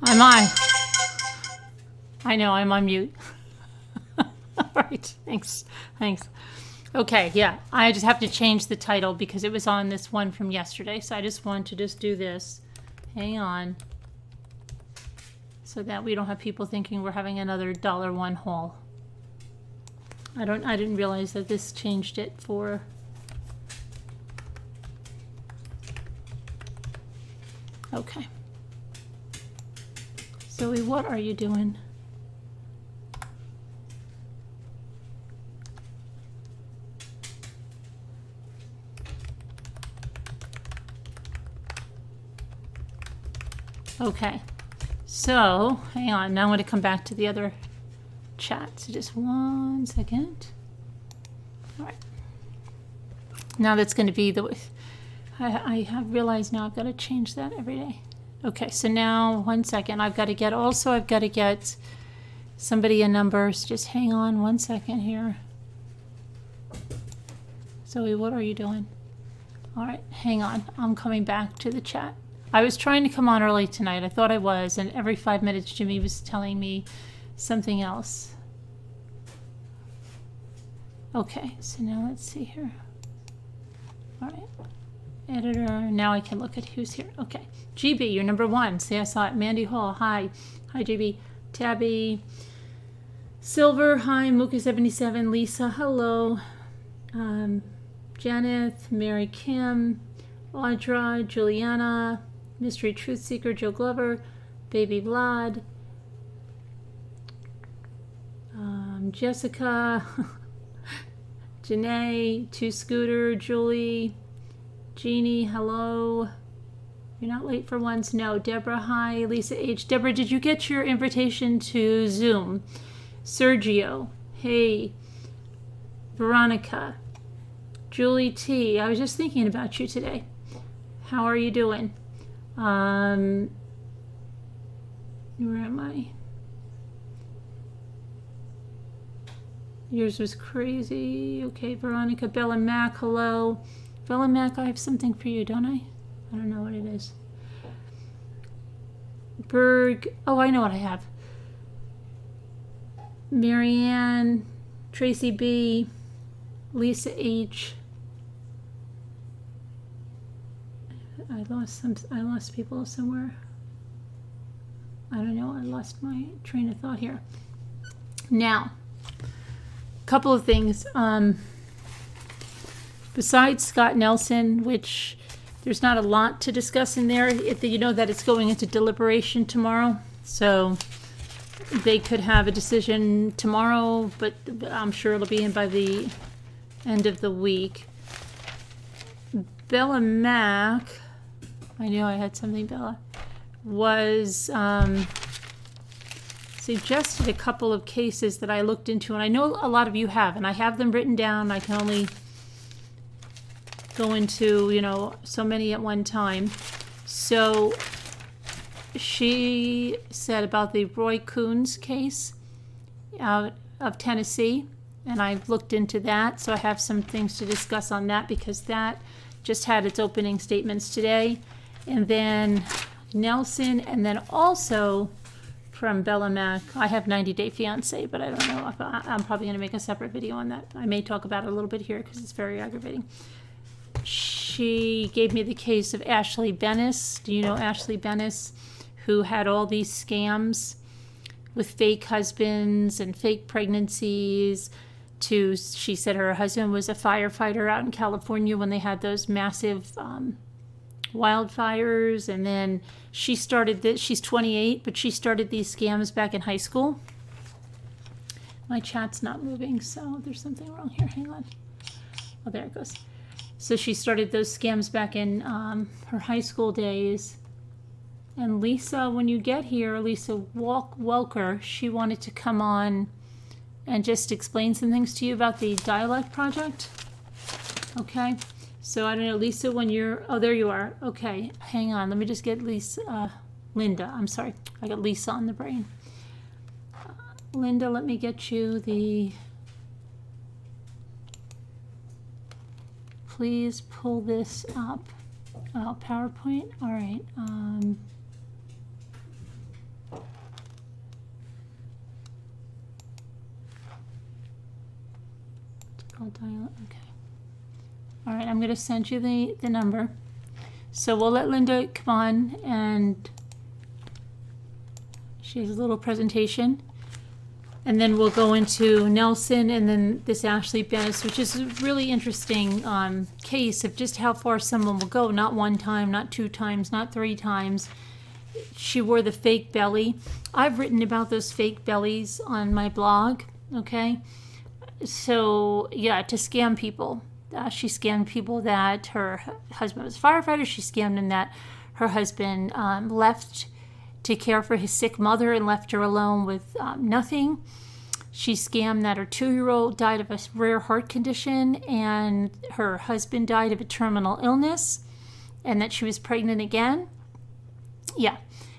I'm on. I know, I'm on mute. All right, thanks. Thanks. Okay, yeah, I just have to change the title because it was on this one from yesterday. So I just want to just do this. Hang on. So that we don't have people thinking we're having another $1 haul. I didn't realize that this changed it for. Okay. Zoe, what are you doing? Okay. So, hang on. Now I'm going to come back to the other chat. So just 1 second. All right. Now that's going to be the. I have realized now I've got to change that every day. Okay, so now 1 second. I've got to get somebody a number. So just hang on 1 second here. Zoe, what are you doing? All right, hang on. I'm coming back to the chat. I was trying to come on early tonight. I thought I was, and every 5 minutes Jimmy was telling me something else. Okay, so now let's see here. All right. Editor. Now I can look at who's here. Okay. GB, you're number 1. See, I saw it. Mandy Hall. Hi. Hi, GB. Tabby. Silver. Hi. Mooka77. Lisa. Hello. Janet. Mary Kim. Audra. Juliana. Mystery Truth Seeker. Joe Glover. Baby Vlad. Jessica. Janae. Two Scooter. Julie. Jeannie, hello. You're not late for once. No. Deborah, hi. Lisa H. Deborah, did you get your invitation to Zoom? Sergio, hey. Veronica. Julie T. I was just thinking about you today. How are you doing? Where am I? Yours was crazy. Okay, Veronica. Bella Mac, hello. Bella Mac, I have something for you, don't I? I don't know what it is. Berg. Oh, I know what I have. Marianne, Tracy B, Lisa H. I lost people somewhere. I don't know. I lost my train of thought here. Now, a couple of things. Besides Scott Nelson, which there's not a lot to discuss in there, you know that it's going into deliberation tomorrow. So they could have a decision tomorrow, but I'm sure it'll be in by the end of the week. Bella Mac, I knew I had something, Bella, was suggested a couple of cases that I looked into, and I know a lot of you have, and I have them written down. I can only go into, so many at one time. So she said about the Roy Coons case out of Tennessee, and I've looked into that, so I have some things to discuss on that because that just had its opening statements today. And then Nelson, and then also from Bella Mac, I have 90 Day Fiancé, but I don't know. I'm probably going to make a separate video on that. I may talk about it a little bit here because it's very aggravating. She gave me the case of Ashley Benis. Do you know Ashley Benis, who had all these scams with fake husbands and fake pregnancies? She said her husband was a firefighter out in California when they had those massive wildfires, and then she started this. She's 28, but she started these scams back in high school. My chat's not moving, so there's something wrong here. Hang on. Oh, there it goes. So she started those scams back in her high school days. And Lisa, when you get here, Lisa Welker, she wanted to come on and just explain some things to you about the Dialect project. Okay. So I don't know, Lisa, when you're, oh, there you are. Okay, hang on. Let me just get Linda. I'm sorry. I got Lisa on the brain. Linda, let me get you please pull this up. PowerPoint. All right. Called Dialect. Okay. All right, I'm going to send you the number. So we'll let Linda come on, and she has a little presentation. And then we'll go into Nelson and then this Ashley Benis, which is a really interesting case of just how far someone will go. Not one time, not two times, not three times. She wore the fake belly. I've written about those fake bellies on my blog, okay? So, yeah, to scam people. She scammed people that her husband was a firefighter. She scammed him that her husband left to care for his sick mother and left her alone with nothing. She scammed that her 2-year-old died of a rare heart condition and her husband died of a terminal illness, and that she was pregnant again. Yeah.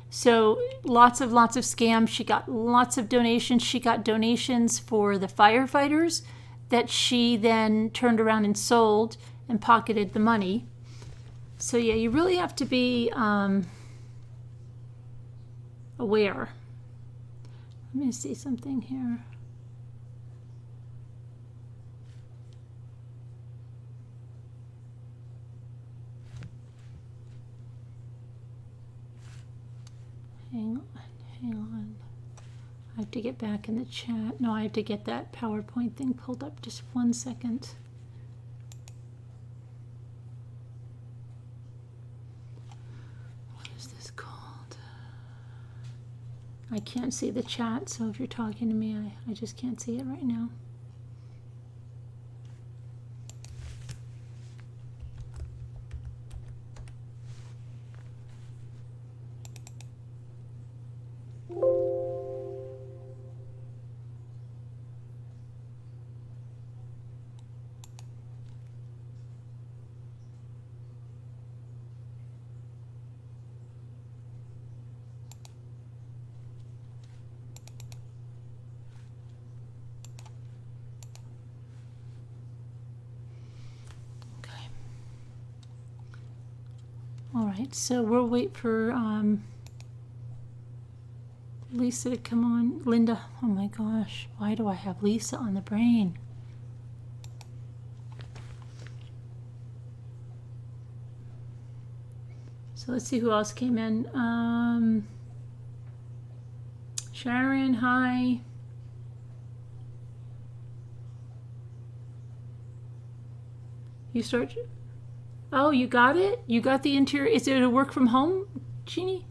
So lots of scams. She got lots of donations. She got donations for the firefighters that she then turned around and sold and pocketed the money. So yeah, you really have to be aware. Let me see something here. Hang on. I have to get back in the chat. No, I have to get that PowerPoint thing pulled up. Just 1 second. What is this called? I can't see the chat, so if you're talking to me, I just can't see it right now. All right, so we'll wait for Lisa to come on. Linda, oh my gosh, why do I have Lisa on the brain? So let's see who else came in. Sharon, hi. You start. Oh, you got it? You got the interior. Is it a work from home, Jeannie?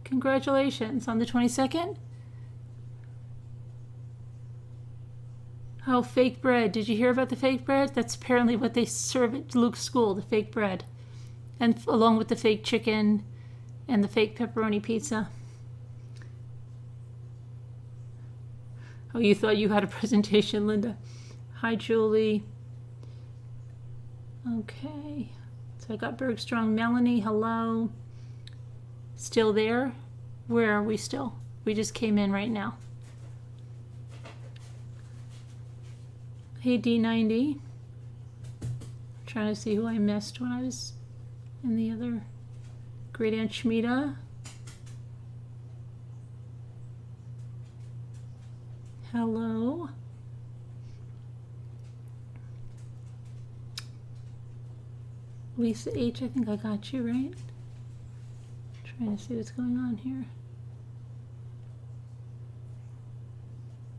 Congratulations on the 22nd. Oh, fake bread. Did you hear about the fake bread? That's apparently what they serve at Luke's school, the fake bread. And along with the fake chicken and the fake pepperoni pizza. Oh, you thought you had a presentation, Linda. Hi, Julie. Okay. So I got Bergstrom. Melanie, hello. Still there? Where are we still? We just came in right now. Hey, D90. Trying to see who I missed when I was in the other. Great Aunt Shmita. Hello. Lisa H, I think I got you, right? Trying to see what's going on here.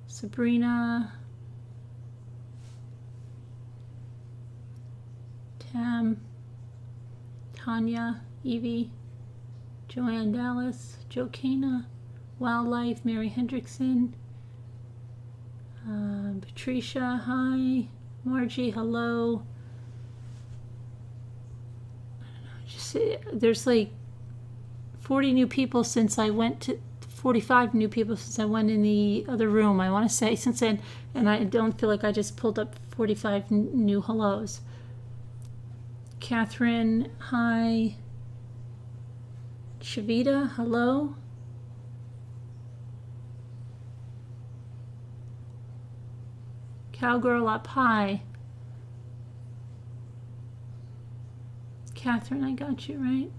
Sabrina. Tam. Tanya. Evie. Joanne Dallas. Jokina. Wildlife. Mary Hendrickson. Patricia, hi. Margie, hello. There's like 40 new people since I went to 45 new people since I went in the other room. I want to say since then, and I don't feel like I just pulled up 45 new hellos. Catherine, hi. Shavita, hello. Cowgirl up high. Catherine, I got you, right?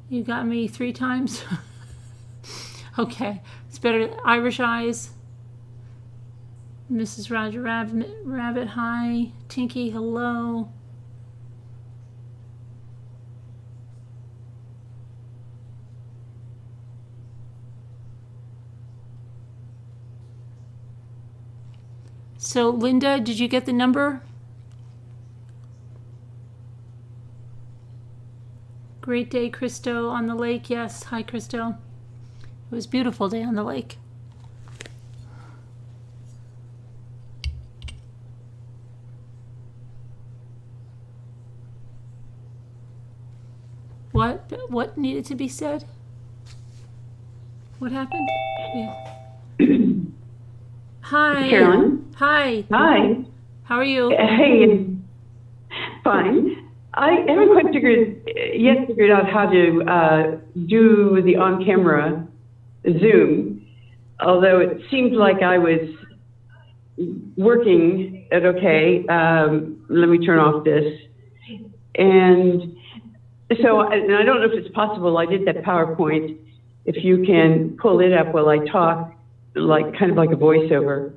You got me 3 times? Okay, it's better. Irish eyes. Mrs. Roger Rabbit, hi. Tinky, hello. So, Linda, did you get the number? Great day, Christo, on the lake. Yes, hi, Christo. It was a beautiful day on the lake. What needed to be said? What happened? Yeah. Hi. Carolyn? Hi. Hi. How are you? Hey, fine. I haven't quite figured out how to do the on-camera Zoom, although it seemed like I was working at okay. Let me turn off this. And so, and I don't know if it's possible, I did that PowerPoint, if you can pull it up while I talk, like kind of like a voiceover,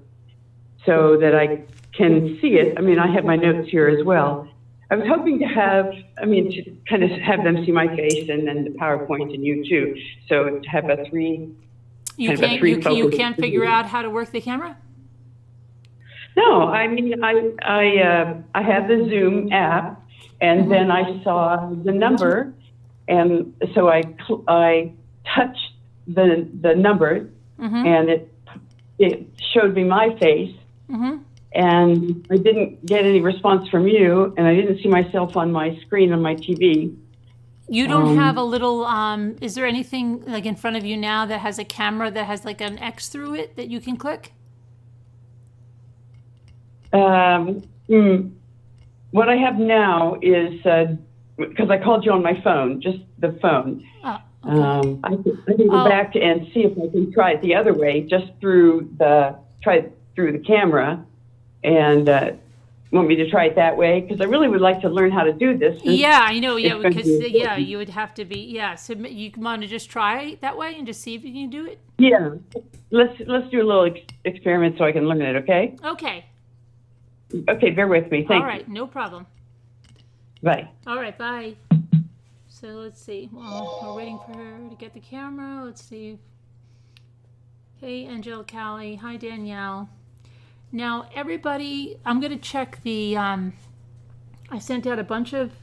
so that I can see it. I mean, I have my notes here as well. I was hoping to have, to kind of have them see my face and then the PowerPoint and you too. So to have a three, you can't figure out how to work the camera? No, I mean, I have the Zoom app, and then I saw the number, and so I touched the number, and it showed me my face, and I didn't get any response from you, and I didn't see myself on my screen on my TV. You don't have a little, is there anything like in front of you now that has a camera that has like an X through it that you can click? What I have now is, because I called you on my phone, just the phone. Oh, okay. I can go back and see if I can try it the other way, just try it through the camera, and want me to try it that way? Because I really would like to learn how to do this. Yeah, I know. Yeah, because you would have to be. Yeah, so you want to just try it that way and just see if you can do it. Yeah, let's do a little experiment so I can learn it. Okay. Okay. Okay, bear with me. Thank you. All right, no problem. Bye. All right, bye. So let's see. Well, we're waiting for her to get the camera. Let's see. Hey, Angel Callie. Hi, Danielle. Now, everybody, I'm going to check the, I sent out a bunch of,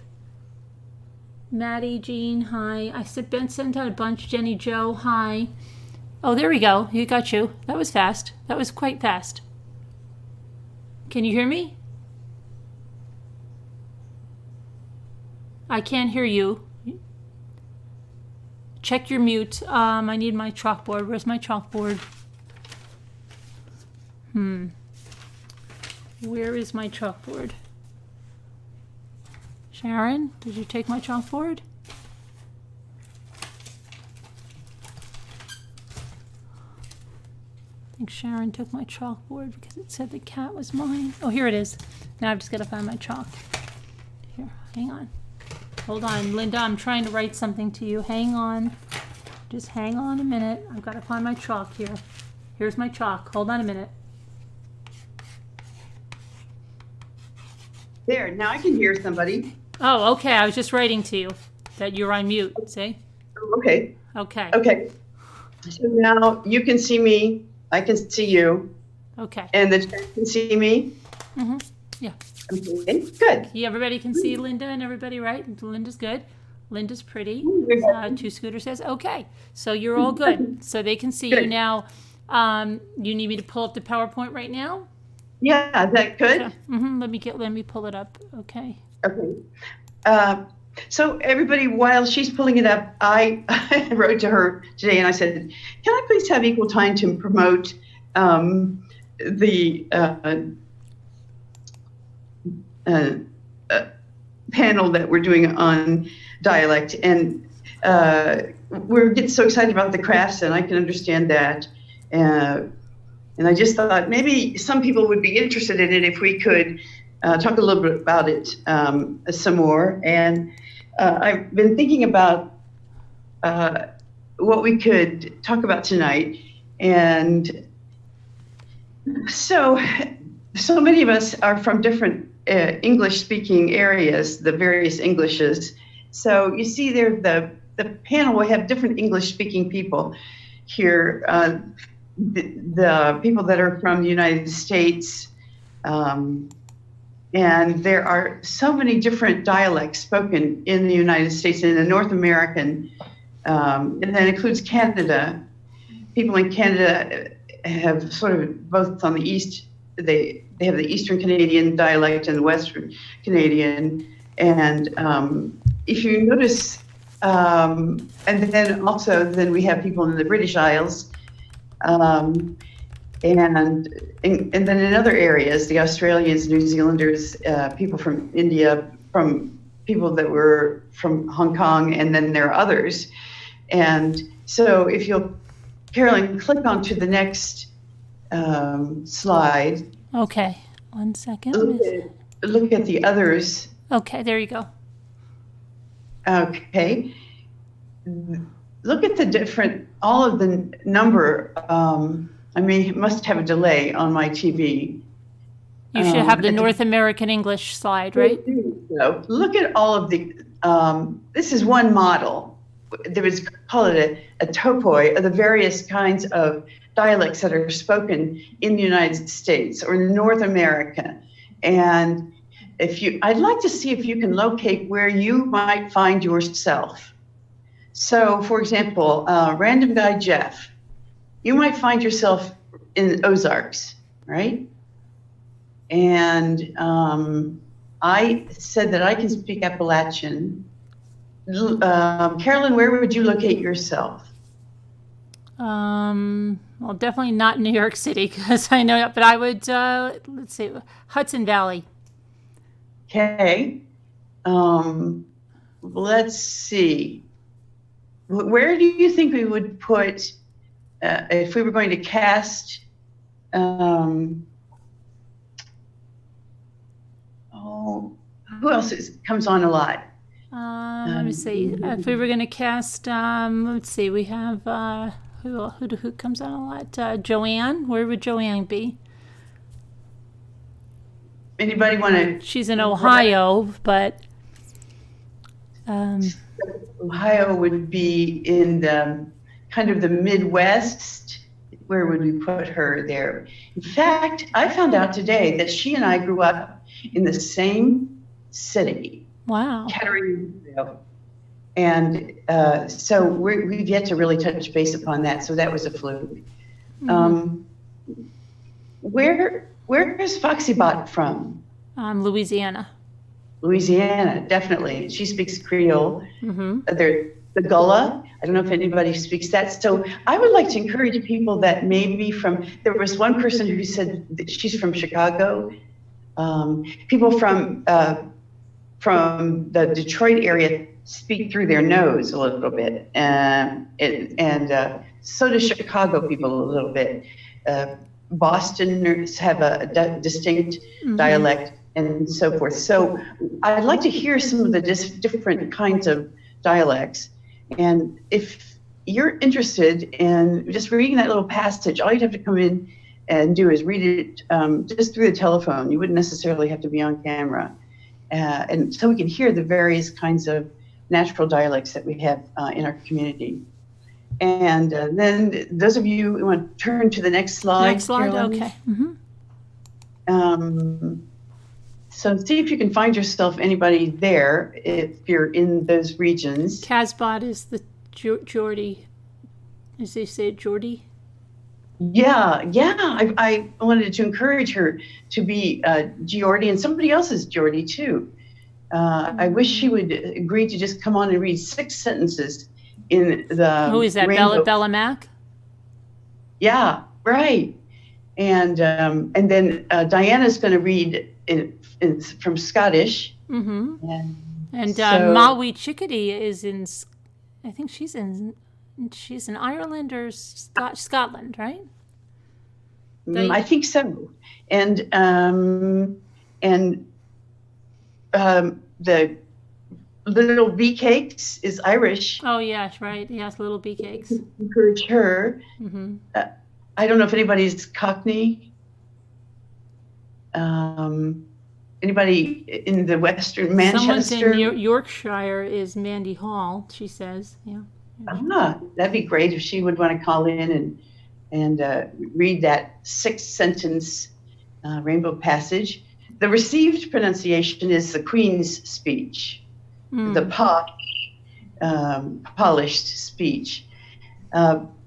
Maddie, Jean, hi. I sent out a bunch, Jenny Jo, hi. Oh, there we go. You got you. That was fast. That was quite fast. Can you hear me? I can't hear you. Check your mute. I need my chalkboard. Where's my chalkboard? Where is my chalkboard? Sharon, did you take my chalkboard? I think Sharon took my chalkboard because it said the cat was mine. Oh, here it is. Now I've just got to find my chalk. Here, hang on. Hold on, Linda, I'm trying to write something to you. Hang on. Just hang on a minute. I've got to find my chalk here. Here's my chalk. Hold on a minute. There, now I can hear somebody. Oh, okay. I was just writing to you that you're on mute. See? Okay. Okay. Okay. So now you can see me. I can see you. Okay. And the chat can see me. Yeah. Okay. Good. Yeah, everybody can see Linda and everybody, right? Linda's good. Linda's pretty. Two Scooter says, okay. So you're all good. So they can see you now. You need me to pull up the PowerPoint right now? Yeah, is that good? Okay. Let me pull it up. Okay. Okay. So everybody, while she's pulling it up, I wrote to her today and I said, can I please have equal time to promote the panel that we're doing on dialect? And we're getting so excited about the crafts, and I can understand that. And I just thought maybe some people would be interested in it if we could talk a little bit about it some more. And I've been thinking about what we could talk about tonight. And So, so many of us are from different English-speaking areas, the various Englishes. So you see there, the panel will have different English-speaking people here. The people that are from the United States, and there are so many different dialects spoken in the United States and in North American, and that includes Canada. People in Canada have sort of both on the east, they have the Eastern Canadian dialect and the Western Canadian. And if you notice, and then also then we have people in the British Isles, and then in other areas, the Australians, New Zealanders, people from India, from people that were from Hong Kong, and then there are others. And so if you'll, Carolyn, click on to the next slide. Okay, 1 second. Look at the others. Okay, there you go. Okay. Look at the different, all of the number. I mean, it must have a delay on my TV. You should have the North American English slide, right? So look at all of the, this is one model. There was, call it a topoi of the various kinds of dialects that are spoken in the United States or in North America. And I'd like to see if you can locate where you might find yourself. So for example, Random Guy Jeff, you might find yourself in Ozarks, right? And I said that I can speak Appalachian. Carolyn, where would you locate yourself? Well, definitely not New York City because I know, but I would, let's see, Hudson Valley. Okay. Let's see. Where do you think we would put, if we were going to cast, who else comes on a lot? Let me see. If we were going to cast, let's see, we have, who comes on a lot? Joanne. Where would Joanne be? Anybody want to? She's in Ohio, but Ohio would be in the kind of the Midwest. Where would we put her there? In fact, I found out today that she and I grew up in the same city. Wow. Kettering. And so we've yet to really touch base upon that. So that was a fluke. Mm-hmm. Where is Foxy Bot from? Louisiana. Louisiana, definitely. She speaks Creole. Mm-hmm. The Gullah. I don't know if anybody speaks that. So I would like to encourage people that maybe there was one person who said that she's from Chicago. People from the Detroit area speak through their nose a little bit, and so do Chicago people a little bit. Bostoners have a distinct mm-hmm. dialect and so forth. So I'd like to hear some of the different kinds of dialects. And if you're interested in just reading that little passage, all you'd have to come in and do is read it just through the telephone. You wouldn't necessarily have to be on camera. And so we can hear the various kinds of natural dialects that we have in our community. And then those of you who want to turn to the next slide. Next slide, Carolyn. Okay. Mm-hmm. So see if you can find yourself anybody there if you're in those regions. Casbot is the Geordie. As they say, Geordie? Yeah. I wanted to encourage her to be Geordie, and somebody else is Geordie too. I wish she would agree to just come on and read 6 sentences in the. Who is that? Bella Mac? Yeah, right. And then Diana's going to read it's from Scottish. Mm-hmm. And so, Maui Chickadee is in. I think she's in Ireland or Scotland, right? I think so. And the Little Bee Cakes is Irish. Oh yes, right. Yes, Little Bee Cakes. Encourage her. Mm-hmm. I don't know if anybody's Cockney. Anybody in the Western Someone's Manchester? in Yorkshire is Mandy Hall, she says. Yeah. That'd be great if she would want to call in and read that 6-sentence rainbow passage. The received pronunciation is the Queen's speech, the polished speech.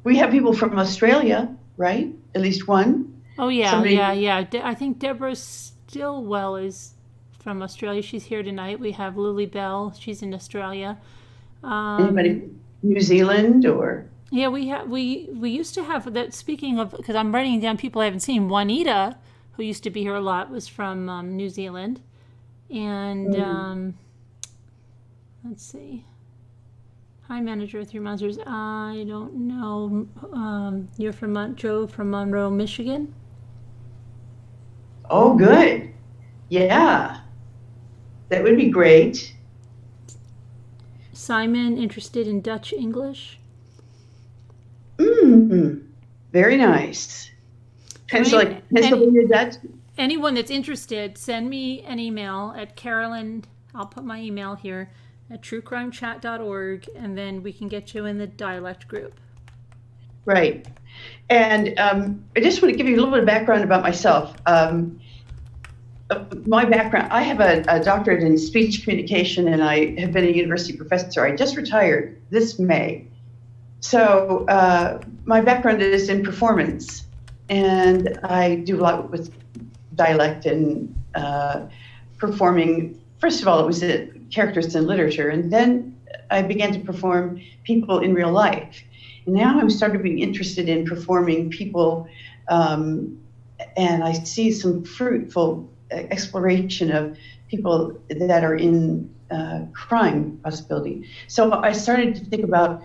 We have people from Australia, right? At least one. Oh, yeah, Somebody- yeah. I think Deborah Stillwell is from Australia. She's here tonight. We have Lily Bell. She's in Australia. Anybody from New Zealand or? Yeah, we used to have that. Speaking of, because I'm writing down people I haven't seen. Juanita, who used to be here a lot, was from New Zealand, and let's see. Hi, Manager 3 Monsters. I don't know. You're from Joe from Monroe, Michigan. Oh, good. Yeah, that would be great. Simon, interested in Dutch English. Very nice. Pennsylvania Dutch. Anyone that's interested, send me an email at Carolyn. I'll put my email here at truecrimechat.org, and then we can get you in the dialect group. Right. And I just want to give you a little bit of background about myself. My background, I have a doctorate in speech communication, and I have been a university professor. I just retired this May. So my background is in performance, and I do a lot with dialect and performing. First of all, it was characters in literature, and then I began to perform people in real life. And now I'm starting to be interested in performing people, and I see some fruitful exploration of people that are in crime possibility. So I started to think about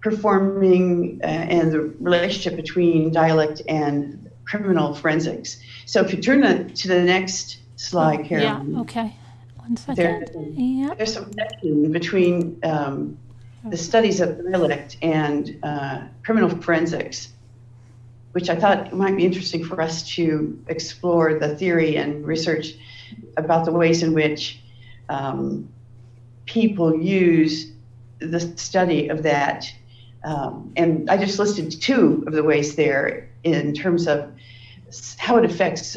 performing and the relationship between dialect and criminal forensics. So if you turn to the next slide, Carolyn. Yeah, okay. 1 second. There's some connection between the studies of dialect and criminal forensics, which I thought might be interesting for us to explore the theory and research about the ways in which people use the study of that. And I just listed 2 of the ways there in terms of how it affects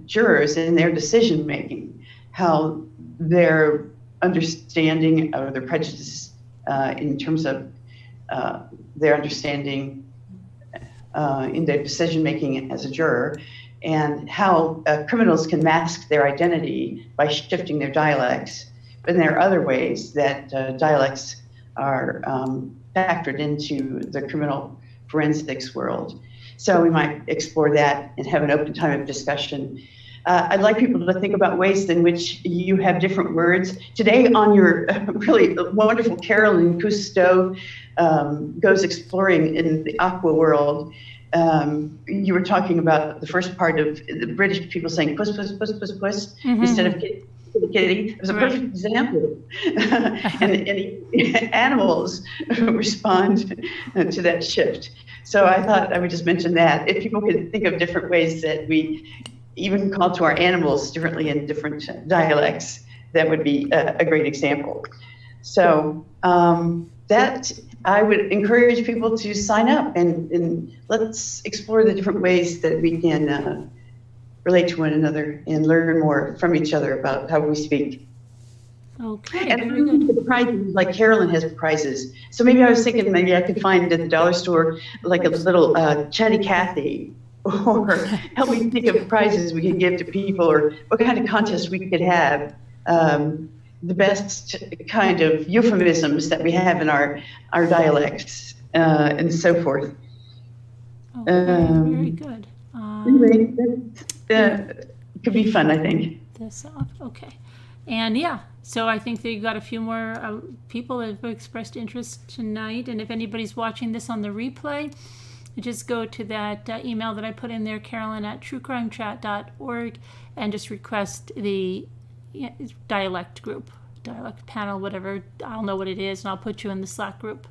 jurors in their decision making, how their understanding of their prejudice in terms of their understanding in their decision making as a juror, and how criminals can mask their identity by shifting their dialects. But there are other ways that dialects are factored into the criminal forensics world. So we might explore that and have an open time of discussion. I'd like people to think about ways in which you have different words. Today on your really wonderful Carolyn Cousteau goes exploring in the aqua world, you were talking about the first part of the British people saying puss, puss, puss, puss, puss, instead of kitty, kitty. It was a perfect example. and animals respond to that shift. So I thought I would just mention that. If people could think of different ways that we even call to our animals differently in different dialects, that would be a great example. So that I would encourage people to sign up and let's explore the different ways that we can relate to one another and learn more from each other about how we speak. Okay, And very good. the prizes, like Carolyn has prizes. So maybe I was thinking maybe I could find at the dollar store like a little Chatty Cathy, or help me think of prizes we could give to people, or what kind of contest we could have. The best kind of euphemisms that we have in our dialects and so forth. Very good. Anyway, that could be fun, I think. This off, okay. And yeah, so I think that you got a few more people that have expressed interest tonight. And if anybody's watching this on the replay, just go to that email that I put in there, Carolyn at truecrimechat.org, and just request the dialect group, dialect panel, whatever. I'll know what it is, and I'll put you in the Slack group.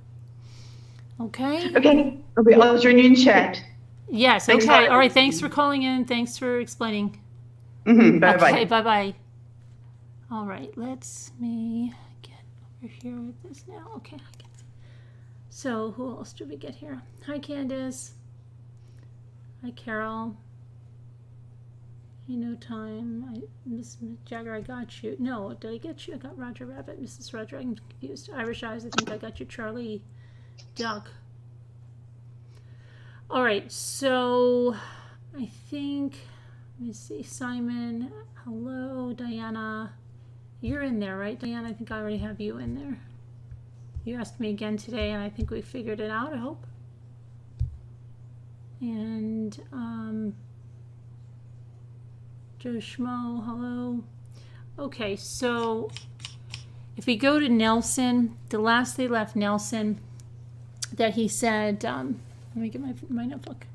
Okay? Okay, I'll join you in chat. Yes, Thanks a okay. lot. All right, thanks for calling in. Thanks for explaining. Bye-bye. Okay, bye-bye. All right, let's me get over here with this now. Okay. So who else do we get here? Hi, Candace. Hi, Carol. No time. Miss Jagger, I got you. No, did I get you? I got Roger Rabbit, Mrs. Roger. I'm confused. Irish Eyes, I think I got you. Charlie Duck. All right, so I think, let me see, Simon, hello, Diana. You're in there, right, Diana? I think I already have you in there. You asked me again today, and I think we figured it out, I hope. And Joe Schmo, hello. Okay, so if we go to Nelson, the last they left Nelson, that he said, let me get my notebook.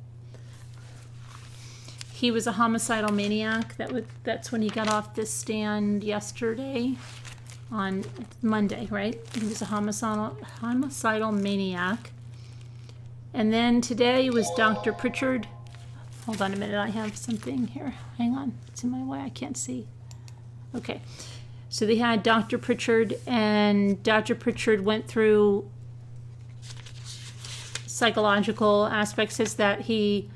He was a homicidal maniac. That's when he got off the stand yesterday, on Monday, right? He was a homicidal maniac. And then today was Dr. Pritchard. Hold on a minute, I have something here. Hang on, it's in my way, I can't see. Okay, so they had Dr. Pritchard, and Dr. Pritchard went through psychological aspects, is that he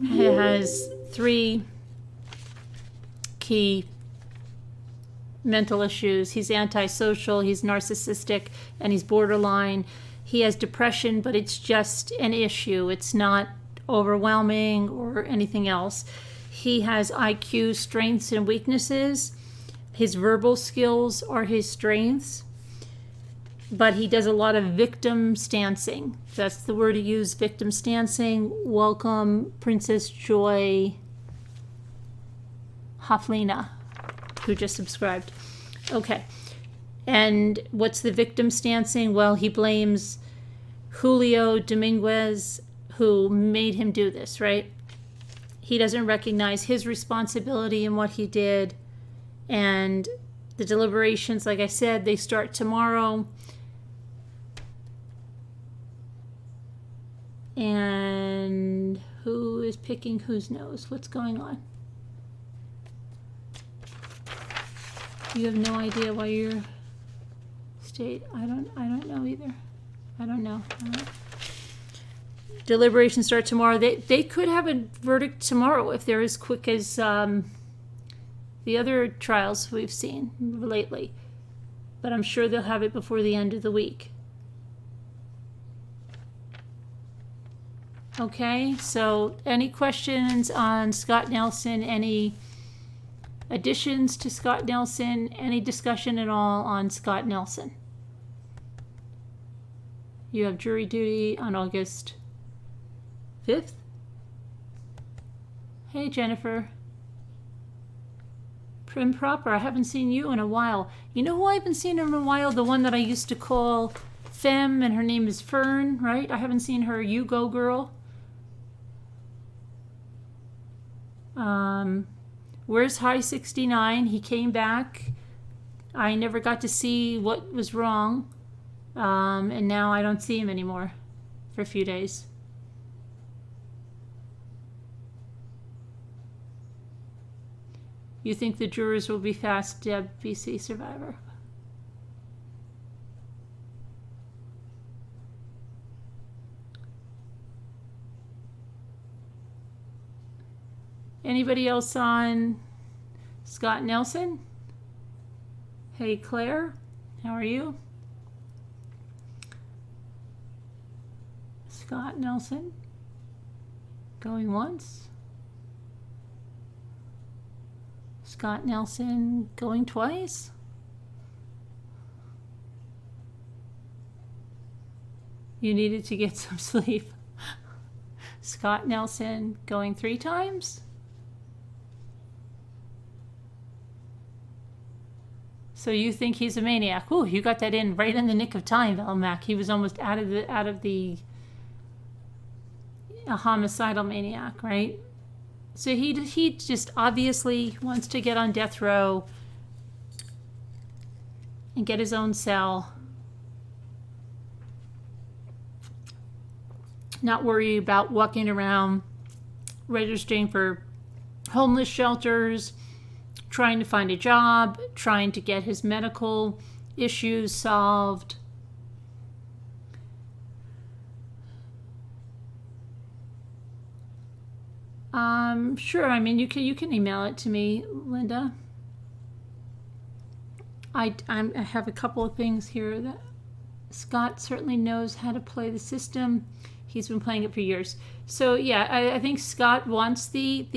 has 3 key mental issues. He's antisocial, he's narcissistic, and he's borderline. He has depression, but it's just an issue. It's not overwhelming or anything else. He has IQ strengths and weaknesses. His verbal skills are his strengths, but he does a lot of victim stancing. That's the word he used, victim stancing. Welcome, Princess Joy Haflina, who just subscribed. Okay. And what's the victim stancing? Well, he blames Julio Dominguez, who made him do this, right? He doesn't recognize his responsibility in what he did. And the deliberations, like I said, they start tomorrow. And who is picking whose nose? What's going on? You have no idea why you're state. I don't know either. I don't know. Deliberations start tomorrow. They could have a verdict tomorrow if they're as quick as the other trials we've seen lately. But I'm sure they'll have it before the end of the week. Okay, so any questions on Scott Nelson? Any additions to Scott Nelson? Any discussion at all on Scott Nelson? You have jury duty on August 5th. Hey, Jennifer. Prim Proper, I haven't seen you in a while. You know who I haven't seen in a while? The one that I used to call Femme, and her name is Fern, right? I haven't seen her. You Go Girl. Where's High 69? He came back. I never got to see what was wrong. And now I don't see him anymore for a few days. You think the jurors will be fast, Deb, BC survivor? Anybody else on Scott Nelson? Hey, Claire, how are you? Scott Nelson, going once. Scott Nelson, going twice. You needed to get some sleep. Scott Nelson, going 3 times. So you think he's a maniac? Ooh, you got that in right in the nick of time, Elmac. He was almost out of the a homicidal maniac, right? So he just obviously wants to get on death row and get his own cell. Not worry about walking around registering for homeless shelters, trying to find a job, trying to get his medical issues solved. Sure. I mean, you can email it to me, Linda. I have a couple of things here that Scott certainly knows how to play the system. He's been playing it for years. So yeah, I think Scott wants the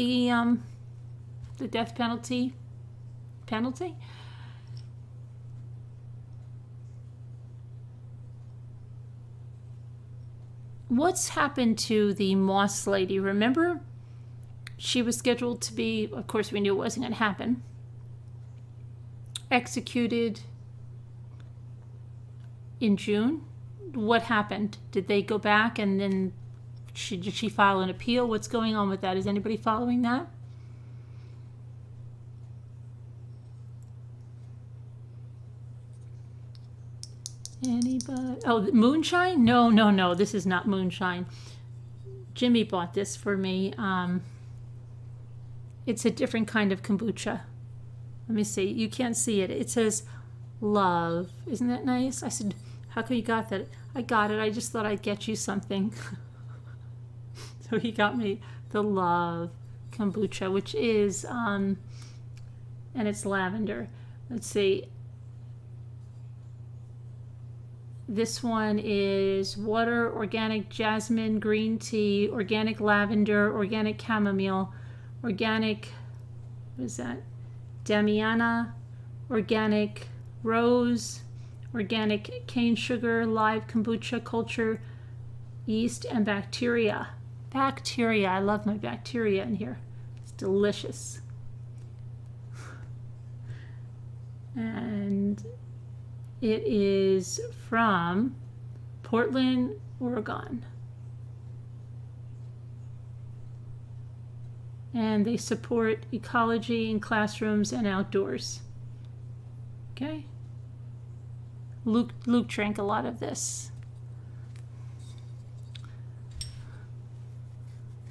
death penalty. What's happened to the Moss lady? Remember? She was scheduled to be, of course we knew it wasn't going to happen, executed in June. What happened? Did they go back and then did she file an appeal? What's going on with that? Is anybody following that? Anybody? Oh, moonshine? No. This is not moonshine. Jimmy bought this for me. It's a different kind of kombucha. Let me see. You can't see it. It says love. Isn't that nice? I said, how come you got that? I got it. I just thought I'd get you something. So he got me the love kombucha, which is, and it's lavender. Let's see. This one is water, organic jasmine, green tea, organic lavender, organic chamomile, organic, what is that? Damiana, organic rose, organic cane sugar, live kombucha, culture, yeast, and bacteria. Bacteria, I love my bacteria in here. It's delicious. And it is from Portland, Oregon. And they support ecology in classrooms and outdoors. Okay? Luke drank a lot of this.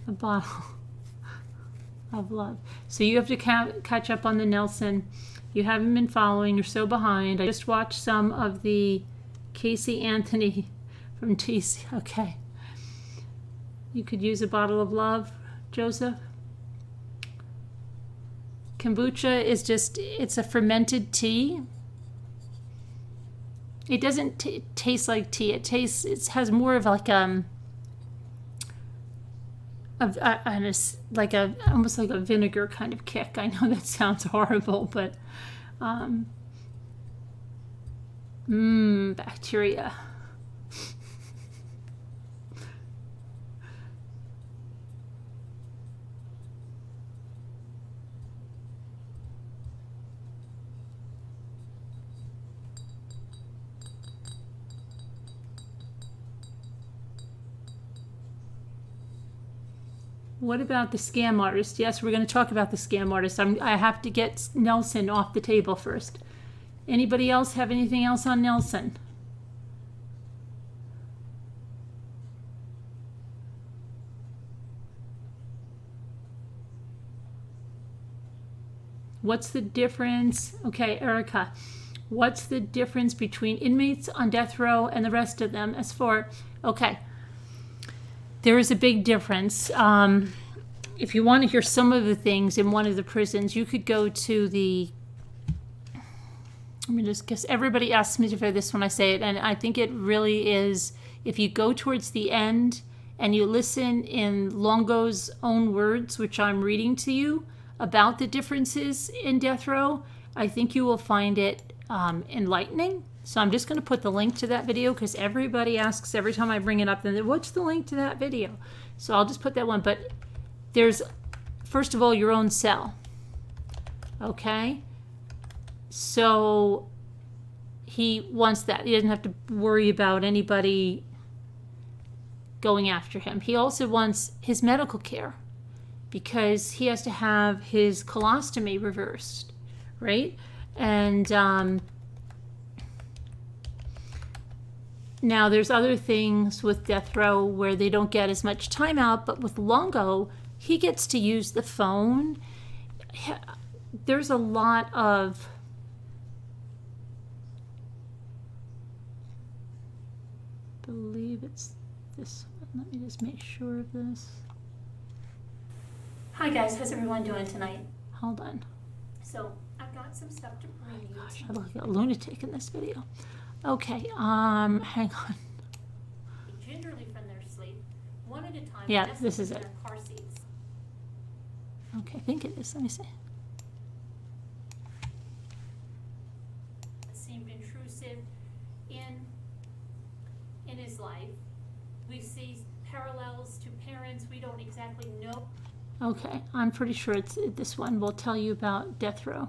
A bottle of love. So you have to catch up on the Nelson. You haven't been following. You're so behind. I just watched some of the Casey Anthony from TC. Okay. You could use a bottle of love, Joseph. Kombucha is just, it's a fermented tea. It doesn't taste like tea. It has more of like almost like a vinegar kind of kick. I know that sounds horrible, but bacteria. What about the scam artist? Yes, we're going to talk about the scam artist. I have to get Nelson off the table first. Anybody else have anything else on Nelson? What's the difference? Okay, Erica. What's the difference between inmates on death row and the rest of them as for... Okay. There is a big difference. If you want to hear some of the things in one of the prisons, you could go to the... Let me just guess. Everybody asks me for this when I say it, and I think it really is, if you go towards the end and you listen in Longo's own words, which I'm reading to you, about the differences in death row, I think you will find it enlightening. So I'm just going to put the link to that video because everybody asks every time I bring it up, then what's the link to that video? So I'll just put that one. But there's, first of all, your own cell. Okay? So he wants that. He doesn't have to worry about anybody going after him. He also wants his medical care because he has to have his colostomy reversed, right? And now, there's other things with death row where they don't get as much time out, but with Longo, he gets to use the phone. There's a lot of I believe it's this one. Let me just make sure of this. Hi guys, how's everyone doing tonight? Hold on. So I've got some stuff to bring you. Gosh, I look like a lunatic in this video. Okay, hang on. Gingerly from their sleep, one at a time. Yeah, this is it. Car seats. Okay, I think it is. Let me see. It seemed intrusive in his life. We see parallels to parents we don't exactly know. Okay, I'm pretty sure it's this one will tell you about death row.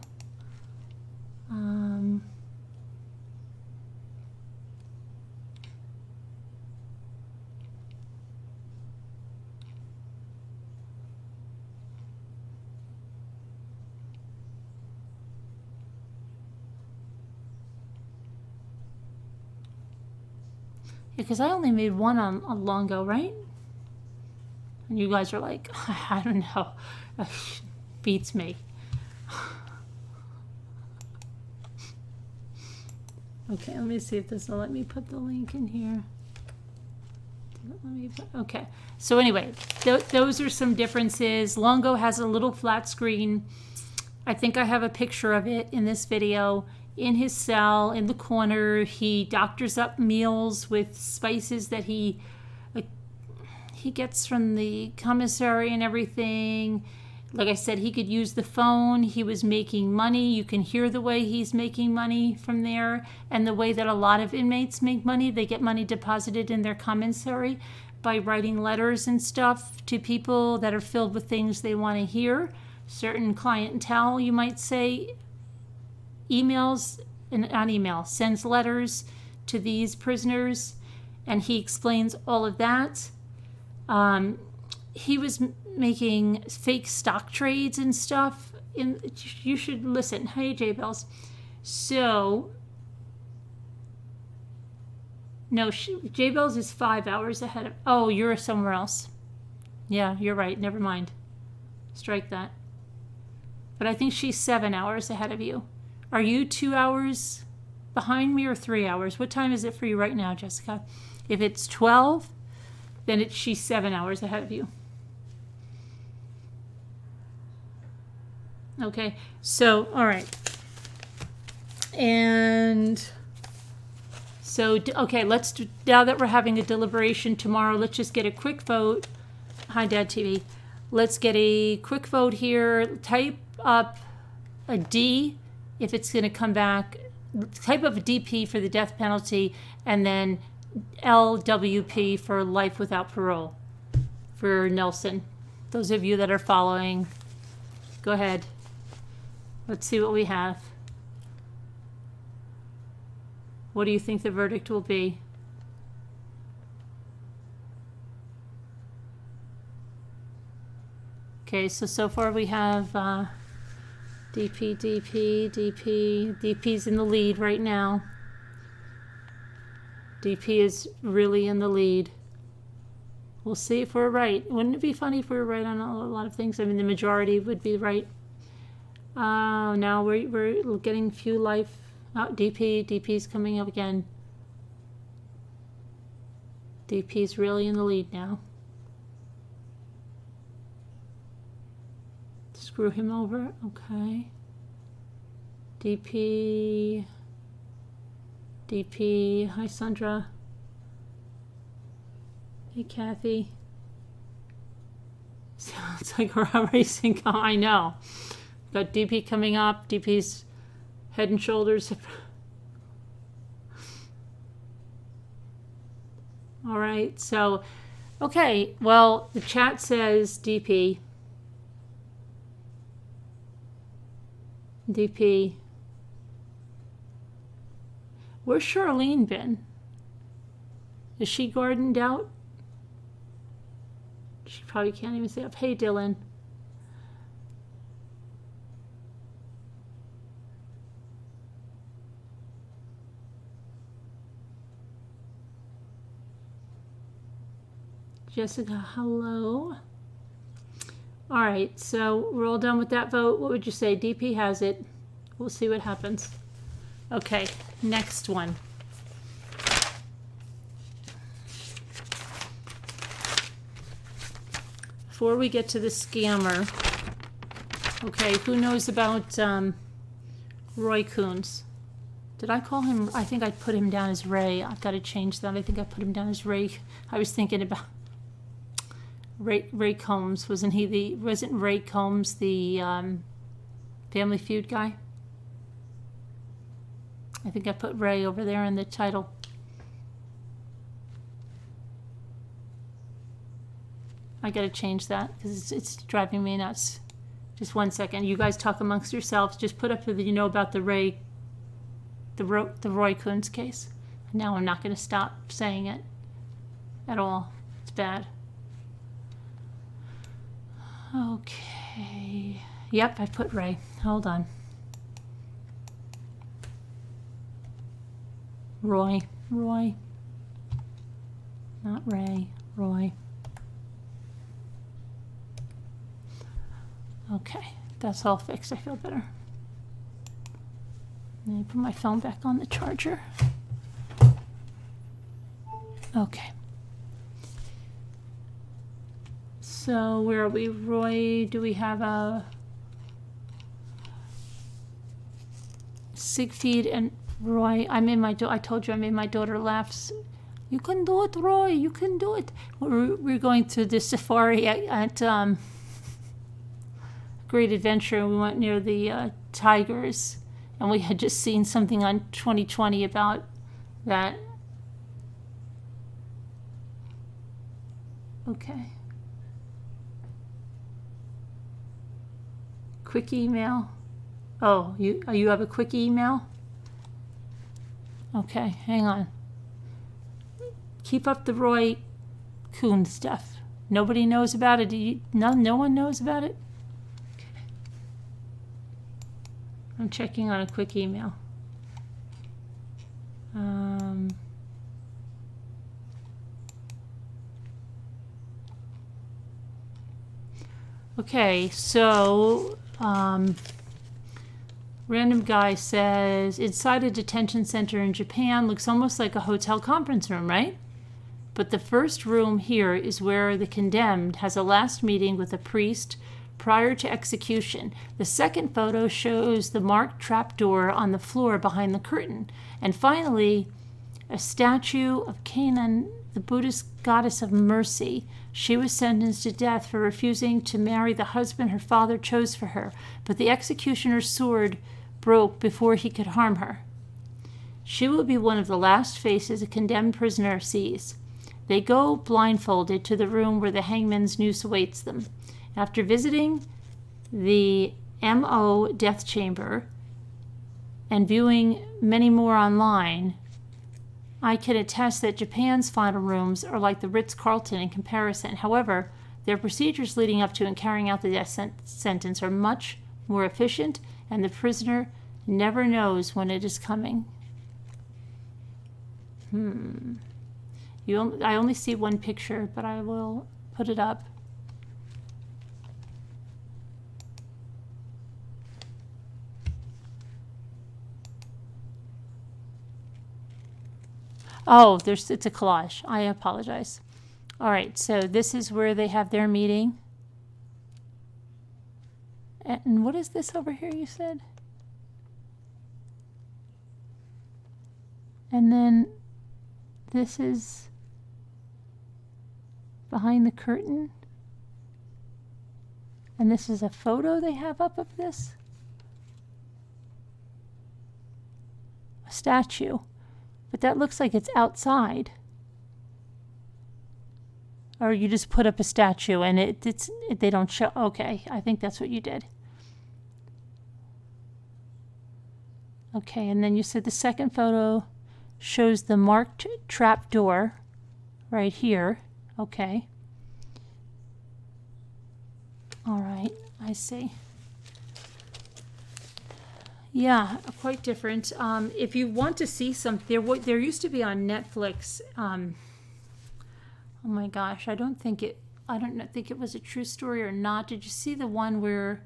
Because I only made one on Longo, right? And you guys are like, I don't know, beats me. Okay, let me see if this will let me put the link in here. Okay, so anyway, those are some differences. Longo has a little flat screen. I think I have a picture of it in this video. In his cell, in the corner, he doctors up meals with spices that he gets from the commissary and everything. Like I said, he could use the phone. He was making money. You can hear the way he's making money from there, and the way that a lot of inmates make money. They get money deposited in their commissary by writing letters and stuff to people that are filled with things they want to hear. Certain clientele, you might say, sends letters to these prisoners, and he explains all of that. He was making fake stock trades and stuff. You should listen. Hey, J-Bells. So, no, J-Bells is 5 hours ahead of... Oh, you're somewhere else. Yeah, you're right. Never mind. Strike that. But I think she's 7 hours ahead of you. Are you 2 hours behind me or 3 hours? What time is it for you right now, Jessica? If it's 12, then she's 7 hours ahead of you. Okay, so, all right. And so, okay, now that we're having a deliberation tomorrow, let's just get a quick vote. Hi, Dad TV. Let's get a quick vote here. Type up a D if it's going to come back. Type up a DP for the death penalty, and then LWP for life without parole for Nelson. Those of you that are following, go ahead. Let's see what we have. What do you think the verdict will be? Okay, so far we have DP. DP's in the lead right now. DP is really in the lead. We'll see if we're right. Wouldn't it be funny if we were right on a lot of things? I mean, the majority would be right. Now we're getting few life. Oh, DP's coming up again. DP's really in the lead now. Screw him over. Okay. DP. Hi, Sandra. Hey, Kathy. Sounds like we're racing. I know. Got DP coming up. DP's head and shoulders. All right. So, okay. Well, the chat says DP. DP. Where's Charlene been? Is she gardened out? She probably can't even say up. Hey, Dylan. Jessica, hello. All right, so we're all done with that vote. What would you say? DP has it. We'll see what happens. Okay, next one. Before we get to the scammer, okay, who knows about Roy Coons? Did I call him? I think I put him down as Ray. I've got to change that. I think I put him down as Ray. I was thinking about Ray Combs. Wasn't Ray Combs the Family Feud guy? I think I put Ray over there in the title. I gotta change that because it's driving me nuts. Just 1 second. You guys talk amongst yourselves. Just put up that you know about the Roy Coons case. Now I'm not gonna stop saying it at all. It's bad. Okay. Yep, I put Ray. Hold on. Roy. Not Ray. Roy. Okay, that's all fixed. I feel better. Let me put my phone back on the charger. Okay. So where are we? Roy, do we have a Siegfried and Roy? I told you I made my daughter laugh. You can do it, Roy. You can do it. We're going to the safari at Great Adventure. We went near the tigers, and we had just seen something on 2020 about that. Okay. Quick email. Oh, you have a quick email? Okay, hang on. Keep up the Roy Coons stuff. Nobody knows about it. No one knows about it? I'm checking on a quick email. Okay, so random guy says inside a detention center in Japan looks almost like a hotel conference room, right? But the first room here is where the condemned has a last meeting with a priest prior to execution. The second photo shows the marked trapdoor on the floor behind the curtain. And finally, a statue of Kannon, the Buddhist goddess of mercy. She was sentenced to death for refusing to marry the husband her father chose for her, but the executioner's sword broke before he could harm her. She will be one of the last faces a condemned prisoner sees. They go blindfolded to the room where the hangman's noose awaits them. After visiting the M.O. death chamber and viewing many more online, I can attest that Japan's final rooms are like the Ritz-Carlton in comparison. However, their procedures leading up to and carrying out the death sentence are much more efficient, and the prisoner never knows when it is coming. I only see one picture, but I will put it up. Oh, it's a collage. I apologize. All right, so this is where they have their meeting. And what is this over here, you said? And then this is behind the curtain. And this is a photo they have up of this. A statue. But that looks like it's outside. Or you just put up a statue and they don't show. Okay, I think that's what you did. Okay, and then you said the second photo shows the marked trap door right here. Okay. All right, I see. Yeah, quite different. If you want to see some, there used to be on Netflix. Oh my gosh, I don't think it I don't think it was a true story or not. Did you see the one where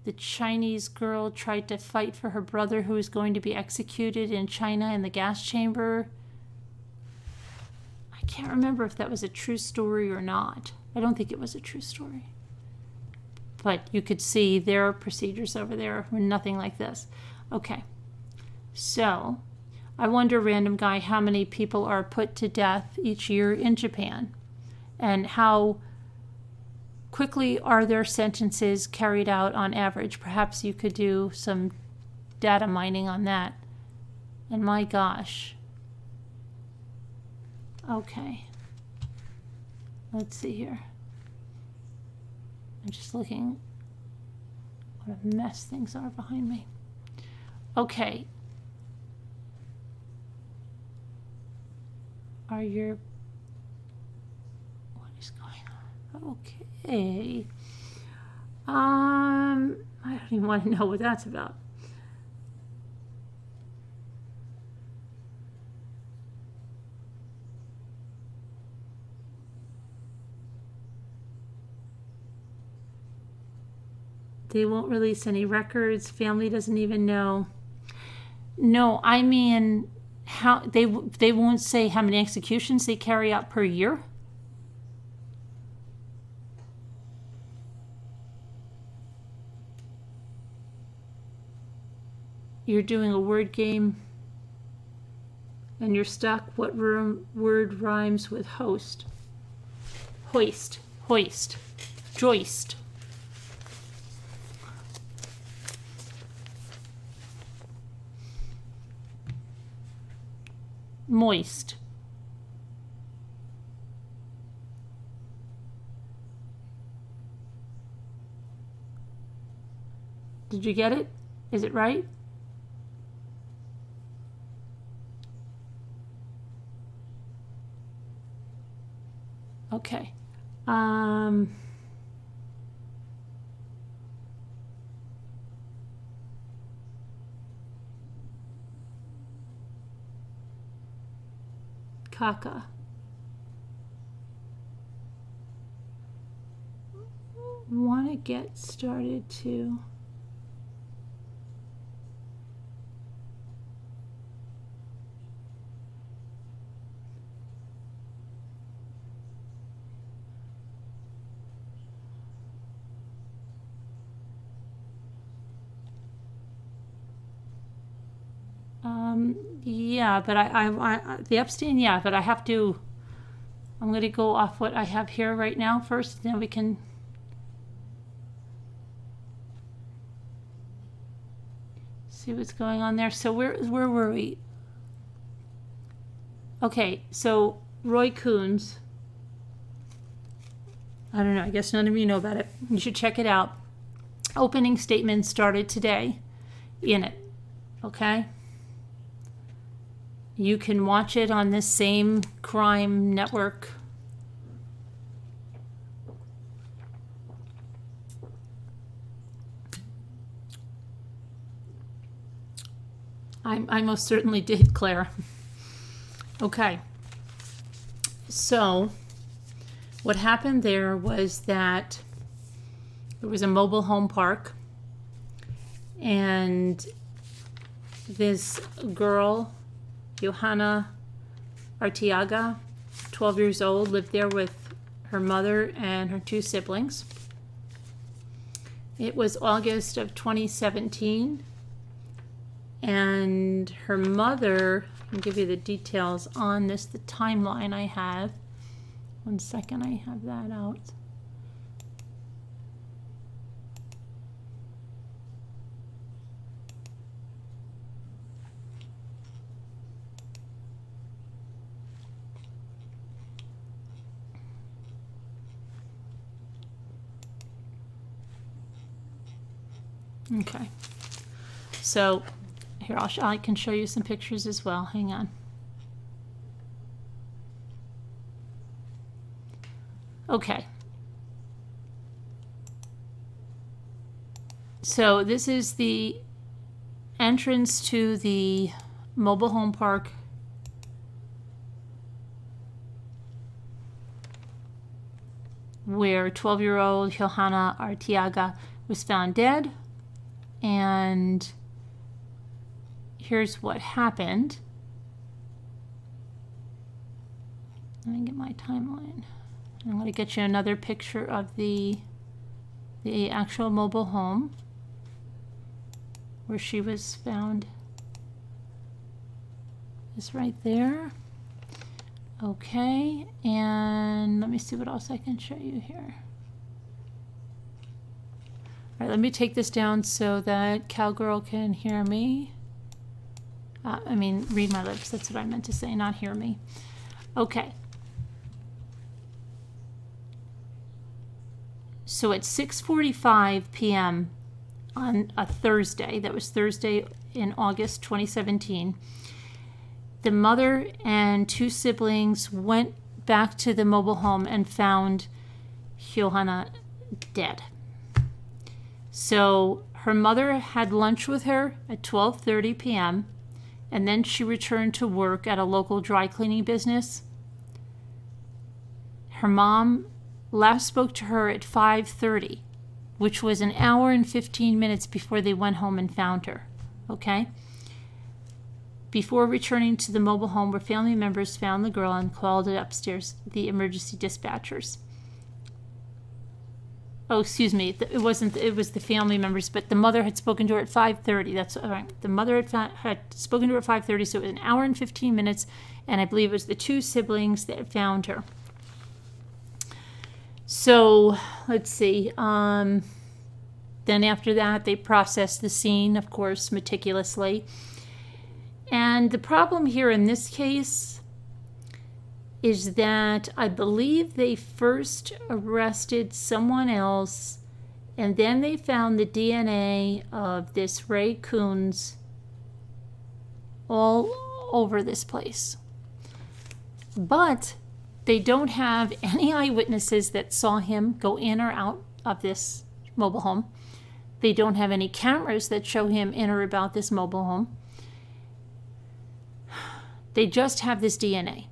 the Chinese girl tried to fight for her brother who was going to be executed in China in the gas chamber? I can't remember if that was a true story or not. I don't think it was a true story. But you could see their procedures over there were nothing like this. Okay. So, I wonder, random guy, how many people are put to death each year in Japan? And how quickly are their sentences carried out on average? Perhaps you could do some data mining on that. And my gosh. Okay. Let's see here. I'm just looking what a mess things are behind me. Okay. What is going on? Okay. I don't even want to know what that's about. They won't release any records. Family doesn't even know. No, I mean, how they won't say how many executions they carry out per year. You're doing a word game and you're stuck. What word rhymes with host? Hoist, hoist, joist. Moist. Did you get it? Is it right? Okay. Kaka. Want to get started to yeah, but I the Epstein, yeah, but I have to, I'm going to go off what I have here right now first, then we can see what's going on there. So where were we? Okay, so Roy Coons, I don't know, I guess none of you know about it. You should check it out. Opening statement started today in it, okay? You can watch it on this same crime network. I most certainly did, Claire. Okay. So, what happened there was that there was a mobile home park, and this girl, Johanna Arteaga, 12 years old, lived there with her mother and her two siblings. It was August of 2017, and her mother, I'll give you the details on this, the timeline I have. 1 second, I have that out. Okay, so here I can show you some pictures as well. Hang on. Okay. So this is the entrance to the mobile home park. where 12-year-old Johanna Arteaga was found dead. And here's what happened. Let me get my timeline. I'm going to get you another picture of the actual mobile home where she was found. It's right there. Okay, and let me see what else I can show you here. All right, let me take this down so that Cowgirl can hear me. Read my lips. That's what I meant to say, not hear me. Okay. So at 6:45 p.m. on a Thursday, that was Thursday in August 2017, the mother and two siblings went back to the mobile home and found Johanna dead. So her mother had lunch with her at 12:30 p.m. and then she returned to work at a local dry cleaning business. Her mom last spoke to her at 5:30, which was an hour and 15 minutes before they went home and found her. Okay? Before returning to the mobile home where family members found the girl and called it upstairs, the emergency dispatchers. Oh, excuse me. It wasn't. It was the family members, but the mother had spoken to her at 5:30. That's right. The mother had spoken to her at 5:30, so it was an hour and 15 minutes, and I believe it was the two siblings that found her. So let's see. Then after that, they processed the scene, of course, meticulously. And the problem here in this case is that I believe they first arrested someone else, and then they found the DNA of this Ray Coons all over this place. But they don't have any eyewitnesses that saw him go in or out of this mobile home. They don't have any cameras that show him in or about this mobile home. They just have this DNA,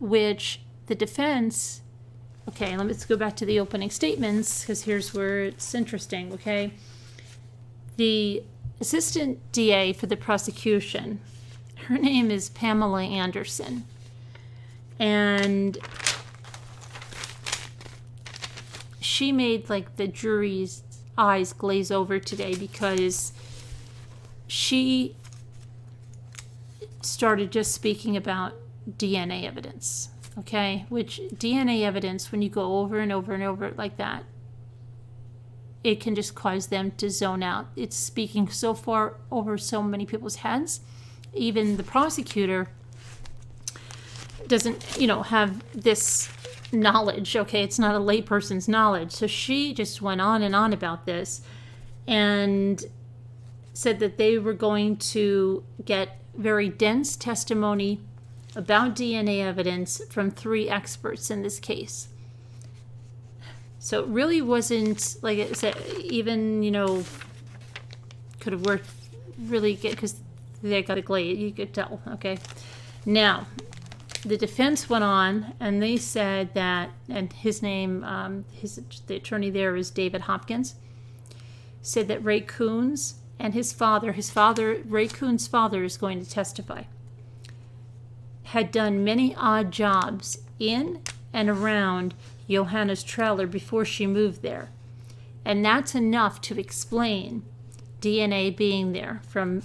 which the defense, okay, let's go back to the opening statements, because here's where it's interesting, okay? The assistant DA for the prosecution, her name is Pamela Anderson, and she made like the jury's eyes glaze over today because she started just speaking about DNA evidence, okay? Which DNA evidence, when you go over and over and over it like that, it can just cause them to zone out. It's speaking so far over so many people's heads. Even the prosecutor doesn't, have this knowledge, okay? It's not a layperson's knowledge. So she just went on and on about this and said that they were going to get very dense testimony about DNA evidence from 3 experts in this case. So it really wasn't, like I said, even, could have worked really good because they got a glaze, you could tell, okay? Now, the defense went on and they said that, and his name, the attorney there is David Hopkins, said that Ray Coons and his father, Ray Coons' father, is going to testify, had done many odd jobs in and around Johanna's trailer before she moved there. And that's enough to explain DNA being there from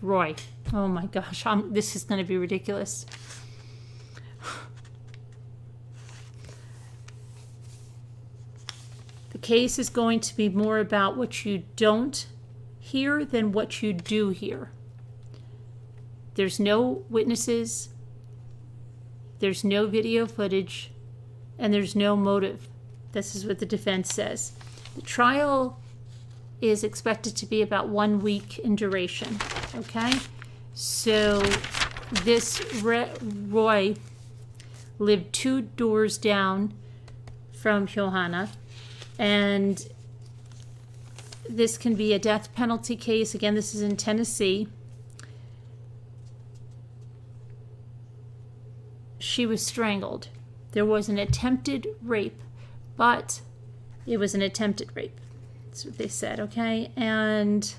Roy. Oh my gosh, this is going to be ridiculous. The case is going to be more about what you don't hear than what you do hear. There's no witnesses, there's no video footage, and there's no motive. This is what the defense says. The trial is expected to be about 1 week in duration, okay? So this Roy lived 2 doors down from Johanna, and this can be a death penalty case. Again, this is in Tennessee. She was strangled. There was an attempted rape but it was an attempted rape. That's what they said, okay? And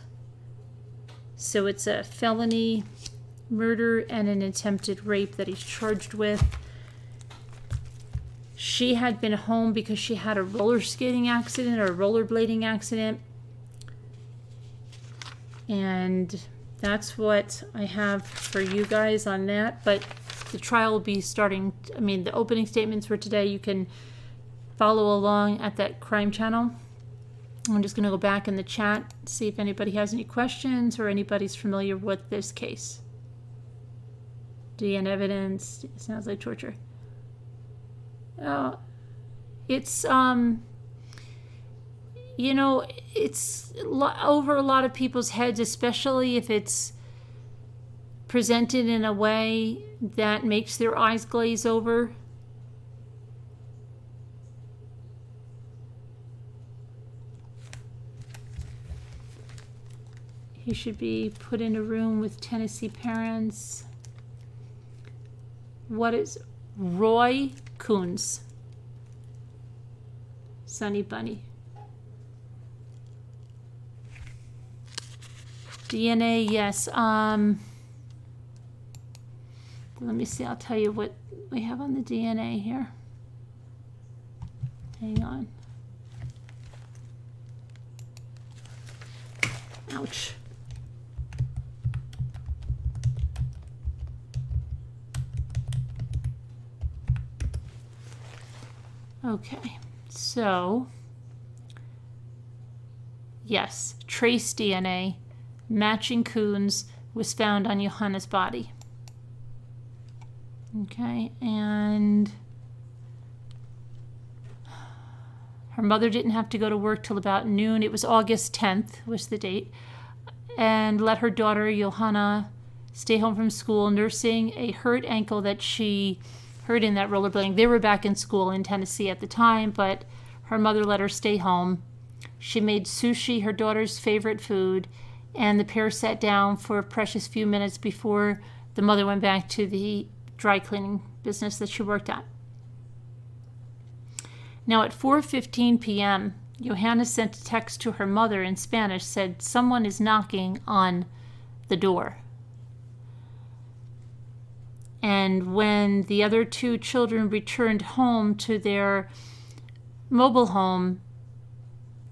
so it's a felony murder and an attempted rape that he's charged with. She had been home because she had a roller skating accident or a rollerblading accident. And that's what I have for you guys on that. But the trial will be starting, I mean, the opening statements for today, you can follow along at that crime channel. I'm just going to go back in the chat, see if anybody has any questions or anybody's familiar with this case. DNA evidence, sounds like torture. It's, you know, it's over a lot of people's heads, especially if it's presented in a way that makes their eyes glaze over. He should be put in a room with Tennessee parents. What is Roy Coons? Sunny Bunny. DNA, yes. Let me see, I'll tell you what we have on the DNA here. Hang on. Ouch. Okay, so, yes, trace DNA matching Coons was found on Johanna's body. Okay, and her mother didn't have to go to work till about noon. It was August 10th was the date, and let her daughter Johanna stay home from school nursing a hurt ankle that she hurt in that rollerblading. They were back in school in Tennessee at the time, but her mother let her stay home. She made sushi, her daughter's favorite food, and the pair sat down for a precious few minutes before the mother went back to the dry cleaning business that she worked at. Now at 4:15 p.m., Johanna sent a text to her mother in Spanish, said, "Someone is knocking on the door." And when the other two children returned home to their mobile home,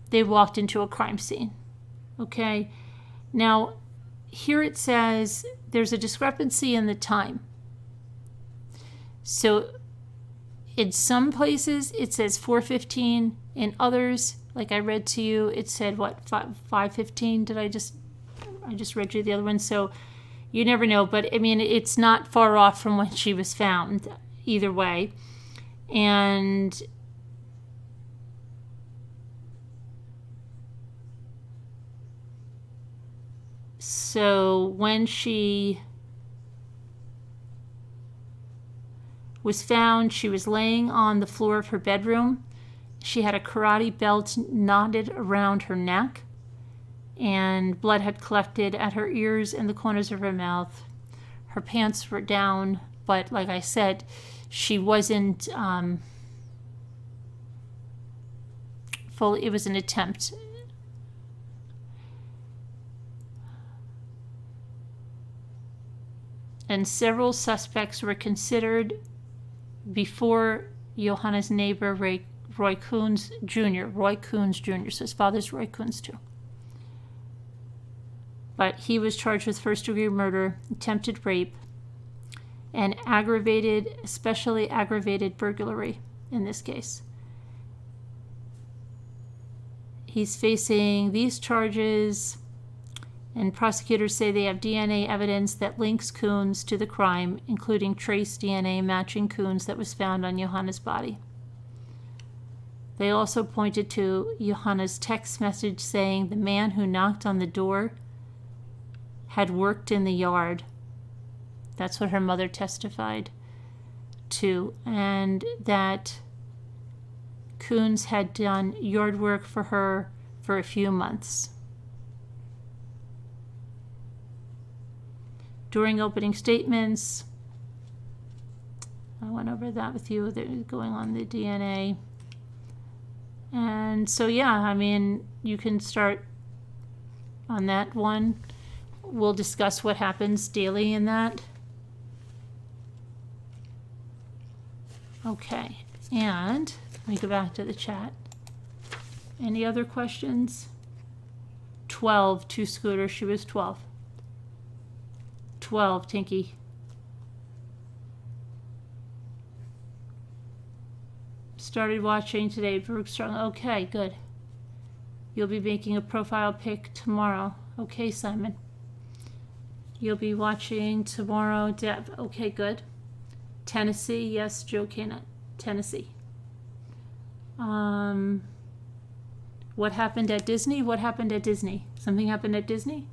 they walked into a crime scene. Okay? Now, here it says there's a discrepancy in the time. So, in some places, it says 4:15. In others, like I read to you, it said, what, 5:15? I just read you the other one. So, you never know, but I mean, it's not far off from when she was found, either way. And so when she was found, she was laying on the floor of her bedroom. She had a karate belt knotted around her neck, and blood had collected at her ears and the corners of her mouth. Her pants were down, but like I said, she wasn't full. It was an attempt. And several suspects were considered before Johanna's neighbor, Roy Coons Jr. Roy Coons Jr. So his father's Roy Coons too. But he was charged with first-degree murder, attempted rape, and especially aggravated burglary in this case. He's facing these charges, and prosecutors say they have DNA evidence that links Coons to the crime, including trace DNA matching Coons that was found on Johanna's body. They also pointed to Johanna's text message saying the man who knocked on the door had worked in the yard. That's what her mother testified to, and that Coons had done yard work for her for a few months. During opening statements, I went over that with you, going on the DNA. And so, yeah, I mean, you can start on that one. We'll discuss what happens daily in that. Okay, and let me go back to the chat. Any other questions? 12, 2 Scooter, she was 12. 12, Tinky. Started watching today, Brooke Strong. Okay, good. You'll be making a profile pic tomorrow. Okay, Simon. You'll be watching tomorrow, Deb. Okay, good. Tennessee, yes, Joe Cana. Tennessee. What happened at Disney? What happened at Disney? Something happened at Disney?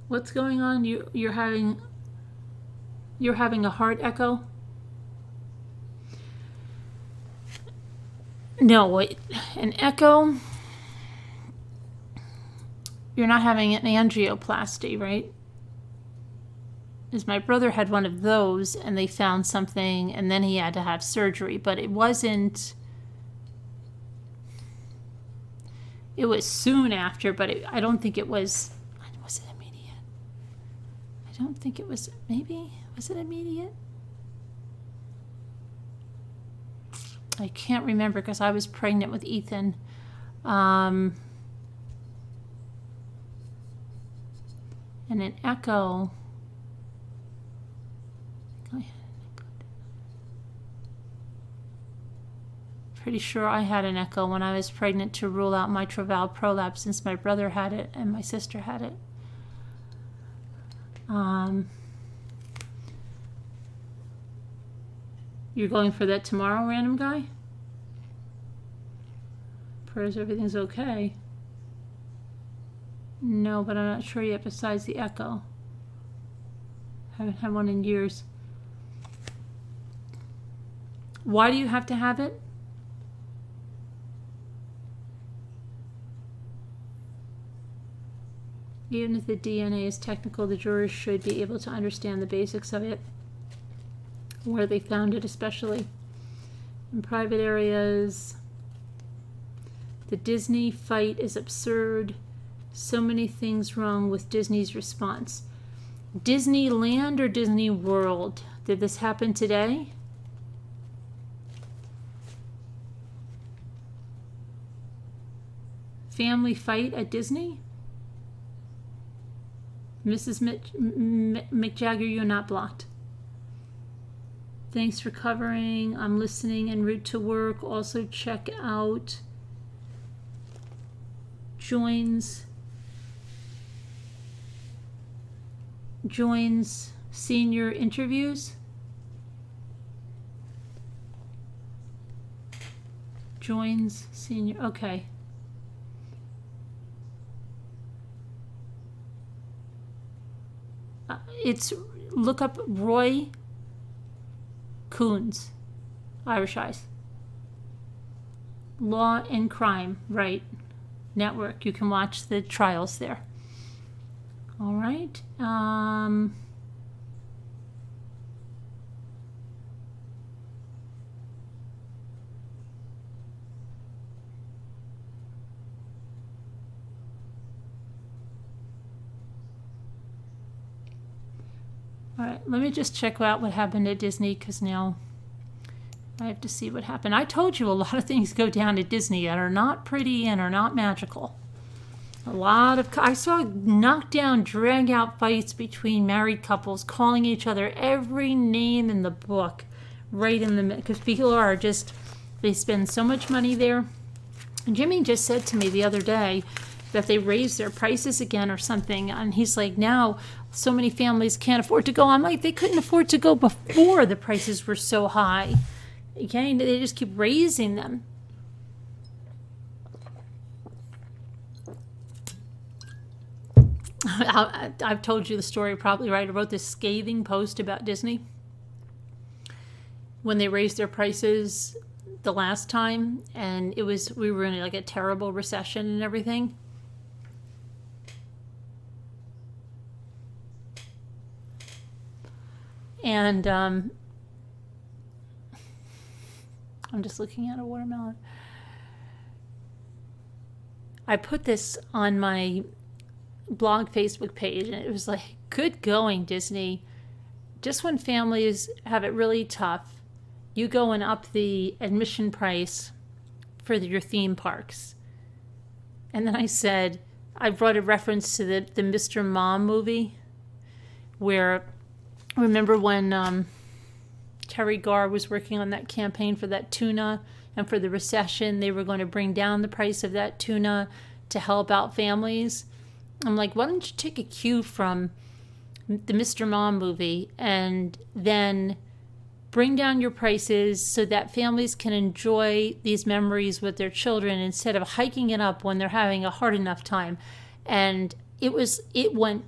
What's going on? You're having a heart echo? No, wait. An echo? You're not having an angioplasty, right? Because my brother had one of those and they found something and then he had to have surgery, but it wasn't. It was soon after, but I don't think it was. Was it immediate? I don't think it was. Maybe? Was it immediate? I can't remember because I was pregnant with Ethan. And an echo. Pretty sure I had an echo when I was pregnant to rule out mitral valve prolapse since my brother had it and my sister had it. You're going for that tomorrow, random guy? Prayers everything's okay. No, but I'm not sure yet besides the echo. Haven't had one in years. Why do you have to have it? Even if the DNA is technical, the jurors should be able to understand the basics of it, where they found it especially. In private areas, the Disney fight is absurd. So many things wrong with Disney's response. Disneyland or Disney World? Did this happen today? Family fight at Disney? Mrs. McJagger, you're not blocked. Thanks for covering. I'm listening en route to work. Also check out joins senior interviews. Joins senior, okay. It's, look up Roy Coons, Irish Eyes. Law and Crime, right, network. You can watch the trials there. All right. All right, let me just check out what happened at Disney because now I have to see what happened. I told you a lot of things go down at Disney that are not pretty and are not magical. A lot of, I saw knockdown, drag out fights between married couples calling each other every name in the book right in the, because people are just, they spend so much money there. And Jimmy just said to me the other day that they raised their prices again or something. And he's like, now so many families can't afford to go. I'm like, they couldn't afford to go before the prices were so high. Okay, they just keep raising them. I've told you the story probably, right? I wrote this scathing post about Disney. When they raised their prices, the last time, and we were in like a terrible recession and everything. And I'm just looking at a watermelon. I put this on my blog Facebook page, and it was like, good going, Disney. Just when families have it really tough, you go and up the admission price for your theme parks. And then I brought a reference to the Mr. Mom movie, where, remember when Terry Garr was working on that campaign for that tuna, and for the recession, they were going to bring down the price of that tuna to help out families. I'm like, why don't you take a cue from the Mr. Mom movie and then bring down your prices so that families can enjoy these memories with their children instead of hiking it up when they're having a hard enough time. And it went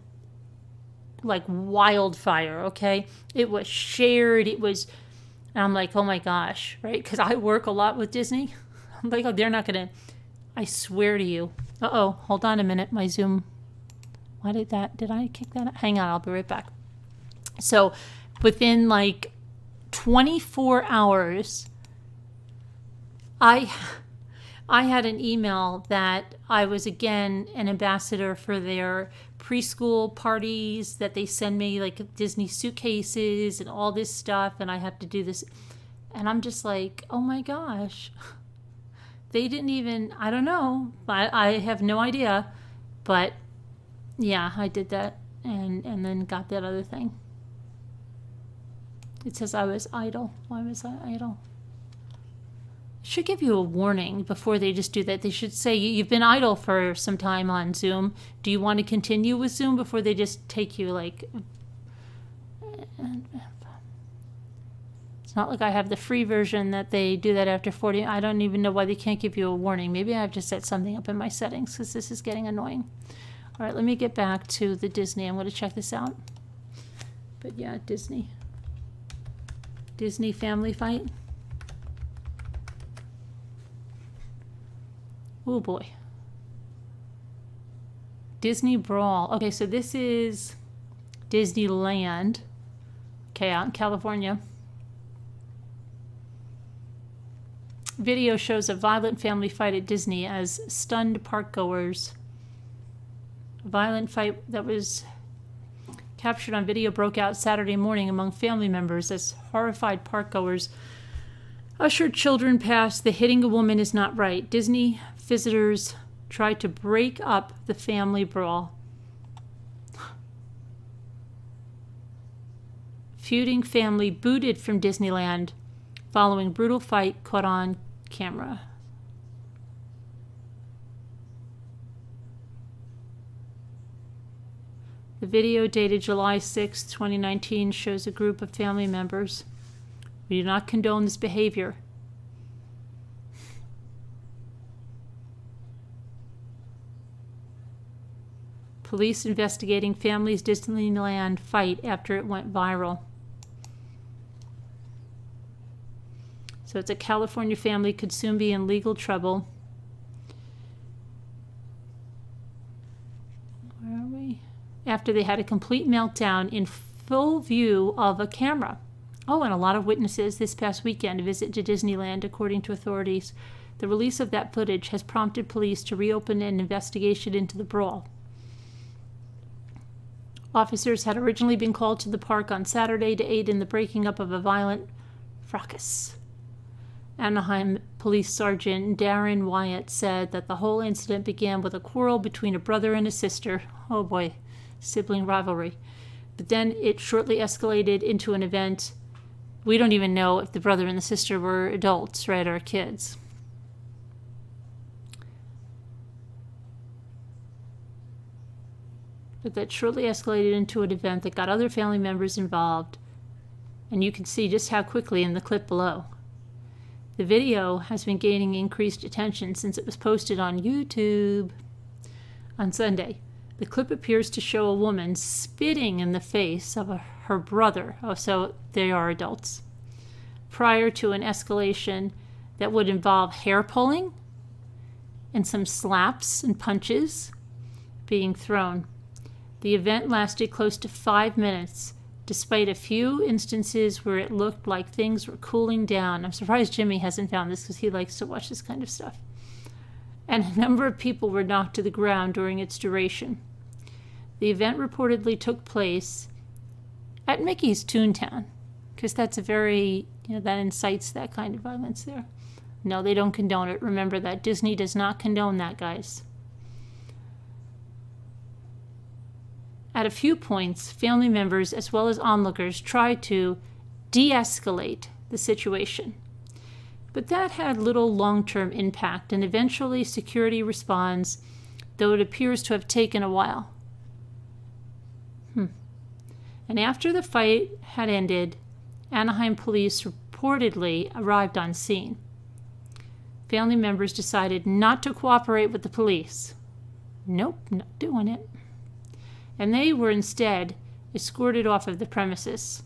like wildfire, okay? It was shared, and I'm like, oh my gosh, right? Because I work a lot with Disney. I'm like, oh, they're not gonna, I swear to you. Uh-oh, hold on a minute, my Zoom. Did I kick that out? Hang on, I'll be right back. So within like 24 hours, I had an email that I was again an ambassador for their preschool parties, that they send me like Disney suitcases and all this stuff, and I have to do this. And I'm just like, oh my gosh. They didn't even, I don't know. I have no idea. But yeah, I did that and then got that other thing. It says I was idle. Why was I idle? Should give you a warning before they just do that. They should say, you've been idle for some time on Zoom. Do you want to continue with Zoom, before they just take you like... It's not like I have the free version that they do that after 40. I don't even know why they can't give you a warning. Maybe I've just set something up in my settings, because this is getting annoying. All right, let me get back to the Disney. I'm going to check this out. But yeah, Disney family fight. Oh boy. Disney Brawl. Okay, so this is Disneyland. Okay, out in California. Video shows a violent family fight at Disney as stunned parkgoers. A violent fight that was captured on video broke out Saturday morning among family members as horrified parkgoers ushered children past the "hitting a woman is not right" Disney visitors tried to break up the family brawl. Feuding family booted from Disneyland following brutal fight caught on camera. The video, dated July 6, 2019, shows a group of family members. We do not condone this behavior. Police investigating family's Disneyland fight after it went viral. So it's a California family could soon be in legal trouble. Where are we? After they had a complete meltdown in full view of a camera. Oh, and a lot of witnesses this past weekend visit to Disneyland, according to authorities. The release of that footage has prompted police to reopen an investigation into the brawl. Officers had originally been called to the park on Saturday to aid in the breaking up of a violent fracas. Anaheim Police Sergeant Darren Wyatt said that the whole incident began with a quarrel between a brother and a sister. Oh boy, sibling rivalry. But then it shortly escalated into an event. We don't even know if the brother and the sister were adults, right, or kids. But that shortly escalated into an event that got other family members involved. And you can see just how quickly in the clip below. The video has been gaining increased attention since it was posted on YouTube on Sunday. The clip appears to show a woman spitting in the face of her brother. Oh, so they are adults. Prior to an escalation that would involve hair pulling and some slaps and punches being thrown. The event lasted close to 5 minutes, despite a few instances where it looked like things were cooling down. I'm surprised Jimmy hasn't found this because he likes to watch this kind of stuff. And a number of people were knocked to the ground during its duration. The event reportedly took place at Mickey's Toontown, because that's a very, that incites that kind of violence there. No, they don't condone it. Remember that. Disney does not condone that, guys. At a few points, family members as well as onlookers tried to de-escalate the situation. But that had little long-term impact, and eventually security responds, though it appears to have taken a while. And after the fight had ended, Anaheim police reportedly arrived on scene. Family members decided not to cooperate with the police. Nope, not doing it. And they were instead escorted off of the premises.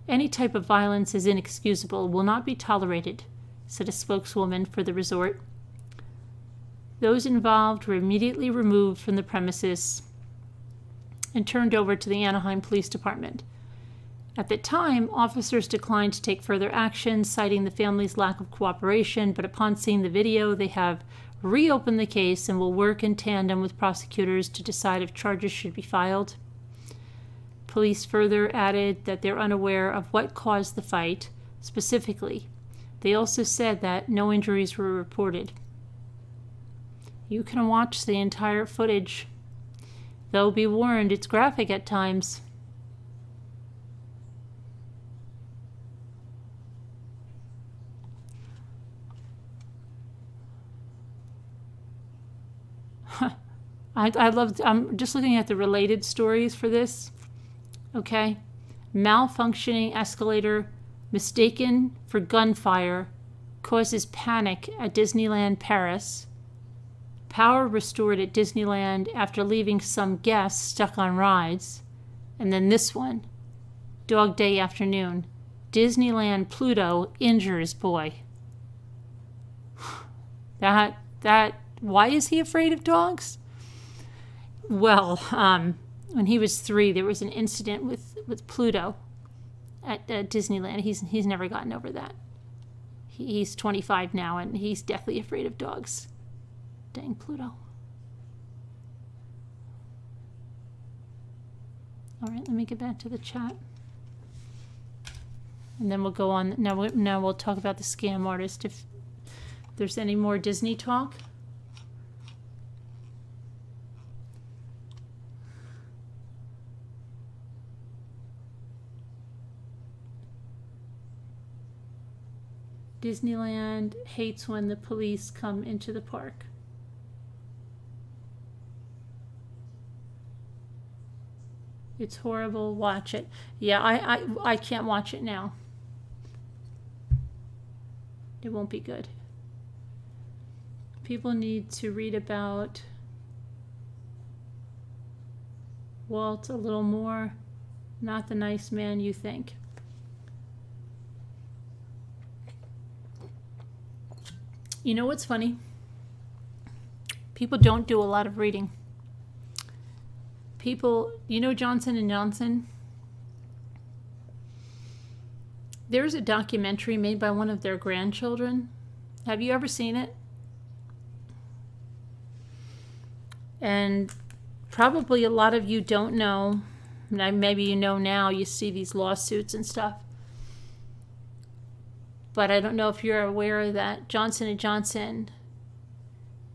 Any type of violence is inexcusable, will not be tolerated, said a spokeswoman for the resort. Those involved were immediately removed from the premises and turned over to the Anaheim Police Department. At the time, officers declined to take further action, citing the family's lack of cooperation, but upon seeing the video, they have reopened the case and will work in tandem with prosecutors to decide if charges should be filed. Police further added that they're unaware of what caused the fight specifically. They also said that no injuries were reported. You can watch the entire footage. Though be warned, it's graphic at times. I'm just looking at the related stories for this. Okay. Malfunctioning escalator, mistaken for gunfire, causes panic at Disneyland Paris. Power restored at Disneyland after leaving some guests stuck on rides. And then this one, Dog Day afternoon. Disneyland Pluto injures boy. Why is he afraid of dogs? Well, when he was 3, there was an incident with Pluto at Disneyland. He's never gotten over that. He's 25 now, and he's deathly afraid of dogs. Dang Pluto. All right, let me get back to the chat. And then we'll go on. Now we'll talk about the scam artist if there's any more Disney talk. Disneyland hates when the police come into the park. It's horrible. Watch it. Yeah, I can't watch it now. It won't be good. People need to read about Walt a little more. Not the nice man you think. You know what's funny? People don't do a lot of reading. People, Johnson & Johnson? There's a documentary made by one of their grandchildren. Have you ever seen it? And probably a lot of you don't know. Maybe you know now, you see these lawsuits and stuff. But I don't know if you're aware that Johnson & Johnson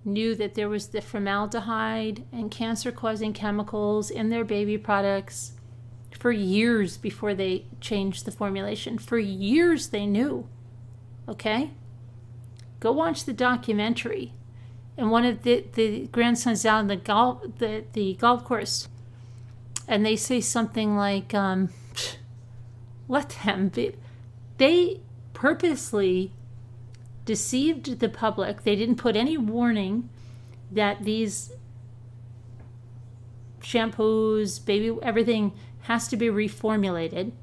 knew that there was the formaldehyde and cancer-causing chemicals in their baby products for years before they changed the formulation. For years they knew. Okay? Go watch the documentary. And one of the grandsons out on the golf course, and they say something like, let them be. They purposely deceived the public. They didn't put any warning that these shampoos, baby, everything has to be reformulated.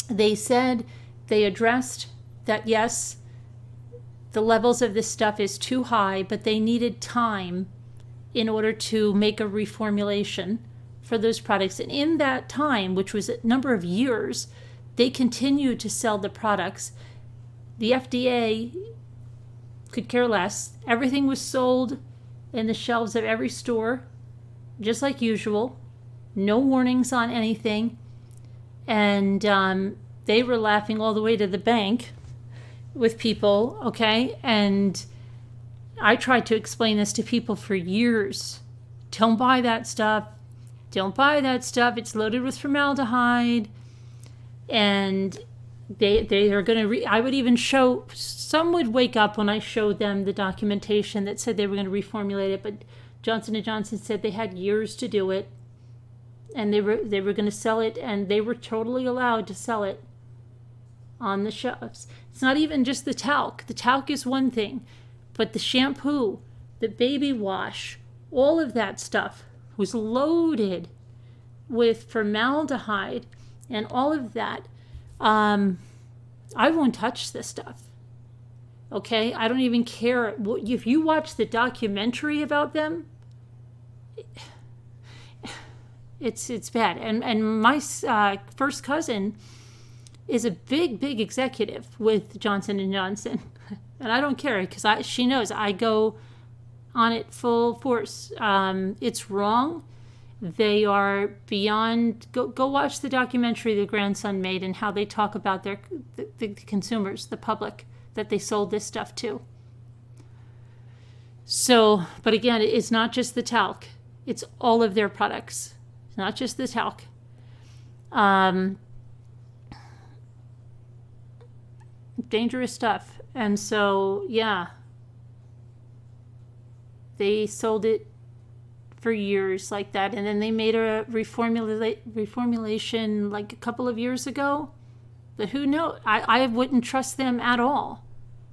They said they addressed that, yes, the levels of this stuff is too high, but they needed time in order to make a reformulation for those products. And in that time, which was a number of years, they continued to sell the products. The FDA could care less. Everything was sold in the shelves of every store, just like usual. No warnings on anything. And they were laughing all the way to the bank with people, okay? And I tried to explain this to people for years. Don't buy that stuff. Don't buy that stuff. It's loaded with formaldehyde. And they are going to, I would even show, some would wake up when I showed them the documentation that said they were going to reformulate it, but Johnson & Johnson said they had years to do it. And they were going to sell it, and they were totally allowed to sell it on the shelves. It's not even just the talc. The talc is one thing, but the shampoo, the baby wash, all of that stuff was loaded with formaldehyde and all of that. I won't touch this stuff. Okay? I don't even care. If you watch the documentary about them, it's bad. And my first cousin is a big executive with Johnson & Johnson. And I don't care because she knows I go on it full force. It's wrong. They are beyond. Go watch the documentary the grandson made and how they talk about the consumers, the public that they sold this stuff to. So, but again, it's not just the talc. It's all of their products. It's not just the talc. Dangerous stuff. And so, yeah, they sold it for years like that. And then they made a reformulation like a couple of years ago. But who knows? I wouldn't trust them at all.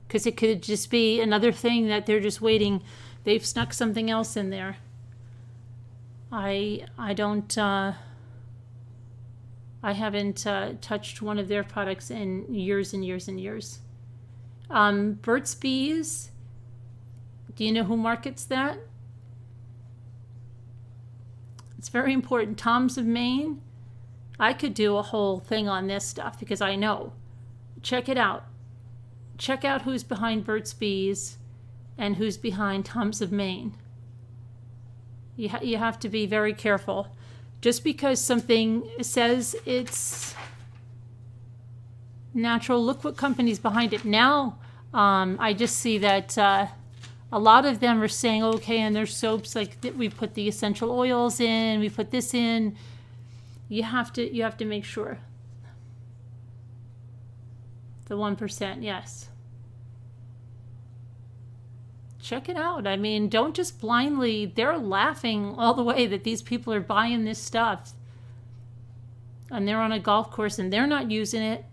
Because it could just be another thing that they're just waiting. They've snuck something else in there. I haven't touched one of their products in years and years and years. Burt's Bees. Do you know who markets that? It's very important. Tom's of Maine. I could do a whole thing on this stuff because I know. Check it out. Check out who's behind Burt's Bees and who's behind Tom's of Maine. You have to be very careful. Just because something says it's natural, look what company's behind it. Now, I just see that a lot of them are saying, okay, and their soaps, like we put the essential oils in, we put this in. You have to make sure. The 1%, yes. Check it out. I mean, don't just blindly, they're laughing all the way that these people are buying this stuff. And they're on a golf course and they're not using it.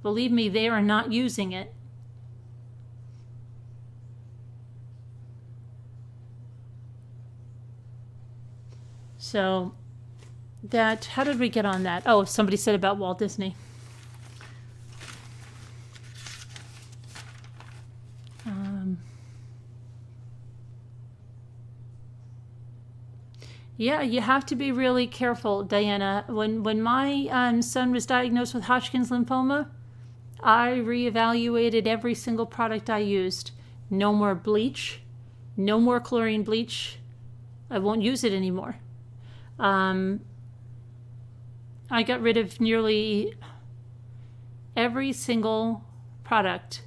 Believe me, they are not using it. So, how did we get on that? Oh, somebody said about Walt Disney. Yeah, you have to be really careful, Diana. When my son was diagnosed with Hodgkin's lymphoma, I reevaluated every single product I used. No more bleach, no more chlorine bleach. I won't use it anymore. I got rid of nearly every single product.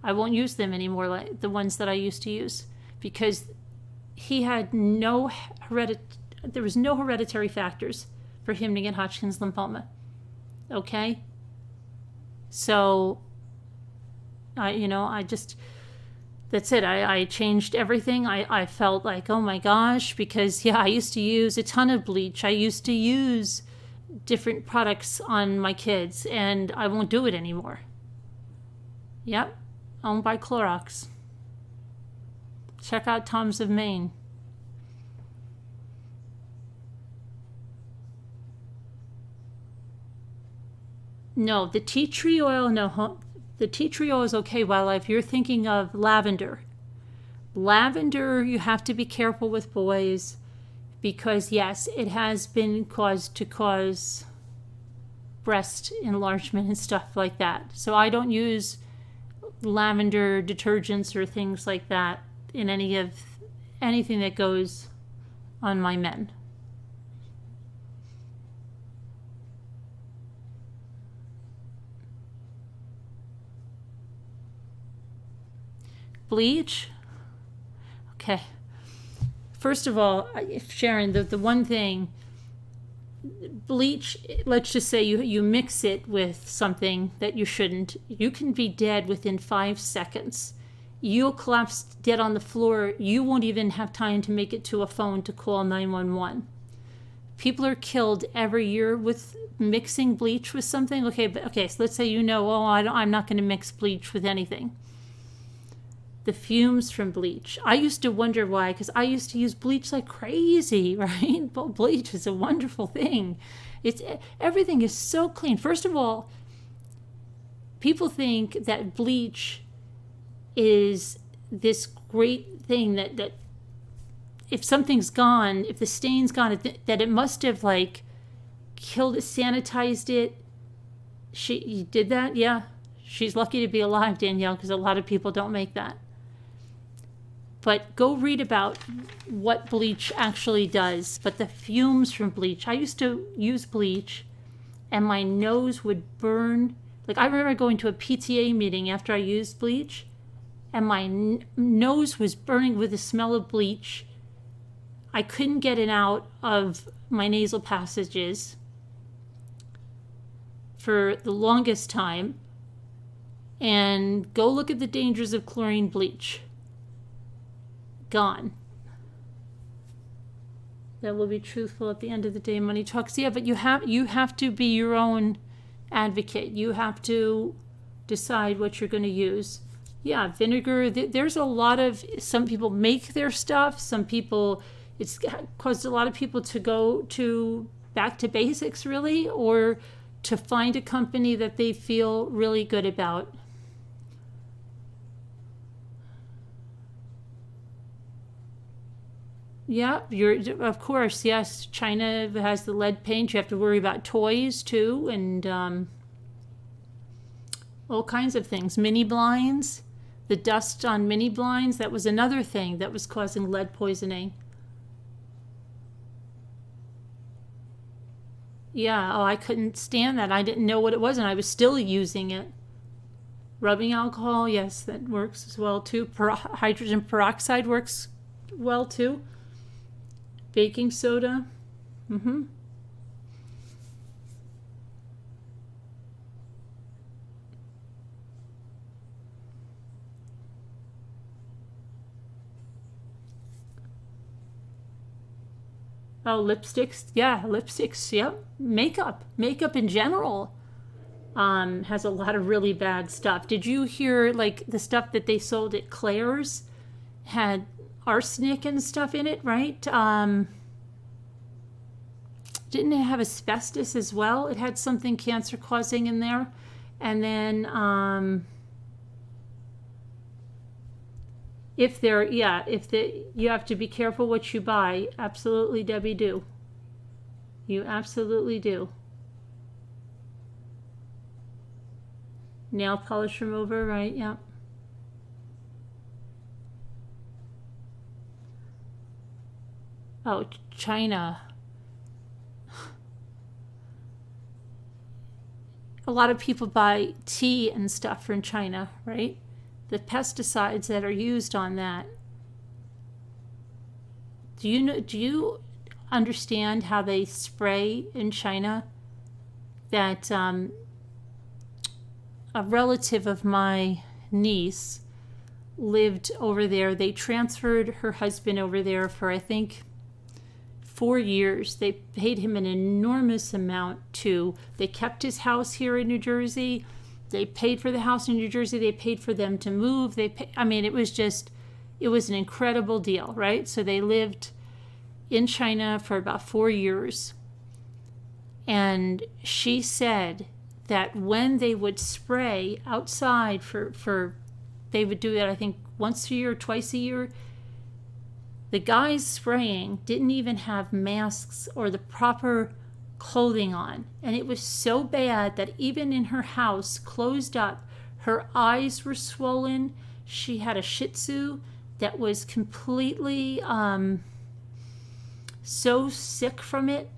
I won't use them anymore, like the ones that I used to use, because he had there was no hereditary factors for him to get Hodgkin's lymphoma. Okay? So, that's it. I changed everything. I felt like, oh my gosh, because I used to use a ton of bleach. I used to use different products on my kids, and I won't do it anymore. Yep. Owned by Clorox. Check out Tom's of Maine. No, the tea tree oil, no. the tea tree oil is okay. While if you're thinking of lavender, you have to be careful with boys because yes, it has been caused to cause breast enlargement and stuff like that. So I don't use lavender detergents or things like that in anything that goes on my men. Bleach? Okay. First of all, Sharon, the one thing, bleach, let's just say you mix it with something that you shouldn't. You can be dead within 5 seconds. You'll collapse dead on the floor. You won't even have time to make it to a phone to call 911. People are killed every year with mixing bleach with something. Okay, so let's say I'm not going to mix bleach with anything. The fumes from bleach. I used to wonder why, because I used to use bleach like crazy, right? But bleach is a wonderful thing. Everything is so clean. First of all, people think that bleach is this great thing that if something's gone, if the stain's gone, that it must have like killed it, sanitized it. You did that? Yeah. She's lucky to be alive, Danielle, because a lot of people don't make that. But go read about what bleach actually does. But the fumes from bleach, I used to use bleach and my nose would burn. Like I remember going to a PTA meeting after I used bleach and my nose was burning with the smell of bleach. I couldn't get it out of my nasal passages for the longest time. And go look at the dangers of chlorine bleach. Gone. That will be truthful at the end of the day. Money talks. Yeah, but you have to be your own advocate. You have to decide what you're going to use. Yeah, vinegar. There's a lot of, some people make their stuff. Some people, it's caused a lot of people to go back to basics really, or to find a company that they feel really good about. Yeah, of course, yes. China has the lead paint. You have to worry about toys too, and all kinds of things. Mini blinds, the dust on mini blinds, that was another thing that was causing lead poisoning. Yeah, I couldn't stand that. I didn't know what it was, and I was still using it. Rubbing alcohol, yes, that works as well too. Hydrogen peroxide works well too. Baking soda. Oh, lipsticks. Yeah, lipsticks. Yep. Makeup in general has a lot of really bad stuff. Did you hear like the stuff that they sold at Claire's had arsenic and stuff in it, right? Didn't it have asbestos as well? It had something cancer causing in there. And then you have to be careful what you buy. Absolutely, Debbie, do. You absolutely do. Nail polish remover, right? Yeah. Oh, China. A lot of people buy tea and stuff from China, right? The pesticides that are used on that. Do you understand how they spray in China? That a relative of my niece lived over there. They transferred her husband over there for, I think, 4 years. They paid him an enormous amount too. They kept his house here in New Jersey. They paid for the house in New Jersey. They paid for them to move. It was an incredible deal, right? So they lived in China for about 4 years. And she said that when they would spray outside they would do it, I think, once a year, twice a year. The guys spraying didn't even have masks or the proper clothing on. And it was so bad that even in her house, closed up, her eyes were swollen. She had a Shih Tzu that was completely so sick from it.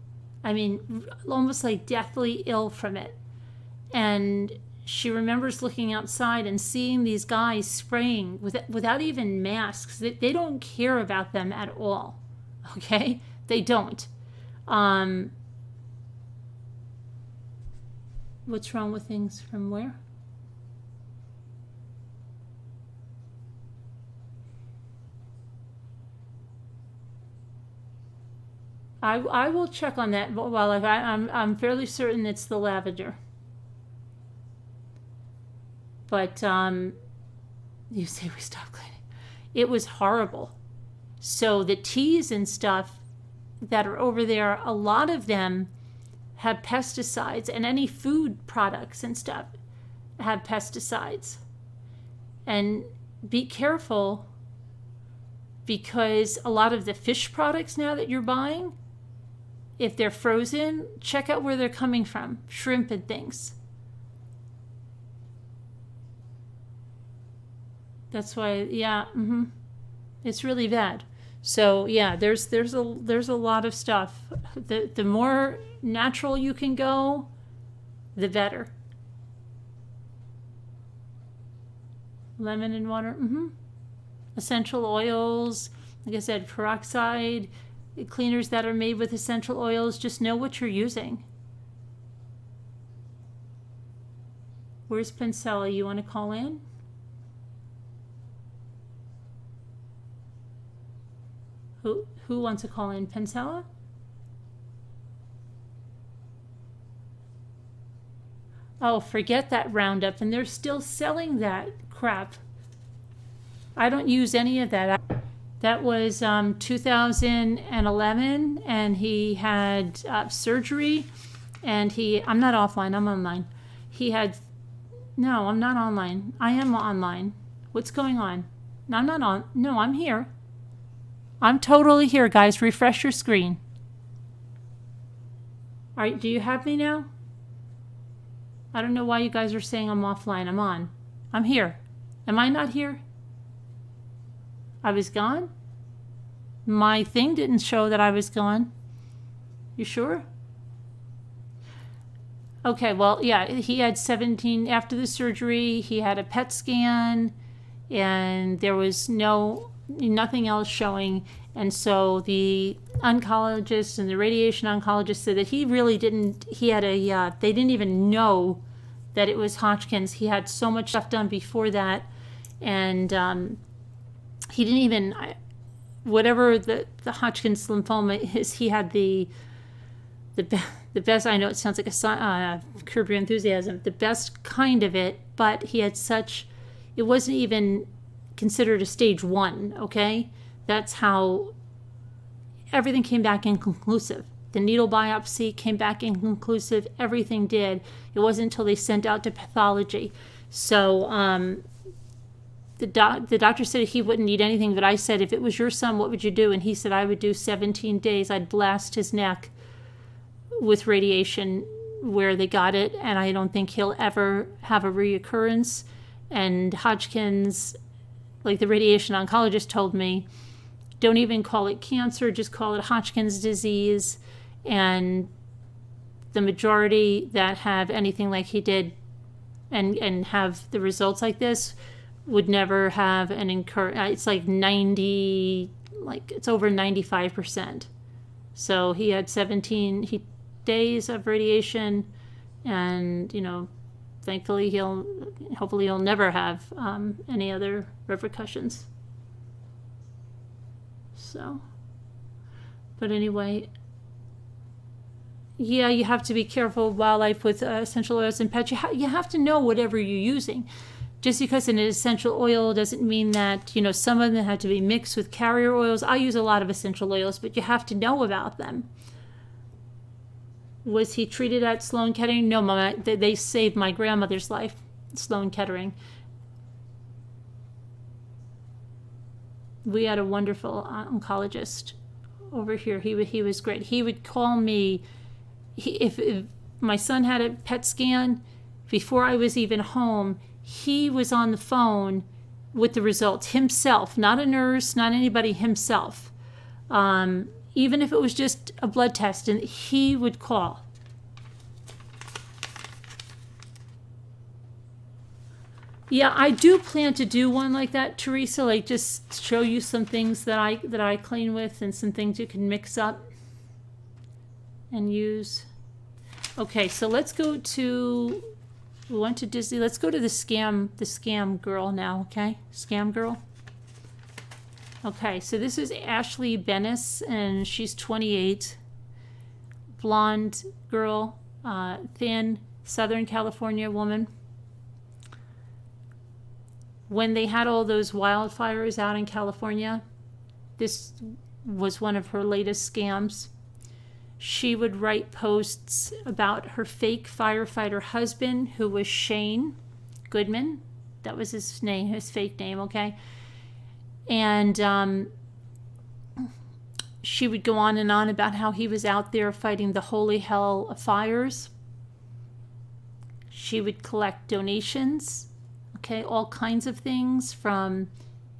I mean, almost like deathly ill from it. And she remembers looking outside and seeing these guys spraying without even masks. They don't care about them at all. Okay? They don't. What's wrong with things from where? I will check on that. Well, I'm fairly certain it's the lavender. But you say we stopped cleaning. It was horrible. So the teas and stuff that are over there, a lot of them have pesticides, and any food products and stuff have pesticides. And be careful, because a lot of the fish products now that you're buying, if they're frozen, check out where they're coming from. Shrimp and things. That's why, yeah, it's really bad. So yeah, there's a lot of stuff. The more natural you can go, the better. Lemon and water, essential oils, like I said, peroxide, cleaners that are made with essential oils. Just know what you're using. Where's Pencella? You want to call in? Who wants to call in? Pencella? Oh, forget that Roundup, and they're still selling that crap. I don't use any of that. That was 2011, and he had surgery, and I'm not offline, I'm online. No, I'm not online. I am online. What's going on? No, I'm not on. No, I'm here. I'm totally here, guys. Refresh your screen. All right, do you have me now? I don't know why you guys are saying I'm offline. I'm on. I'm here. Am I not here? I was gone? My thing didn't show that I was gone. You sure? Okay, well, yeah, he had 17 after the surgery. He had a PET scan, and there was nothing else showing. And so the oncologist and the radiation oncologist said that he really didn't, they didn't even know that it was Hodgkin's. He had so much stuff done before that. And he didn't even, whatever the Hodgkin's lymphoma is, he had the best, I know it sounds like a Curb Your Enthusiasm, the best kind of it, but he had it wasn't even considered a stage 1, okay? That's how everything came back inconclusive. The needle biopsy came back inconclusive. Everything did. It wasn't until they sent out to pathology. So the doctor said he wouldn't need anything, but I said, if it was your son, what would you do? And he said, I would do 17 days. I'd blast his neck with radiation where they got it, and I don't think he'll ever have a reoccurrence. And Hodgkin's, like the radiation oncologist told me, don't even call it cancer, just call it Hodgkin's disease. And the majority that have anything like he did and have the results like this would never have it's like 90, like it's over 95%. So he had 17 days of radiation, and thankfully hopefully he'll never have any other repercussions. So, but anyway, yeah, you have to be careful of wildlife with essential oils and pets. You have to know whatever you're using. Just because an essential oil doesn't mean that, some of them have to be mixed with carrier oils. I use a lot of essential oils, but you have to know about them. Was he treated at Sloan Kettering? No, Mama. They saved my grandmother's life, Sloan Kettering. We had a wonderful oncologist over here. He was great. He would call me if my son had a PET scan before I was even home. He was on the phone with the results himself, not a nurse, not anybody, himself. Even if it was just a blood test, and he would call. Yeah, I do plan to do one like that, Teresa, like just show you some things that I clean with and some things you can mix up and use. Okay, so let's go to, we went to Disney. Let's go to the scam girl now, okay? Scam girl. Okay, so this is Ashley Benis, and she's 28. Blonde girl, thin, Southern California woman. When they had all those wildfires out in California, this was one of her latest scams. She would write posts about her fake firefighter husband, who was Shane Goodman. That was his name, his fake name, okay? And she would go on and on about how he was out there fighting the holy hell of fires. She would collect donations, okay, all kinds of things, from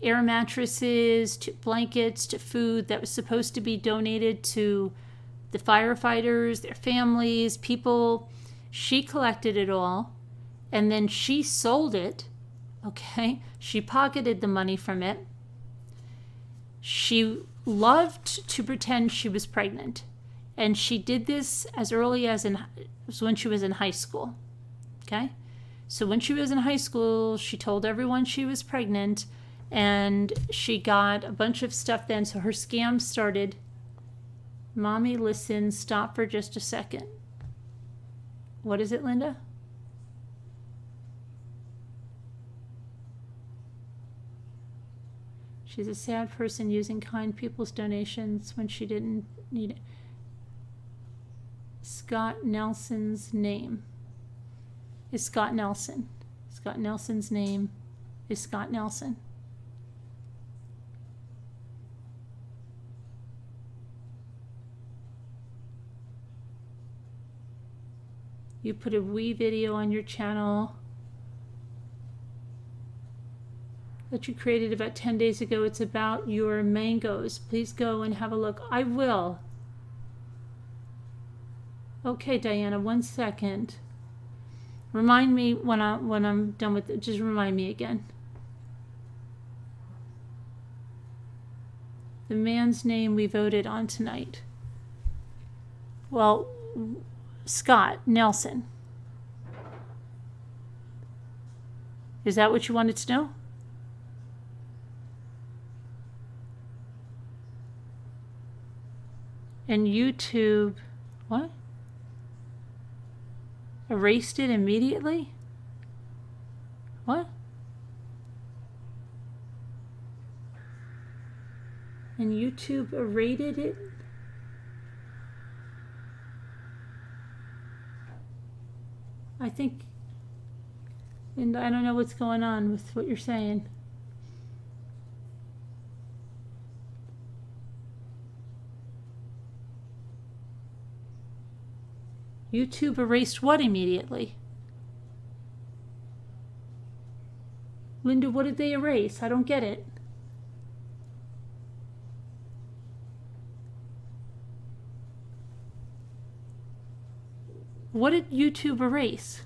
air mattresses to blankets to food that was supposed to be donated to the firefighters, their families, people. She collected it all, and then she sold it, okay? She pocketed the money from it. She loved to pretend she was pregnant, and she did this as early as when she was in high school, okay? So when she was in high school, she told everyone she was pregnant, and she got a bunch of stuff then. So her scam started. Mommy, listen, stop for just a second. What is it, Linda? She's a sad person using kind people's donations when she didn't need it. Scott Nelson's name is Scott Nelson. Scott Nelson's name is Scott Nelson. You put a wee video on your channel that you created about 10 days ago. It's about your mangoes. Please go and have a look. I will. Okay, Diana, 1 second. Remind me when I'm done with it. Just remind me again. The man's name we voted on tonight. Well, Scott Nelson. Is that what you wanted to know? And YouTube, what? Erased it immediately? What? And YouTube erased it? I think, and I don't know what's going on with what you're saying. YouTube erased what immediately? Linda, what did they erase? I don't get it. What did YouTube erase?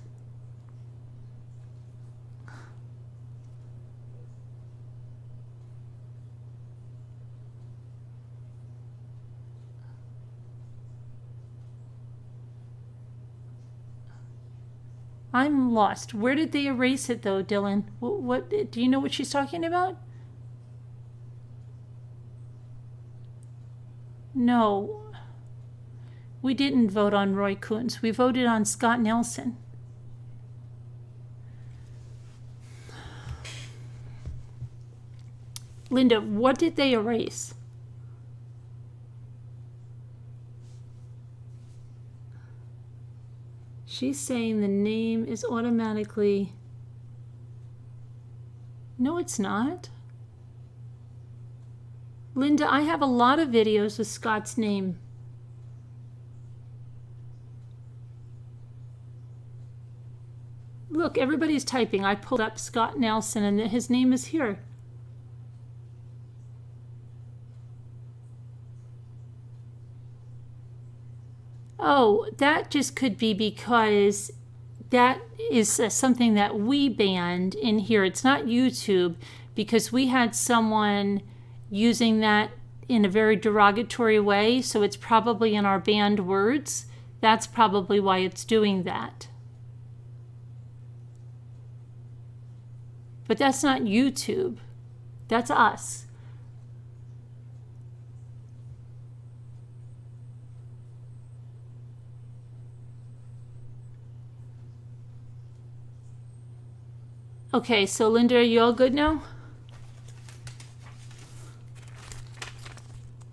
I'm lost. Where did they erase it though, Dylan? What do you know what she's talking about? No. We didn't vote on Roy Coons. We voted on Scott Nelson. Linda, what did they erase? She's saying the name is automatically... No, it's not. Linda, I have a lot of videos with Scott's name. Look, everybody's typing. I pulled up Scott Nelson and his name is here. Oh, that just could be because that is something that we banned in here. It's not YouTube, because we had someone using that in a very derogatory way, so it's probably in our banned words. That's probably why it's doing that. But that's not YouTube. That's us. Okay, so Linda, are you all good now?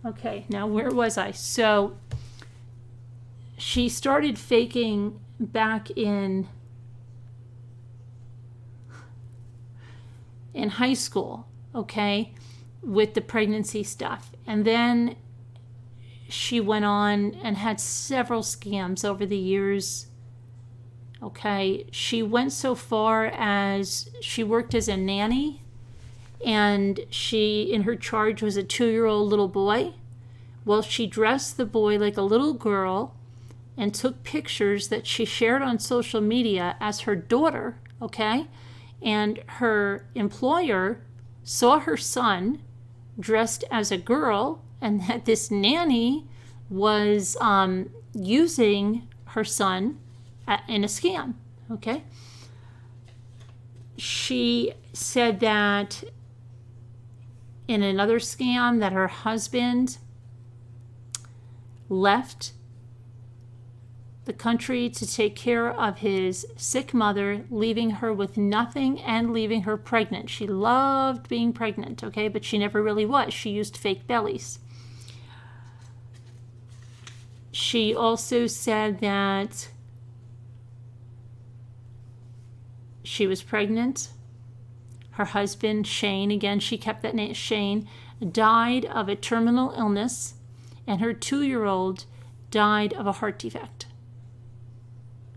Okay, now where was I? So she started faking back in high school, okay, with the pregnancy stuff. And then she went on and had several scams over the years. Okay, she went so far as she worked as a nanny, and in her charge was a 2-year-old little boy. Well, she dressed the boy like a little girl and took pictures that she shared on social media as her daughter, okay? And her employer saw her son dressed as a girl, and that this nanny was using her son in a scam, okay? She said that in another scam that her husband left the country to take care of his sick mother, leaving her with nothing and leaving her pregnant. She loved being pregnant, okay, but she never really was. She used fake bellies. She also said that she was pregnant. Her husband, Shane, again, she kept that name, Shane, died of a terminal illness, and her 2-year-old died of a heart defect.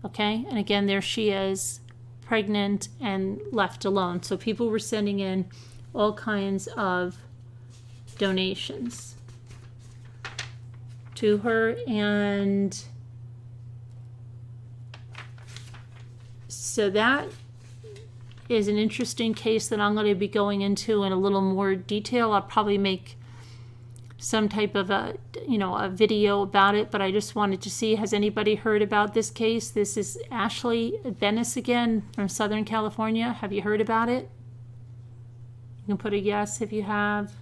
Okay, and again, there she is, pregnant and left alone. So people were sending in all kinds of donations to her, and so that is an interesting case that I'm going to be going into in a little more detail. I'll probably make some type of a video about it, but I just wanted to see, has anybody heard about this case? This is Ashley Benis again from Southern California. Have you heard about it? You can put a yes if you have.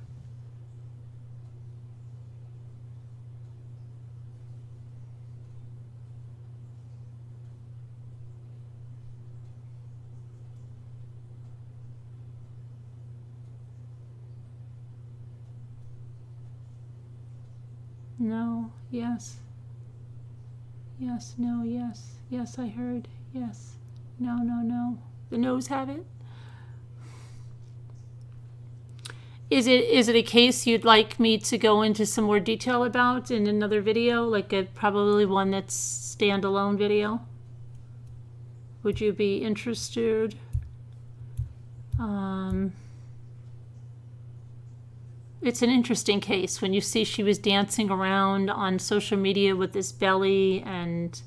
No, yes. Yes, no, yes. Yes, I heard. Yes. No, no, no. The no's have it. Is it a case you'd like me to go into some more detail about in another video, like probably one that's standalone video? Would you be interested? It's an interesting case when you see she was dancing around on social media with this belly and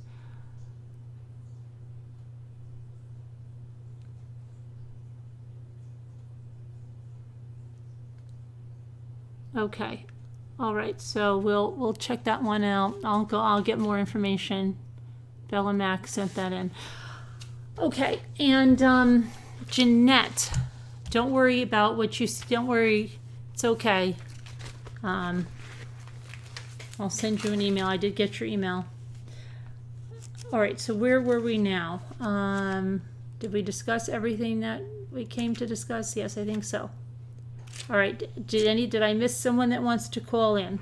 okay. All right, so we'll check that one out. I'll get more information. Bella Mac sent that in. Okay, and Jeanette, don't worry about what you don't worry. It's okay. I'll send you an email. I did get your email. All right, so where were we now? Did we discuss everything that we came to discuss? Yes, I think so. All right, did I miss someone that wants to call in?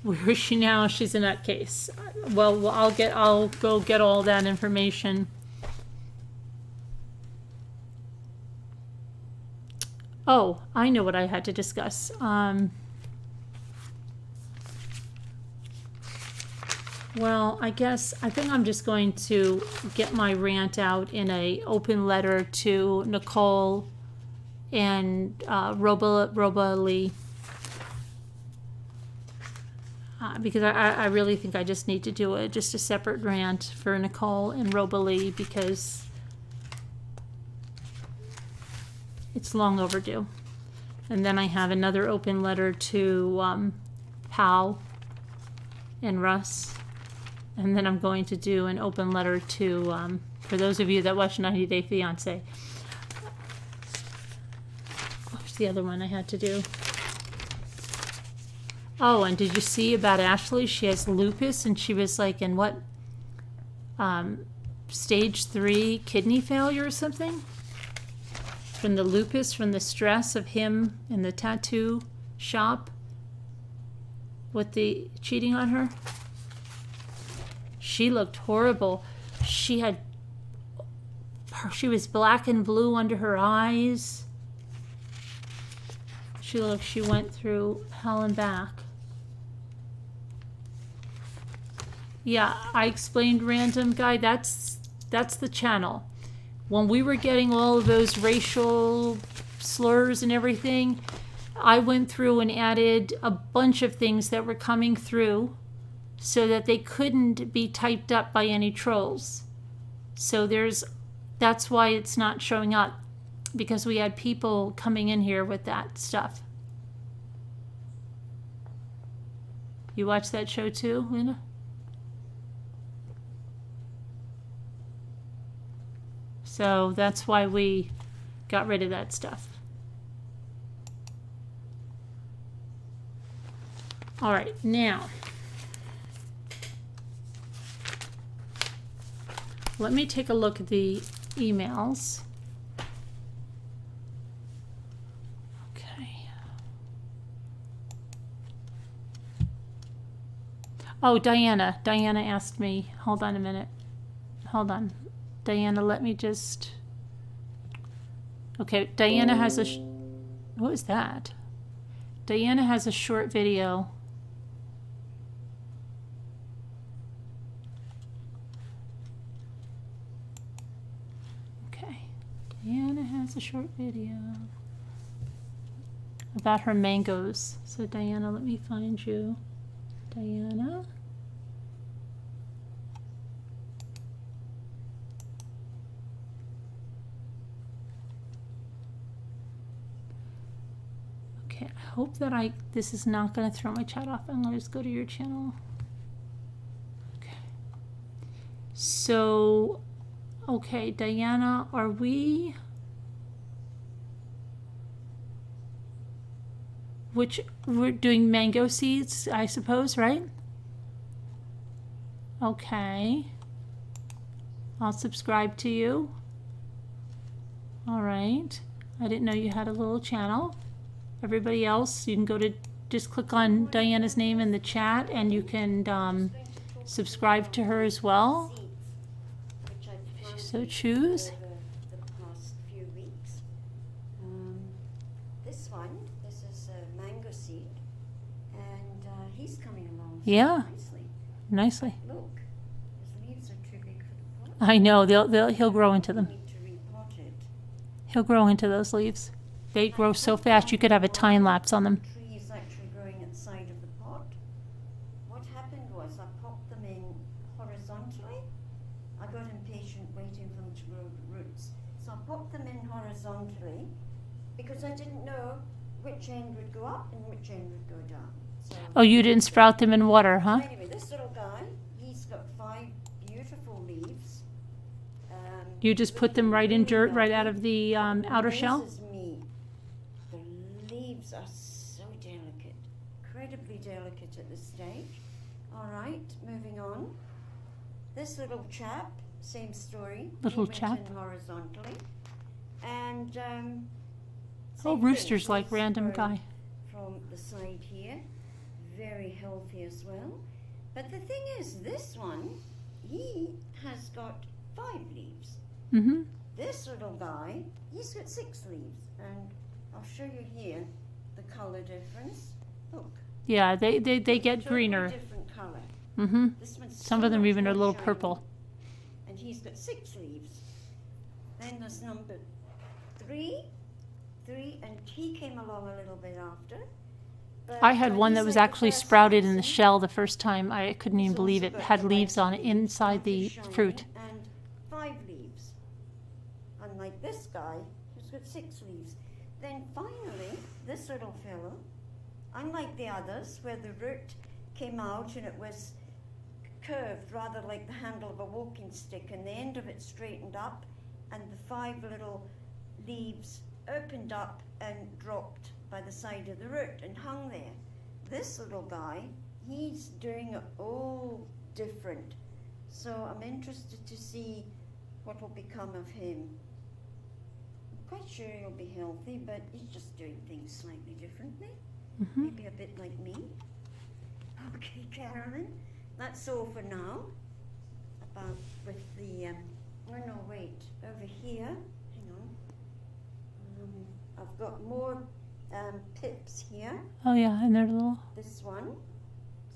Where is she now? She's a nutcase. Well, I'll go get all that information. Oh, I know what I had to discuss. Well, I think I'm just going to get my rant out in a open letter to Nicole and Roba Lee. Because I really think I just need to do just a separate rant for Nicole and Roba Lee because it's long overdue. And then I have another open letter to Pal and Russ. And then I'm going to do an open letter to, for those of you that watch 90 Day Fiancé. What's the other one I had to do? Oh, and did you see about Ashley? She has lupus, and she was like in what? Stage 3 kidney failure or something? From the lupus, from the stress of him in the tattoo shop with the cheating on her. She looked horrible. She was black and blue under her eyes. She looked, she went through hell and back. Yeah, I explained Random Guy. That's the channel. When we were getting all of those racial slurs and everything, I went through and added a bunch of things that were coming through so that they couldn't be typed up by any trolls. So that's why it's not showing up, because we had people coming in here with that stuff. You watch that show too, Lena? So that's why we got rid of that stuff. All right, now let me take a look at the emails. Okay. Oh, Diana. Diana asked me. Hold on a minute. Hold on. Diana, let me just... Okay, Diana has a... What was that? Diana has a short video. Okay. Diana has a short video about her mangoes. So Diana, let me find you. Diana. Okay, I hope that this is not going to throw my chat off. I'm going to just go to your channel. Okay. So, okay, Diana, we're doing mango seeds, I suppose, right? Okay. I'll subscribe to you. All right. I didn't know you had a little channel. Everybody else, you can just click on Diana's name in the chat and you can subscribe to her as well. If you so choose. The past few weeks. This is a mango seed, and he's coming along. Yeah. Nicely. Look, his leaves are too big for the pot. I know. He'll grow into them. We need to repot it. He'll grow into those leaves. They grow so fast you could have a time lapse on them. The tree is actually growing inside of the pot. What happened was I popped them in horizontally. I got impatient waiting for them to grow roots. So I popped them in horizontally because I didn't know which end would go up and which end would go down. So Oh, you didn't sprout them in water, huh? anyway, this little guy, he's got 5 beautiful leaves. You just put them right in dirt right out of the outer shell? This is me. The leaves are so delicate, incredibly delicate at this stage. All right, moving on. This little chap, same story. Little He chap. went in horizontally, and Oh, same roosters thing. like He's Random growing Guy. from the side here. very healthy as well. But the thing is, this one, he has got 5 leaves. Mm-hmm. This little guy, he's got 6 leaves. And I'll show you here the colour difference. Look. Yeah, they get Totally greener. different colour. Mm-hmm. This one's Some so of them much even are a more little shiny. purple. And he's got 6 leaves. Then there's number 3, and he came along a little bit after. But I had one that he's was like the actually first sprouted one, in the see? shell the first time. I couldn't even He's believe also it got had the leaves white on it leaves, inside not the as shiny, fruit. And 5 leaves. Unlike this guy, who's got 6 leaves. Then finally, this little fellow, unlike the others, where the root came out and it was curved, rather like the handle of a walking stick, and the end of it straightened up, and the 5 little leaves opened up and dropped by the side of the root and hung there. This little guy, he's doing it all different. So I'm interested to see what will become of him. I'm quite sure he'll be healthy, but he's just doing things slightly differently. Mm-hmm. Maybe a bit like me. Okay, Carolyn, that's all for now. About with the, oh no, wait, over here, hang on. I've got more pips here. Oh yeah, and they're little. This one,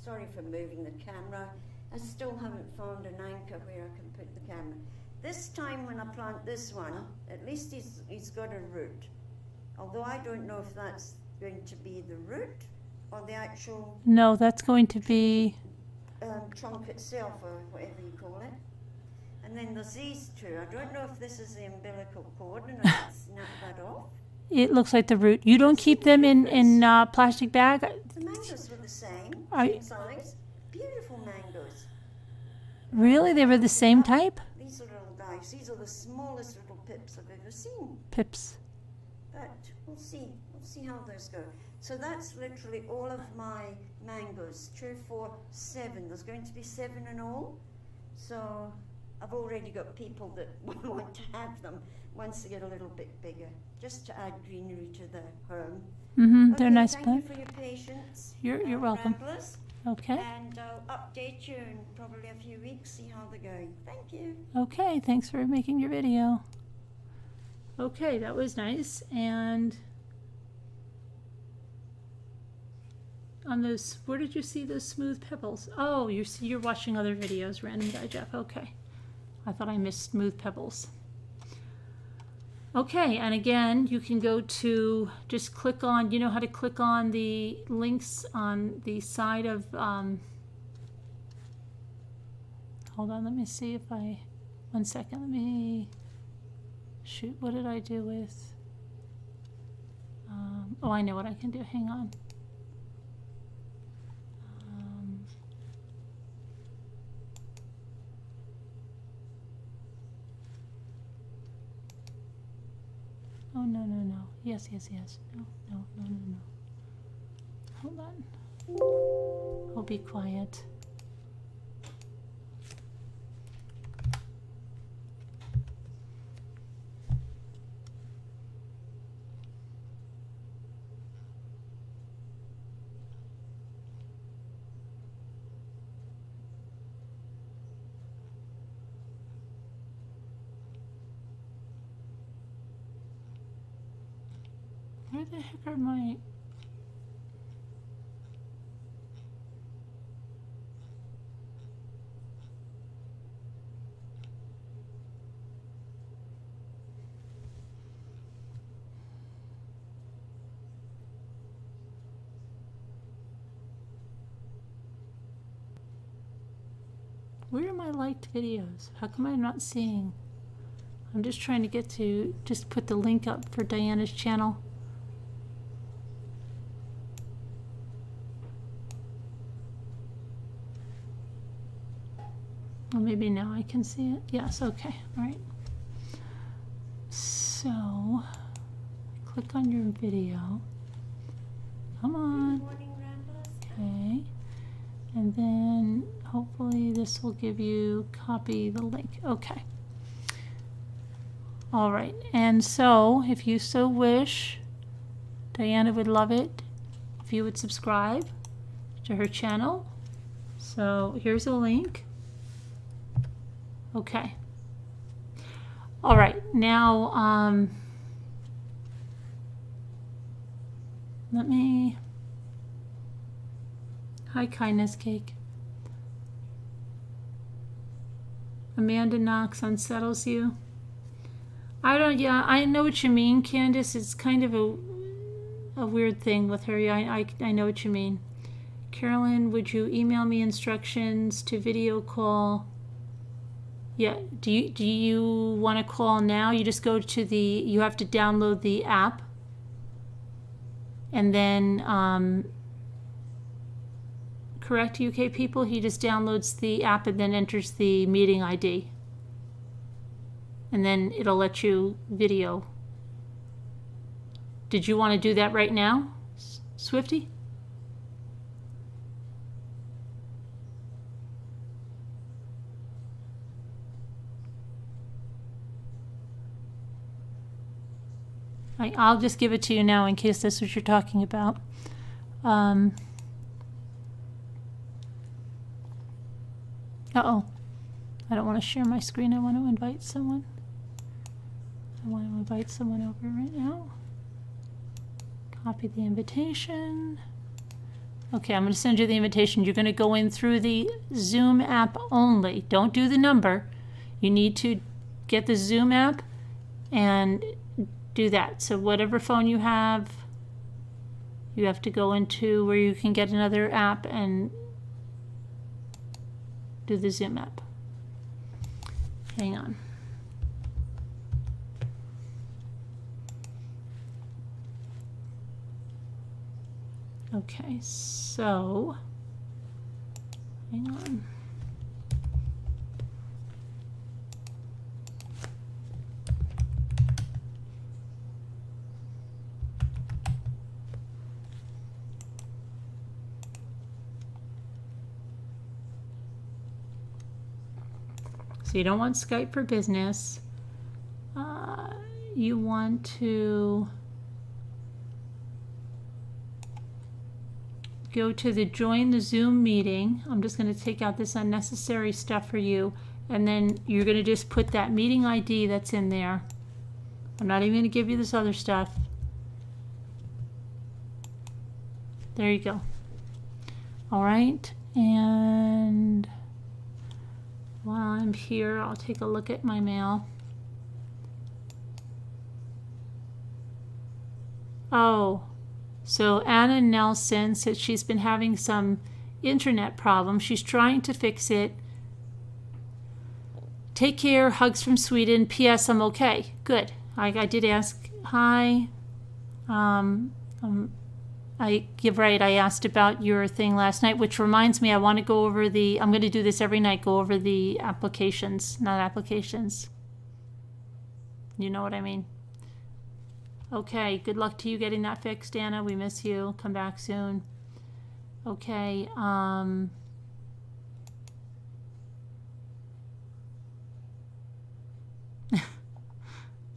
sorry for moving the camera. I still haven't found an anchor where I can put the camera. This time when I plant this one, at least he's got a root. Although I don't know if that's going to be the root or the actual No, that's going to be. trunk itself, or whatever you call it. And then there's these 2. I don't know if this is the umbilical cord and I can snap that off. It looks like the root. You don't keep them in plastic bag. The mangoes were the same, Are same size. Beautiful mangoes. Really, they were the same type. These are little guys. These are the smallest little pips I've ever seen. Pips. But we'll see. We'll see how those go. So that's literally all of my mangoes. 2, 4, 7. There's going to be 7 in all. So I've already got people that want to have them once they get a little bit bigger, just to add greenery to the home. Mm-hmm. They're Okay, nice thank plant. you for your patience. You're welcome. Ramblers, Okay. and I'll update you in probably a few weeks, see how they're going. Thank you. Okay. Thanks for making your video. Okay, that was nice. And on those, where did you see those smooth pebbles? Oh, you're watching other videos, Random Guy Jeff. Okay. I thought I missed smooth pebbles. Okay, and again, you can go to, just click on, you know how to click on the links on the side of, hold on, let me see if I, 1 second, let me, shoot, what did I do with, oh, I know what I can do, hang on. Oh, no, no, no. Yes, yes, yes. No, no, no, no, no. Hold on. I'll be quiet. Where the heck are my... Where are my liked videos? How come I'm not seeing? I'm just trying to get to, just put the link up for Diana's channel. Well, maybe now I can see it. Yes, okay, all right. So, click on your video. Come on. Good morning, Ramblers. Okay. And then hopefully this will give you copy the link. Okay. All right. And so, if you so wish, Diana would love it if you would subscribe to her channel. So here's a link. Okay. All right, now let me. Hi, Kindness Cake. Amanda Knox unsettles you. Yeah, I know what you mean, Candace. It's kind of a weird thing with her. Yeah, I know what you mean. Carolyn, would you email me instructions to video call? Yeah, do you want to call now? You just go to you have to download the app. And then, correct, UK people? He just downloads the app and then enters the meeting ID. And then it'll let you video. Did you want to do that right now, Swifty? I'll just give it to you now in case that's what you're talking about. Uh-oh. I don't want to share my screen. I want to invite someone. over right now. Copy the invitation. Okay, I'm going to send you the invitation. You're going to go in through the Zoom app only. Don't do the number. You need to get the Zoom app and do that. So whatever phone you have to go into where you can get another app and do the Zoom app. Hang on. Okay, so hang on. So you don't want Skype for Business. You want to go to the join the Zoom meeting. I'm just going to take out this unnecessary stuff for you. And then you're going to just put that meeting ID that's in there. I'm not even going to give you this other stuff. There you go. All right. And while I'm here, I'll take a look at my mail. Oh, so Anna Nelson said she's been having some internet problems. She's trying to fix it. Take care. Hugs from Sweden. P.S. I'm okay. Good. I did ask. Hi. I asked about your thing last night, which reminds me, I want to go over I'm going to do this every night, go over the applications, not applications. You know what I mean? Okay, good luck to you getting that fixed, Anna. We miss you. Come back soon. Okay,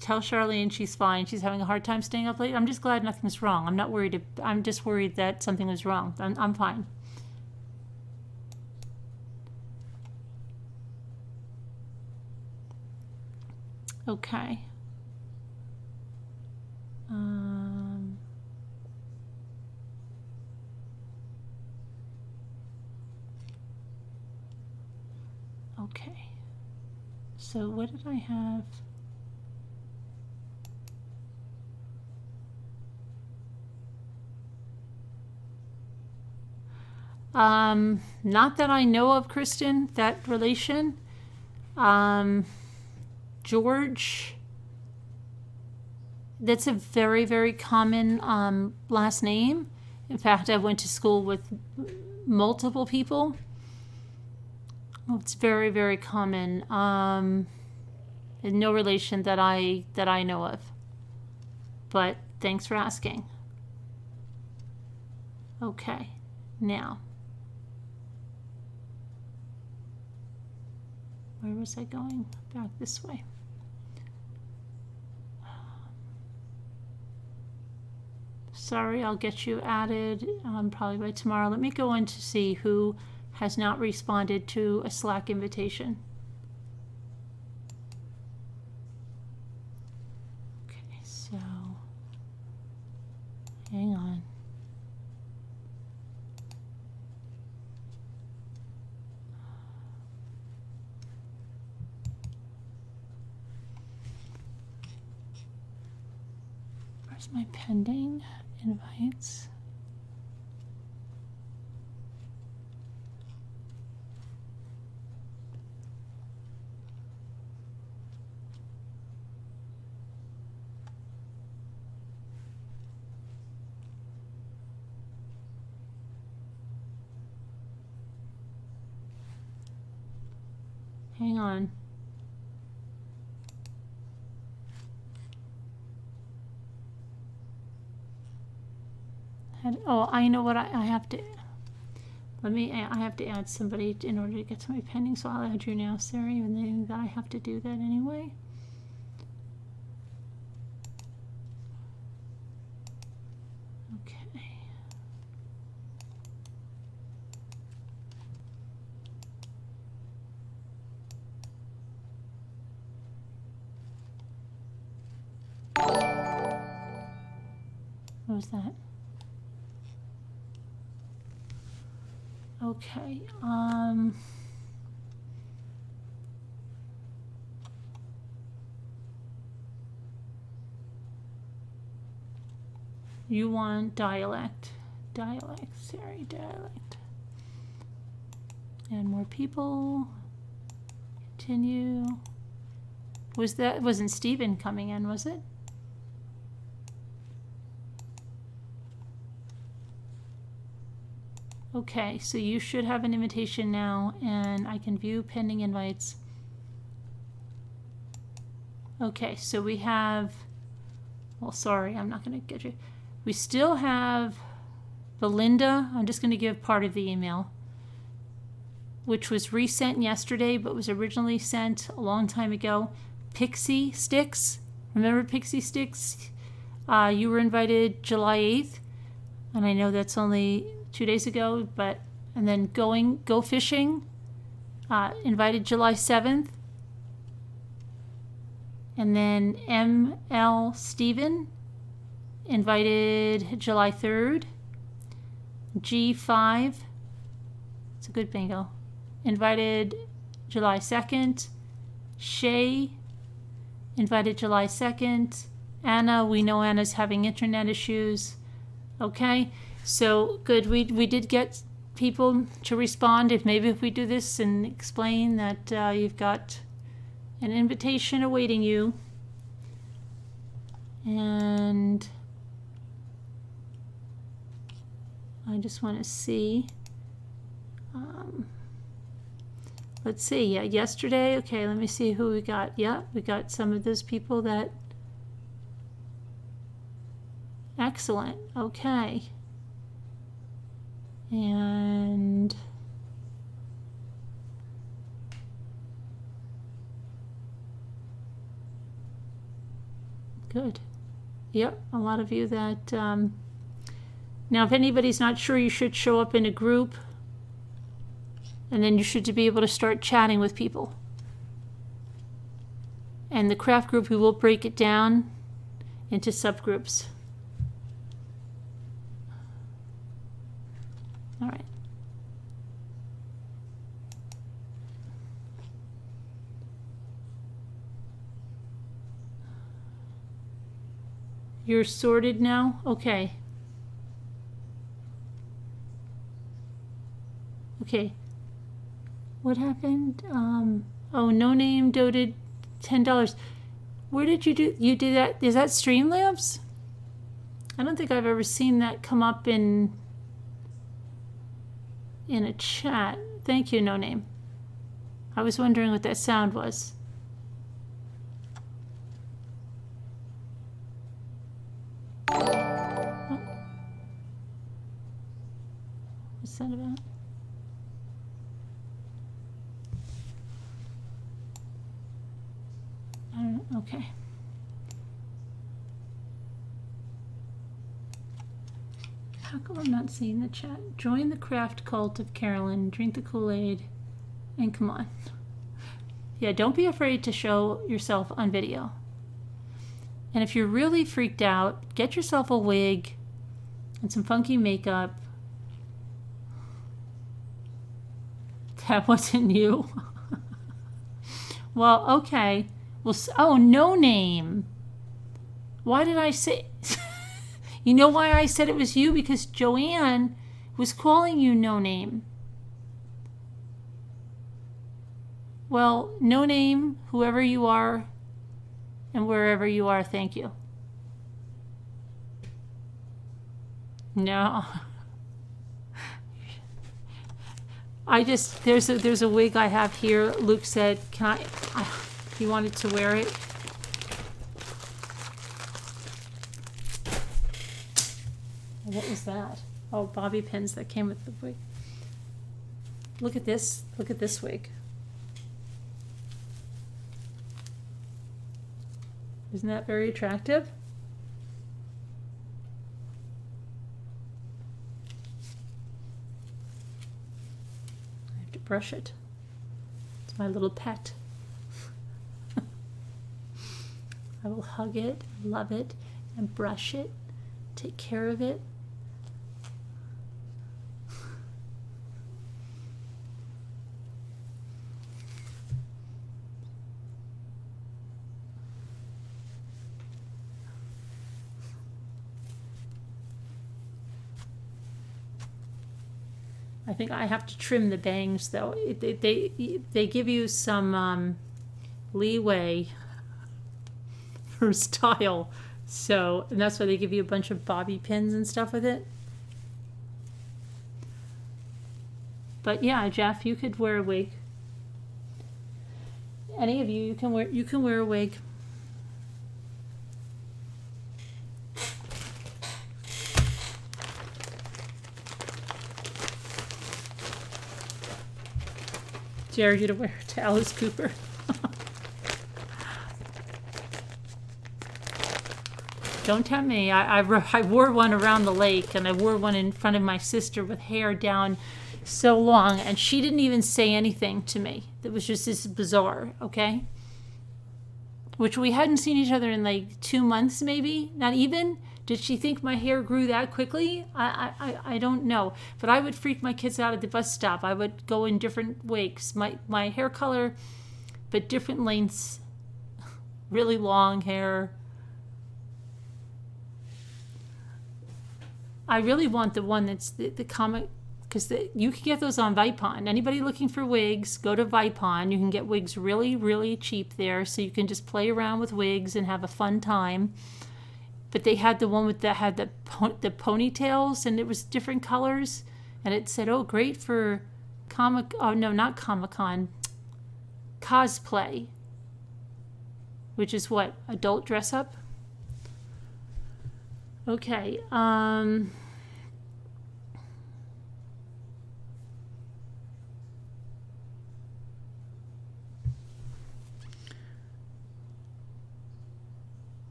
tell Charlene she's fine. She's having a hard time staying up late. I'm just glad nothing's wrong. I'm not worried. I'm just worried that something was wrong. I'm fine. Okay. Okay. So what did I have? Not that I know of, Kristen, that relation. George, that's a very, very common last name. In fact, I went to school with multiple people. It's very, very common. No relation that I know of. But thanks for asking. Okay, now. Where was I going? Back this way. sorry, I'll get you added probably by tomorrow. Let me go in to see who has not responded to a Slack invitation. Okay, so hang on. Where's my pending invites? Hang on. Oh, I know what I have to. I have to add somebody in order to get to my pending, so I'll add you now, Sarah, even though I have to do that anyway. Okay. What was that? Okay, you want dialect, sorry, dialect. And more people, continue. Wasn't Stephen coming in, was it? Okay, so you should have an invitation now, and I can view pending invites. Okay, so we have, well, sorry, I'm not going to get you. We still have Belinda. I'm just going to give part of the email, which was resent yesterday, but was originally sent a long time ago. Pixie Sticks. Remember Pixie Sticks? You were invited July 8th, and I know that's only 2 days ago, but, and then Go Fishing, invited July 7th. And then M.L. Steven, invited July 3rd. G5, it's a good bingo, invited July 2nd. Shay, invited July 2nd. Anna, we know Anna's having internet issues. Okay, so good, we did get people to respond. If we do this and explain that you've got an invitation awaiting you, and I just want to see, let's see, yeah, yesterday, okay, let me see who we got. Yeah, we got some of those people that, excellent, okay. And good. Yep, a lot of you that, now if anybody's not sure, you should show up in a group, and then you should be able to start chatting with people. And the craft group, we will break it down into subgroups. All right. You're sorted now? Okay. Okay. What happened? Oh, No Name donated $10. Where did you do that? Is that Streamlabs? I don't think I've ever seen that come up in a chat. Thank you, No Name. I was wondering what that sound was. Oh. What's that about? I don't know. Okay. How come I'm not seeing the chat? Join the craft cult of Carolyn. Drink the Kool-Aid. And come on. Yeah, don't be afraid to show yourself on video. And if you're really freaked out, get yourself a wig and some funky makeup. That wasn't you. Well, okay. Well, oh, no name. Why did I say... You know why I said it was you? Because Joanne was calling you no name. Well, no name, whoever you are, and wherever you are, thank you. No. There's a wig I have here. Luke said, can I he wanted to wear it. What was that? Oh, bobby pins that came with the wig. Look at this. Look at this wig. Isn't that very attractive? I have to brush it. It's my little pet. I will hug it, love it, and brush it, take care of it. I think I have to trim the bangs though. They give you some leeway for style, so, and that's why they give you a bunch of bobby pins and stuff with it. But yeah, Jeff, you could wear a wig. Any of you, you can wear a wig. Dare you to wear it to Alice Cooper. Don't tempt me. I wore one around the lake, and I wore one in front of my sister with hair down so long, and she didn't even say anything to me. It was just this bizarre, okay? Which we hadn't seen each other in like 2 months, maybe, not even. Did she think my hair grew that quickly? I don't know. But I would freak my kids out at the bus stop. I would go in different wakes. My hair color, but different lengths. Really long hair. I really want the one that's the comic, because you can get those on Vipon. Anybody looking for wigs, go to Vipon. You can get wigs really, really cheap there. So you can just play around with wigs and have a fun time. But they had the one that had the ponytails, and it was different colors, and it said, "Oh, great for not Comic-Con, cosplay," which is what, adult dress up. Okay.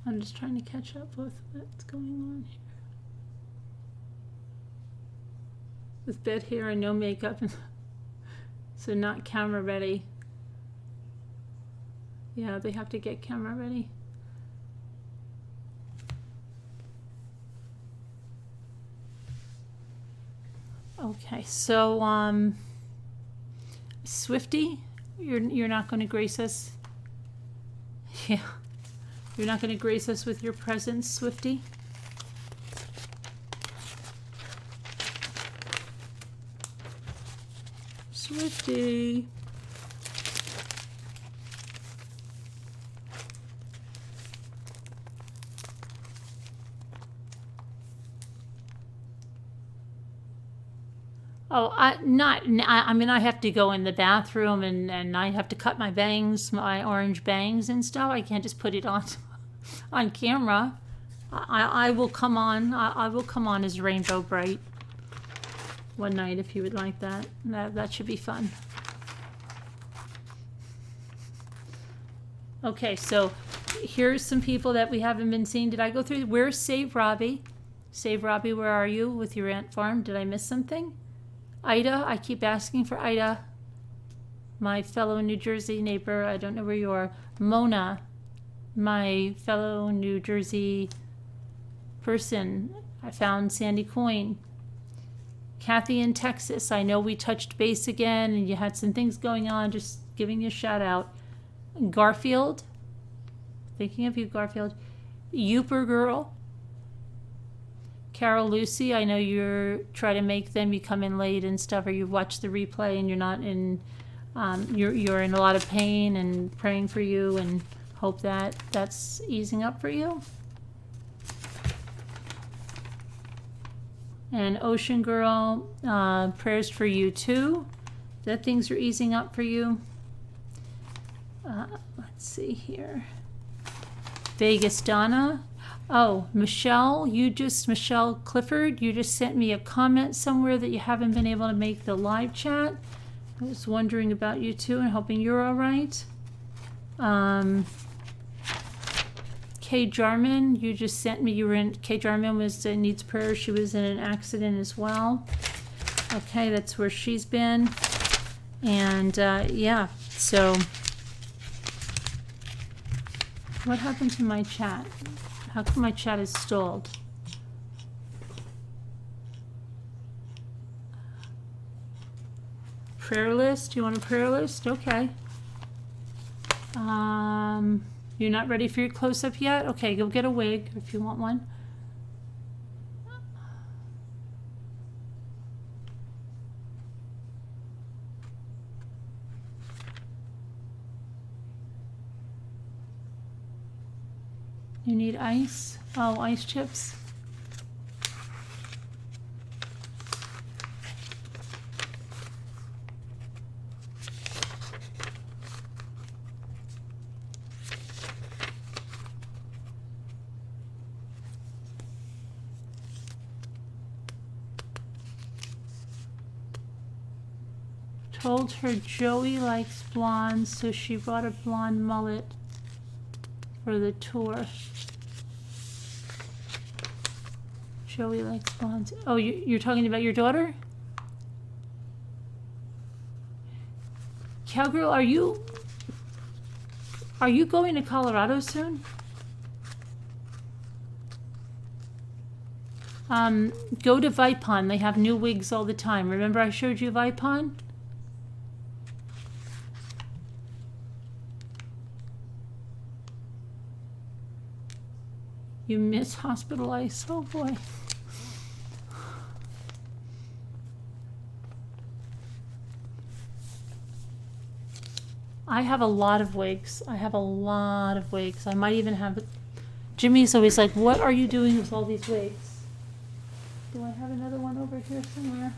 I'm just trying to catch up with what's going on here. With bed hair and no makeup, so not camera ready. Yeah, they have to get camera ready. Okay, so Swifty, you're not going to grace us. Yeah. You're not going to grace us with your presence, Swifty? Swifty. Oh, I mean, I have to go in the bathroom and I have to cut my bangs, my orange bangs and stuff. I can't just put it on camera. I will come on. I will come on as Rainbow Bright. one night if you would like that. That should be fun. Okay, so here's some people that we haven't been seeing. Did I go through? Where's Save Robbie? Save Robbie, where are you with your ant farm? Did I miss something? Ida, I keep asking for Ida. My fellow New Jersey neighbor, I don't know where you are. Mona, my fellow New Jersey person. I found Sandy Coyne. Kathy in Texas, I know we touched base again and you had some things going on, just giving you a shout out. Garfield, thinking of you, Garfield. Youper Girl. Carol Lucy, I know you're trying to make them, you come in late and stuff, or you watch the replay and you're not in, you're in a lot of pain, and praying for you and hope that that's easing up for you. And Ocean Girl, prayers for you too, that things are easing up for you. Let's see here. Vegas Donna. Oh, Michelle Clifford, you just sent me a comment somewhere that you haven't been able to make the live chat. I was wondering about you too and hoping you're all right. Kay Jarman, you just sent me, Kay Jarman needs prayer. She was in an accident as well. Okay, that's where she's been. And yeah, so what happened to my chat? How come my chat is stalled? Prayer list? You want a prayer list? Okay. You're not ready for your close-up yet? Okay, go get a wig if you want one. You need ice? Oh, ice chips. Told her Joey likes blondes, so she brought a blonde mullet for the tour. Joey likes blondes. Oh, you're talking about your daughter? Cowgirl, are you going to Colorado soon? Go to Vipon. They have new wigs all the time. Remember I showed you Vipon? You miss hospital ice. Oh boy. I have a lot of wigs. I might even have. Jimmy's always like, what are you doing with all these wigs? Do I have another one over here somewhere?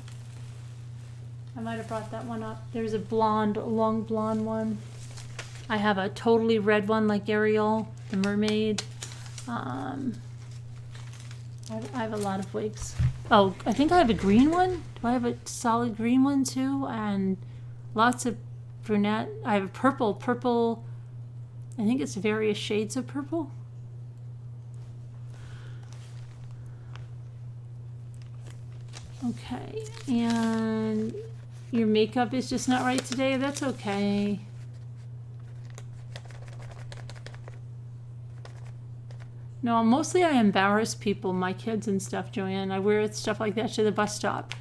I might have brought that one up. There's a long blonde one. I have a totally red one like Ariel, the mermaid. I have a lot of wigs. Oh, I think I have a green one. Do I have a solid green one too? And lots of brunette. I have a purple. I think it's various shades of purple. Okay, and your makeup is just not right today. That's okay. No, mostly I embarrass people, my kids and stuff, Joanne. I wear stuff like that to the bus stop.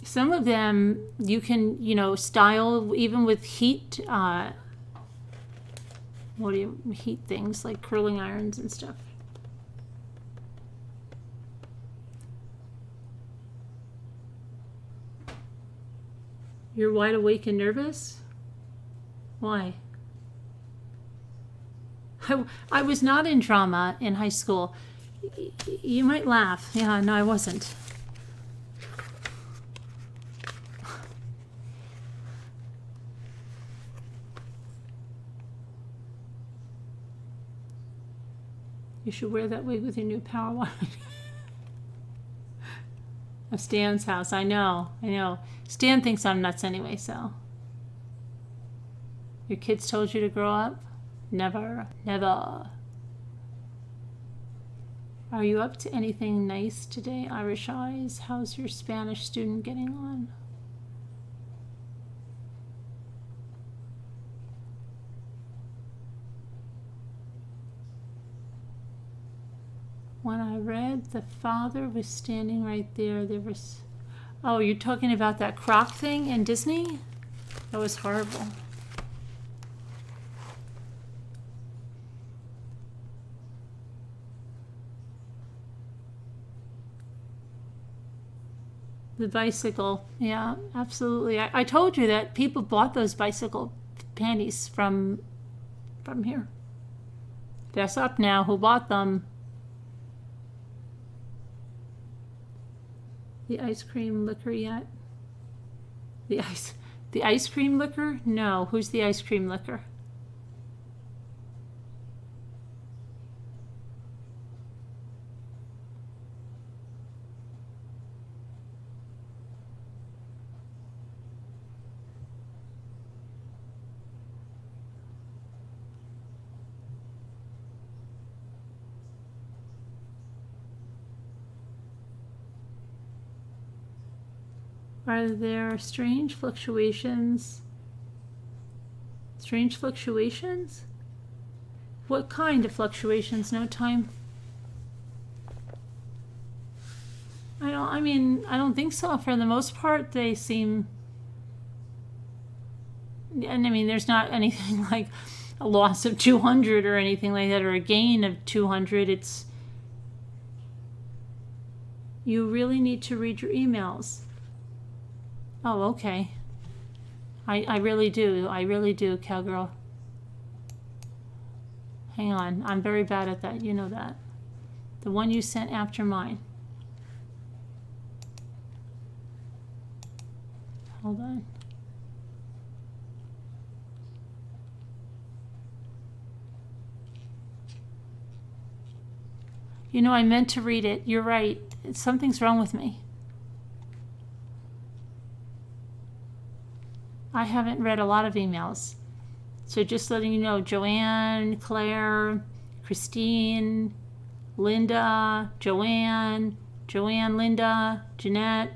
Some of them you can, style even with heat. Heat things like curling irons and stuff. You're wide awake and nervous? Why? I was not in drama in high school. You might laugh. Yeah, no, I wasn't. You should wear that wig with your new power wand. Of Stan's house. I know. Stan thinks I'm nuts anyway, so. Your kids told you to grow up? Never. Are you up to anything nice today, Irish Eyes? How's your Spanish student getting on? When I read, the father was standing right there. There was... Oh, you're talking about that croc thing in Disney? That was horrible. The bicycle. Yeah, absolutely. I told you that people bought those bicycle panties from here. Guess up now who bought them. The ice cream liquor yet? The ice cream liquor? No. Who's the ice cream liquor? Are there strange fluctuations? Strange fluctuations? What kind of fluctuations? No time? I don't think so. For the most part, they seem... And I mean, there's not anything like a loss of 200 or anything like that, or a gain of 200. It's... You really need to read your emails. Oh, okay. I really do, cowgirl. Hang on, I'm very bad at that, you know that. The one you sent after mine. Hold on. You know, I meant to read it. You're right. Something's wrong with me. I haven't read a lot of emails. So just letting you know, Joanne, Claire, Christine, Linda, Joanne, Linda, Jeanette.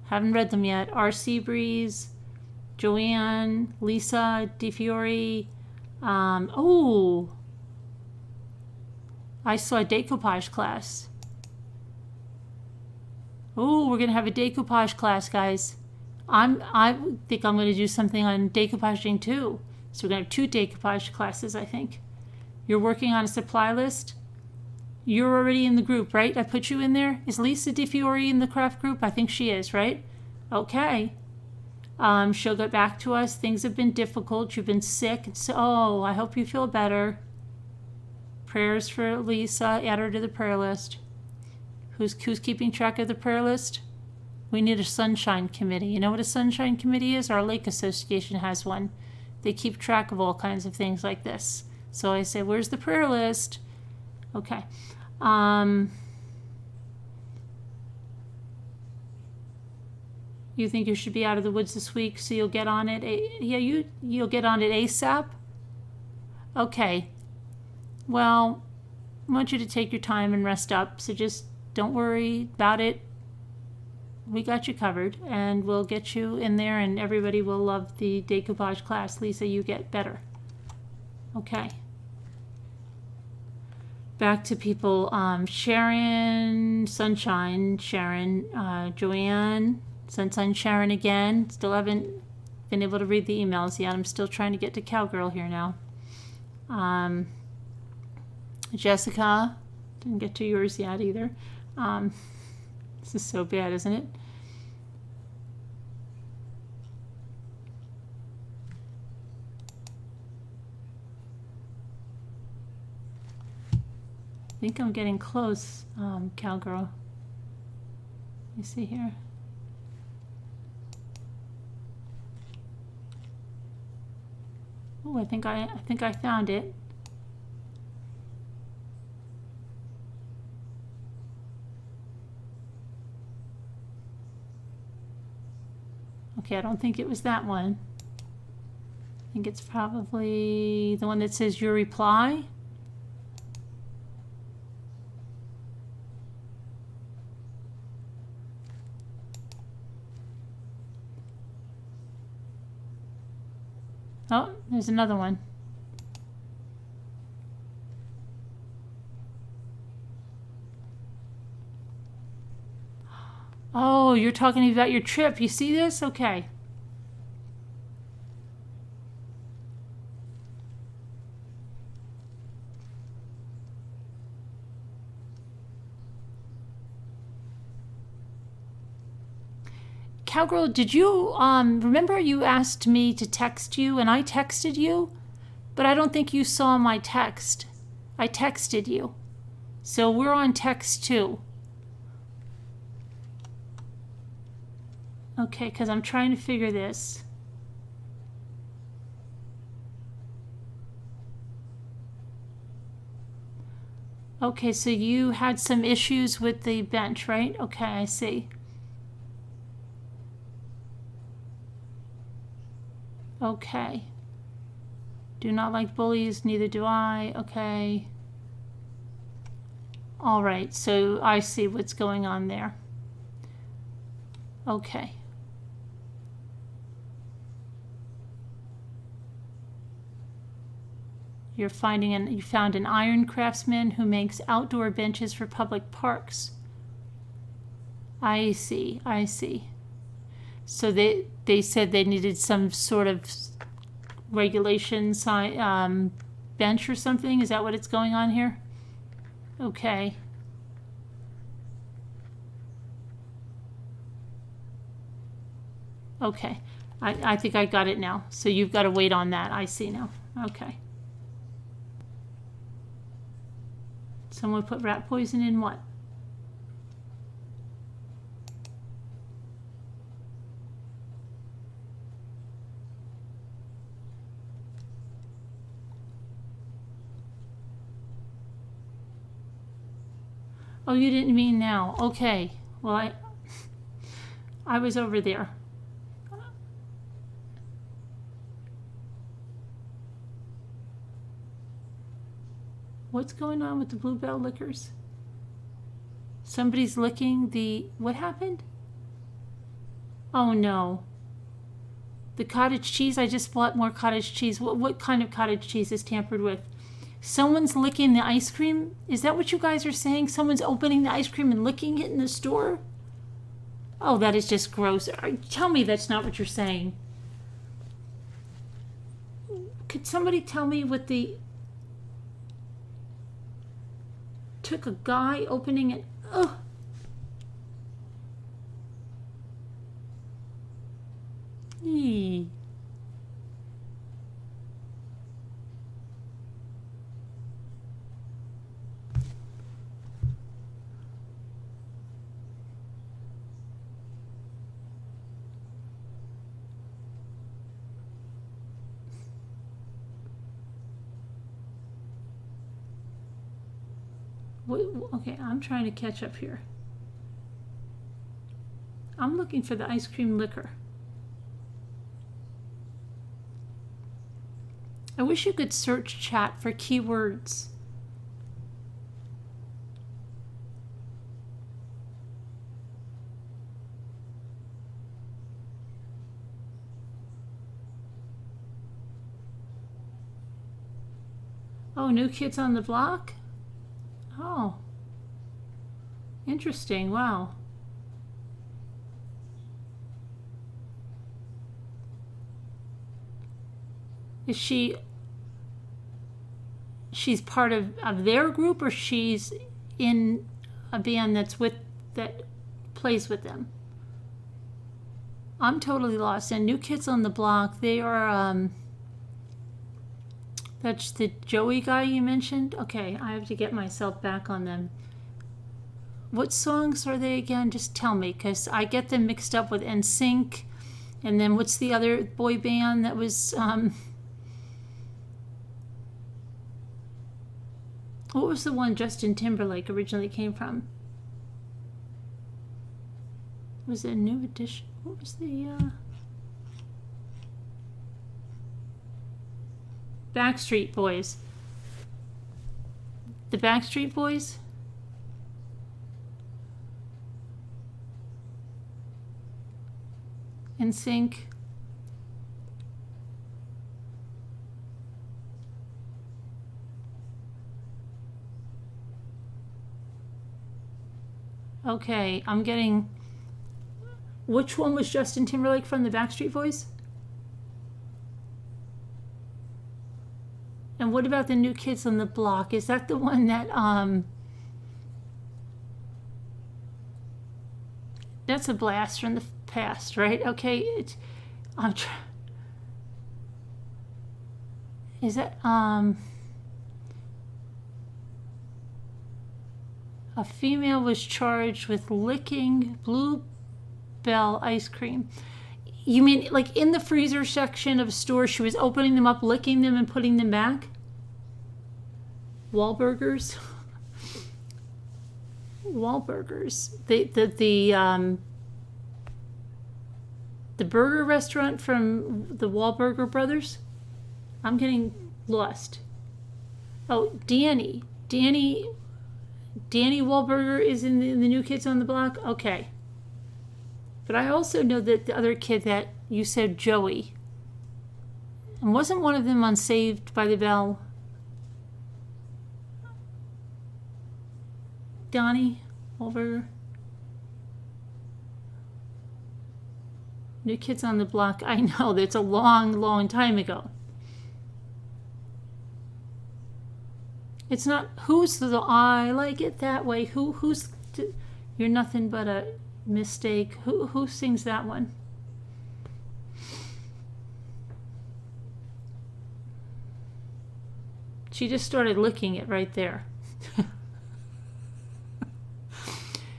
Haven't read them yet. R.C. Breeze, Joanne, Lisa, DeFiore. Oh, I saw a decoupage class. Oh, we're going to have a decoupage class, guys. I think I'm going to do something on decoupaging too. So we're going to have 2 decoupage classes, I think. You're working on a supply list. You're already in the group, right? I put you in there. Is Lisa DeFiore in the craft group? I think she is, right? Okay. She'll get back to us. Things have been difficult. You've been sick. So, I hope you feel better. Prayers for Lisa. Add her to the prayer list. Who's keeping track of the prayer list? We need a sunshine committee. You know what a sunshine committee is? Our lake association has one. They keep track of all kinds of things like this. So I say, where's the prayer list? Okay. You think you should be out of the woods this week, so you'll get on it? You'll get on it ASAP? Okay. Well, I want you to take your time and rest up, so just don't worry about it. We got you covered, and we'll get you in there, and everybody will love the decoupage class. Lisa, you get better. Okay. Back to people. Sharon, Sunshine, Sharon, Joanne, Sunshine, Sharon again. Still haven't been able to read the emails yet. I'm still trying to get to Cowgirl here now. Jessica, didn't get to yours yet either. This is so bad, isn't it? I think I'm getting close, Cowgirl. Let me see here. Oh, I think I found it. Okay, I don't think it was that one. I think it's probably the one that says your reply. Oh, there's another one. Oh, you're talking about your trip. You see this? Okay. Cowgirl, did you remember you asked me to text you and I texted you? But I don't think you saw my text. I texted you. So we're on text too. Okay, because I'm trying to figure this. Okay, so you had some issues with the bench, right? Okay, I see. Okay. Do not like bullies, neither do I. Okay. All right, so I see what's going on there. Okay. You found an iron craftsman who makes outdoor benches for public parks. I see, I see. So they said they needed some sort of regulation bench or something. Is that what it's going on here? Okay. Okay. I think I got it now. So you've got to wait on that. I see now. Okay. Someone put rat poison in what? Oh, you didn't mean now. Okay. Well, I was over there. What's going on with the Bluebell liquors? Somebody's licking the... What happened? Oh, no. The cottage cheese? I just bought more cottage cheese. What kind of cottage cheese is tampered with? Someone's licking the ice cream? Is that what you guys are saying? Someone's opening the ice cream and licking it in the store? Oh, that is just gross. Tell me that's not what you're saying. Could somebody tell me what the... Took a guy opening it. Oh. Eee. Okay, I'm trying to catch up here. I'm looking for the ice cream liquor. I wish you could search chat for keywords. Oh, New Kids on the Block? Oh. Interesting. Wow. Is she's part of their group, or she's in a band that plays with them? I'm totally lost. And New Kids on the Block, they are that's the Joey guy you mentioned? Okay, I have to get myself back on them. What songs are they again? Just tell me, because I get them mixed up with NSYNC. And then what's the other boy band that was... what was the one Justin Timberlake originally came from? Was it a New Edition? What was the... Backstreet Boys. The Backstreet Boys? NSYNC. Okay, I'm getting... Which one was Justin Timberlake from the Backstreet Boys? And what about the New Kids on the Block? Is that the one that, that's a blast from the past, right? Okay, is that, a female was charged with licking Bluebell ice cream. You mean like in the freezer section of a store, she was opening them up, licking them, and putting them back? Wahlburgers? Wahlburgers. The burger restaurant from the Wahlburger brothers? I'm getting lost. Oh, Danny Wahlberger is in the New Kids on the Block? Okay. But I also know that the other kid that you said, Joey, and wasn't one of them on Saved by the Bell? Donnie Wahlberger? New Kids on the Block. I know, that's a long, long time ago. It's not, who's the I like it that way? Who's you're nothing but a mistake. Who sings that one? She just started licking it right there.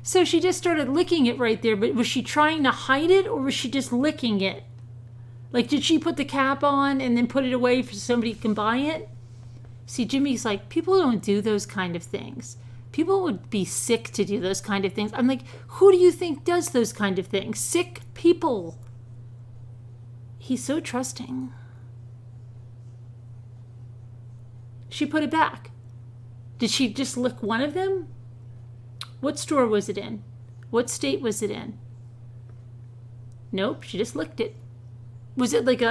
So she just started licking it right there, but was she trying to hide it or was she just licking it? Like, did she put the cap on and then put it away so somebody can buy it? See, Jimmy's like, people don't do those kind of things. People would be sick to do those kind of things. I'm like, who do you think does those kind of things? Sick people. He's so trusting. She put it back. Did she just lick one of them? What store was it in? What state was it in? Nope, she just licked it. Was it like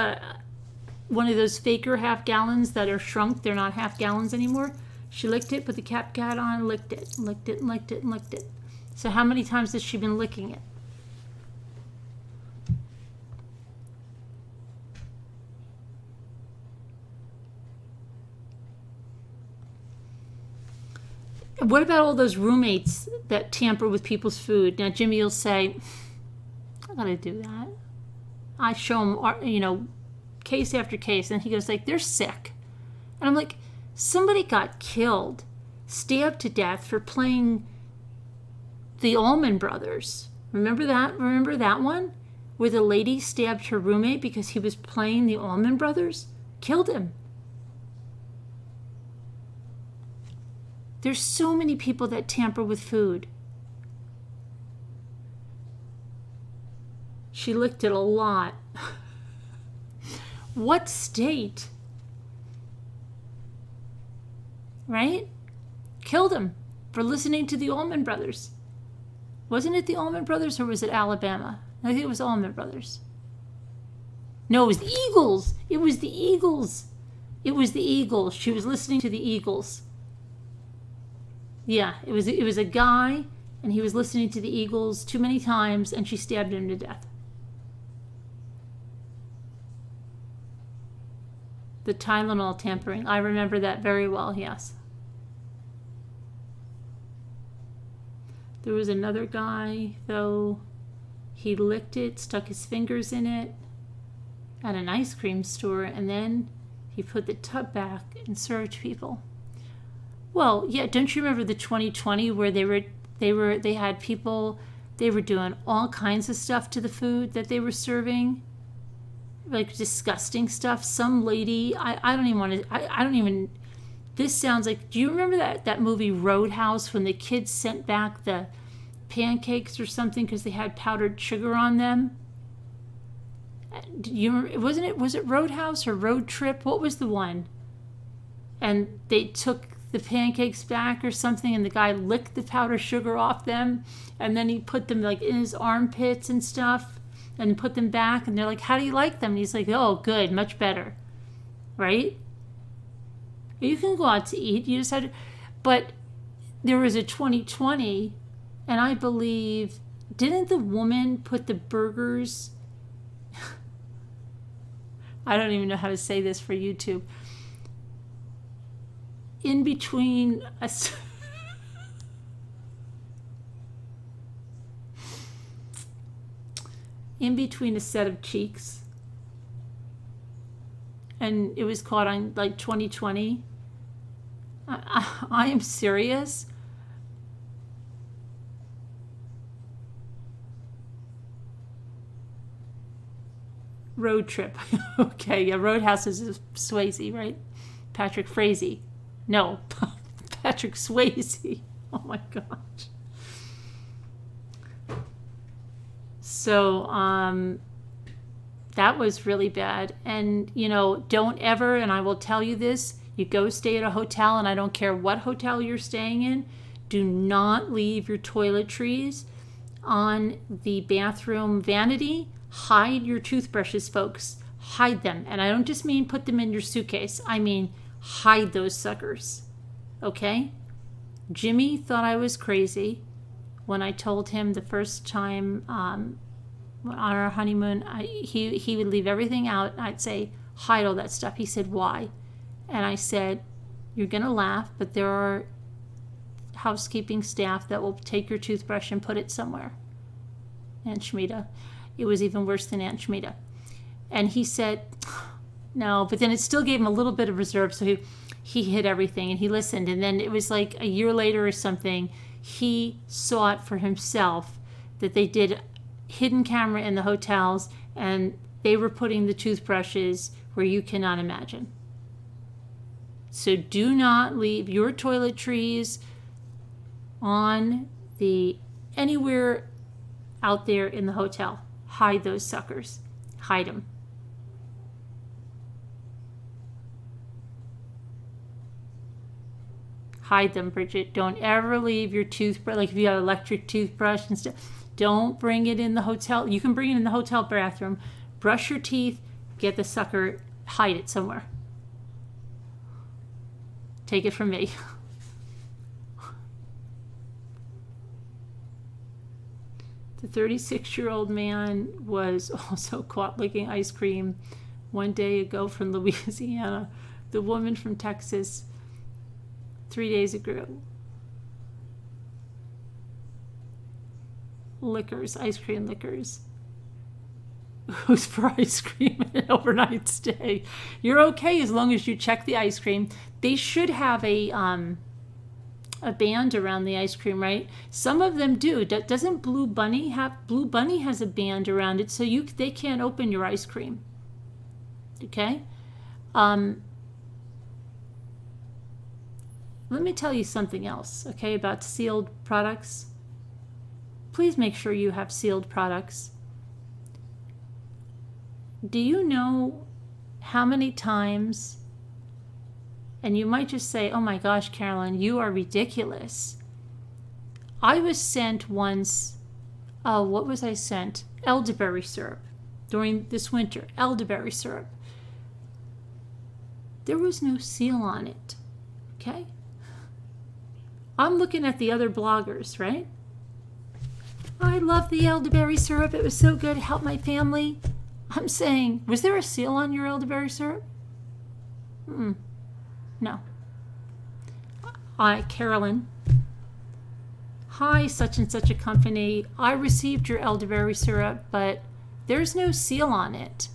one of those faker half gallons that are shrunk? They're not half gallons anymore. She licked it, put the cap on, licked it, licked it, and licked it, and licked it. So how many times has she been licking it? What about all those roommates that tamper with people's food? Now, Jimmy will say, I gotta do that. I show him, case after case, and he goes like, they're sick. And I'm like, somebody got killed, stabbed to death for playing the Allman Brothers. Remember that? Remember that one? Where the lady stabbed her roommate because he was playing the Allman Brothers? Killed him. There's so many people that tamper with food. She licked it a lot. What state? Right? Killed him for listening to the Allman Brothers. Wasn't it the Allman Brothers or was it Alabama? I think it was Allman Brothers. No, it was the Eagles. It was the Eagles. It was the Eagles. She was listening to the Eagles. Yeah, it was a guy, and he was listening to the Eagles too many times, and she stabbed him to death. The Tylenol tampering. I remember that very well, yes. There was another guy, though. He licked it, stuck his fingers in it at an ice cream store, and then he put the tub back and served people. Well, yeah, don't you remember the 2020 where they had people, they were doing all kinds of stuff to the food that they were serving? Like disgusting stuff. Some lady, I don't even, this sounds like, do you remember that movie Roadhouse when the kids sent back the pancakes or something because they had powdered sugar on them? Do you remember, was it Roadhouse or Road Trip? What was the one? and they took the pancakes back or something, and the guy licked the powdered sugar off them, and then he put them like in his armpits and stuff and put them back, and they're like, how do you like them? And he's like, oh, good, much better, right? You can go out to eat, you just had to, but there was a 2020, and I believe, didn't the woman put the burgers, I don't even know how to say this for YouTube, in between a set of cheeks, and it was caught on like 2020. I am serious. Road trip. Okay, yeah, Roadhouse is Swayze, right? Patrick Swayze. No, Patrick Swayze. Oh my gosh. So, that was really bad. And, don't ever, and I will tell you this, you go stay at a hotel, and I don't care what hotel you're staying in, do not leave your toiletries on the bathroom vanity. Hide your toothbrushes, folks. Hide them. And I don't just mean put them in your suitcase. I mean hide those suckers. Okay? Jimmy thought I was crazy when I told him the first time on our honeymoon, he would leave everything out. I'd say, hide all that stuff. He said, why? And I said, you're going to laugh, but there are housekeeping staff that will take your toothbrush and put it somewhere. Aunt Shmita. It was even worse than Aunt Shmita. And he said, no, but then it still gave him a little bit of reserve, so he hid everything, and he listened. And then it was like a year later or something, he saw it for himself that they did hidden camera in the hotels, and they were putting the toothbrushes where you cannot imagine. So do not leave your toiletries on anywhere out there in the hotel. Hide those suckers. Hide them. Hide them, Bridget. Don't ever leave your toothbrush, like if you have an electric toothbrush and stuff, don't bring it in the hotel. You can bring it in the hotel bathroom. Brush your teeth, get the sucker, hide it somewhere. Take it from me. The 36-year-old man was also caught licking ice cream one day ago from Louisiana. The woman from Texas 3 days ago. Liquors, ice cream liquors. Who's for ice cream and an overnight stay? You're okay as long as you check the ice cream. They should have a band around the ice cream, right? Some of them do. Doesn't Blue Bunny have? Blue Bunny has a band around it, so they can't open your ice cream. Okay. Let me tell you something else, okay, about sealed products. Please make sure you have sealed products. Do you know how many times, and you might just say, oh my gosh, Carolyn, you are ridiculous. I was sent once, what was I sent? Elderberry syrup during this winter, elderberry syrup. There was no seal on it, okay? I'm looking at the other bloggers, right? I love the elderberry syrup. It was so good. It helped my family. I'm saying, was there a seal on your elderberry syrup? No. Carolyn. Hi, such and such a company. I received your elderberry syrup, but there's no seal on it.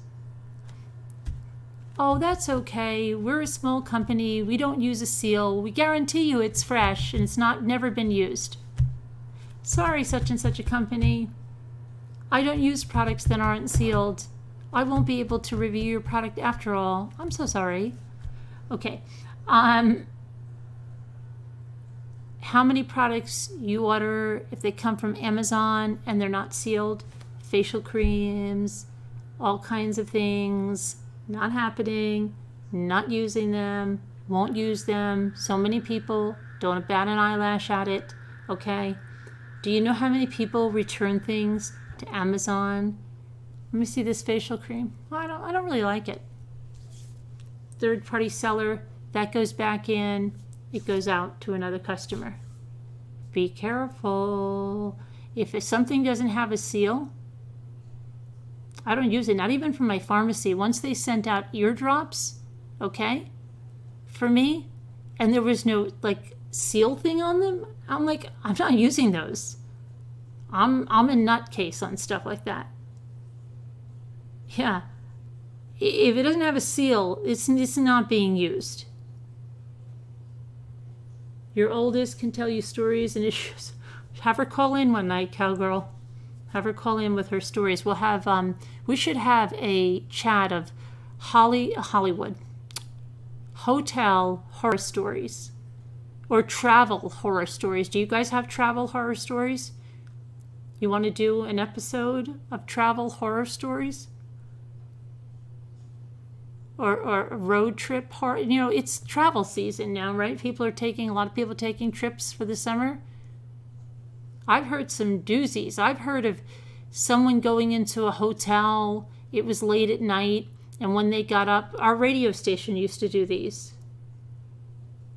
Oh, that's okay. We're a small company. We don't use a seal. We guarantee you it's fresh and it's never been used. Sorry, such and such a company. I don't use products that aren't sealed. I won't be able to review your product after all. I'm so sorry. Okay. How many products you order if they come from Amazon and they're not sealed? Facial creams, all kinds of things. Not happening, not using them, won't use them. So many people don't bat an eyelash at it, okay? Do you know how many people return things to Amazon? Let me see this facial cream. Well, I don't really like it. Third-party seller, that goes back in, it goes out to another customer. Be careful. If something doesn't have a seal, I don't use it, not even from my pharmacy. Once they sent out eardrops, okay, for me, and there was no like seal thing on them, I'm like, I'm not using those. I'm a nutcase on stuff like that. Yeah. If it doesn't have a seal, it's not being used. Your oldest can tell you stories and issues. Have her call in one night, cowgirl. Have her call in with her stories. We'll have, we should have a chat of Hollywood, hotel horror stories, or travel horror stories. Do you guys have travel horror stories? You want to do an episode of travel horror stories? Or a road trip horror? You know, it's travel season now, right? A lot of people taking trips for the summer. I've heard some doozies. I've heard of someone going into a hotel. It was late at night, and when they got up, our radio station used to do these.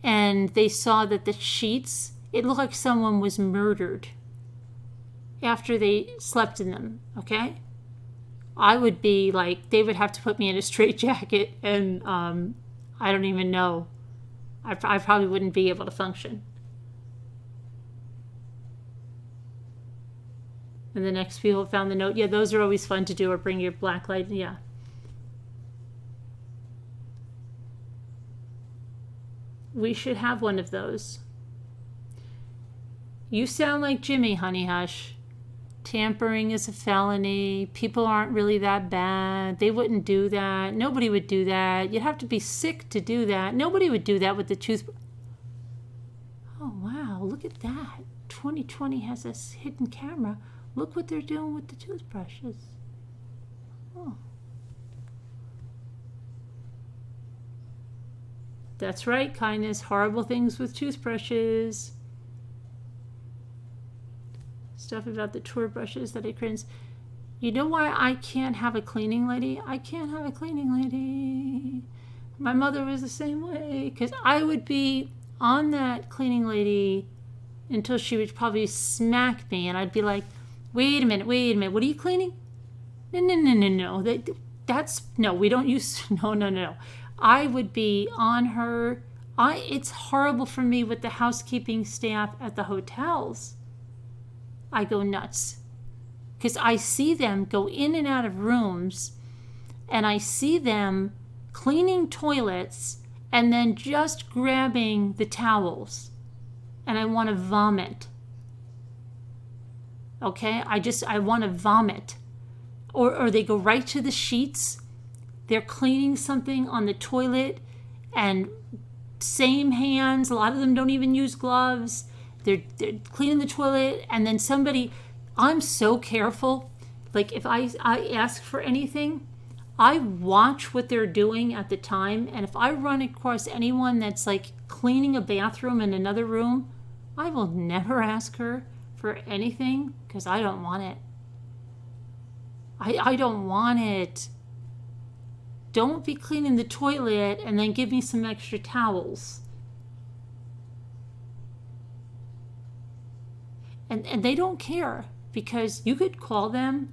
And they saw that the sheets, it looked like someone was murdered after they slept in them, okay? I would be like, they would have to put me in a straitjacket, and I don't even know. I probably wouldn't be able to function. And the next people found the note. Yeah, those are always fun to do, or bring your black light. Yeah. We should have one of those. You sound like Jimmy, honey hush. Tampering is a felony. People aren't really that bad. They wouldn't do that. Nobody would do that. You'd have to be sick to do that. Nobody would do that with the toothbrush. Oh, wow. Look at that. 2020 has this hidden camera. Look what they're doing with the toothbrushes. Oh. That's right, kindness. Horrible things with toothbrushes. Stuff about the tour brushes that I cringe. You know why I can't have a cleaning lady? I can't have a cleaning lady. My mother was the same way. Because I would be on that cleaning lady until she would probably smack me. And I'd be like, wait a minute. What are you cleaning? No. No, we don't use, no. I would be on her. It's horrible for me with the housekeeping staff at the hotels. I go nuts because I see them go in and out of rooms, and I see them cleaning toilets and then just grabbing the towels, and I want to vomit. Okay, I want to vomit. Or they go right to the sheets. They're cleaning something on the toilet, and same hands. A lot of them don't even use gloves. They're cleaning the toilet, and then somebody, I'm so careful. Like if I ask for anything, I watch what they're doing at the time. And if I run across anyone that's like cleaning a bathroom in another room, I will never ask her for anything because I don't want it. I don't want it. Don't be cleaning the toilet and then give me some extra towels. And they don't care because you could call them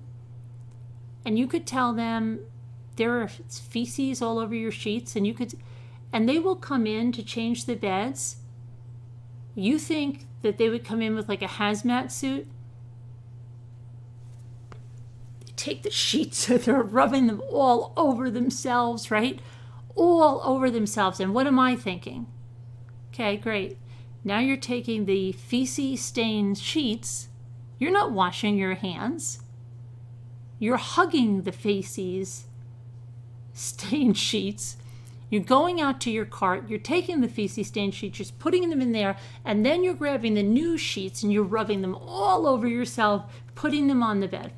and you could tell them there are feces all over your sheets, and they will come in to change the beds. You think that they would come in with like a hazmat suit? They take the sheets and they're rubbing them all over themselves, right? All over themselves. And what am I thinking? Okay, great. Now you're taking the feces-stained sheets. You're not washing your hands. You're hugging the feces-stained sheets. You're going out to your cart. You're taking the feces-stained sheets, just putting them in there, and then you're grabbing the new sheets and you're rubbing them all over yourself, putting them on the bed.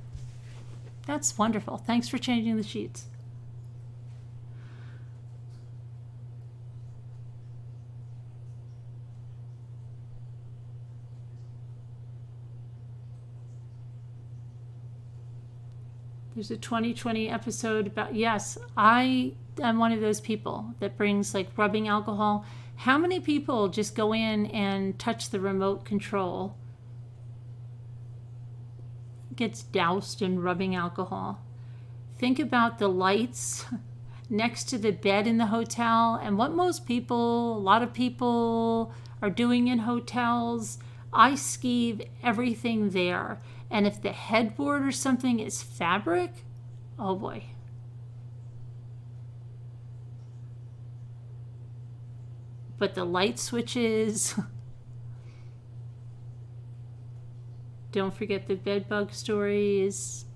That's wonderful. Thanks for changing the sheets. There's a 2020 episode about, yes, I am one of those people that brings like rubbing alcohol. How many people just go in and touch the remote control, gets doused in rubbing alcohol? Think about the lights next to the bed in the hotel and what a lot of people are doing in hotels. I skeeve everything there. And if the headboard or something is fabric, oh boy. But the light switches. Don't forget the bed bug stories.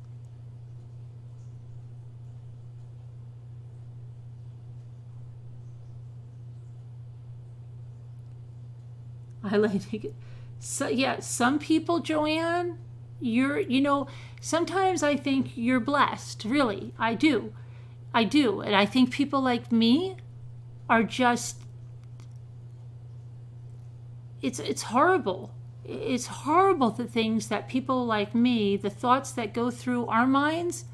I like it. So yeah, some people, Joanne, sometimes I think you're blessed. Really, I do. And I think people like me are just, it's horrible. It's horrible, the things that people like me, the thoughts that go through our minds,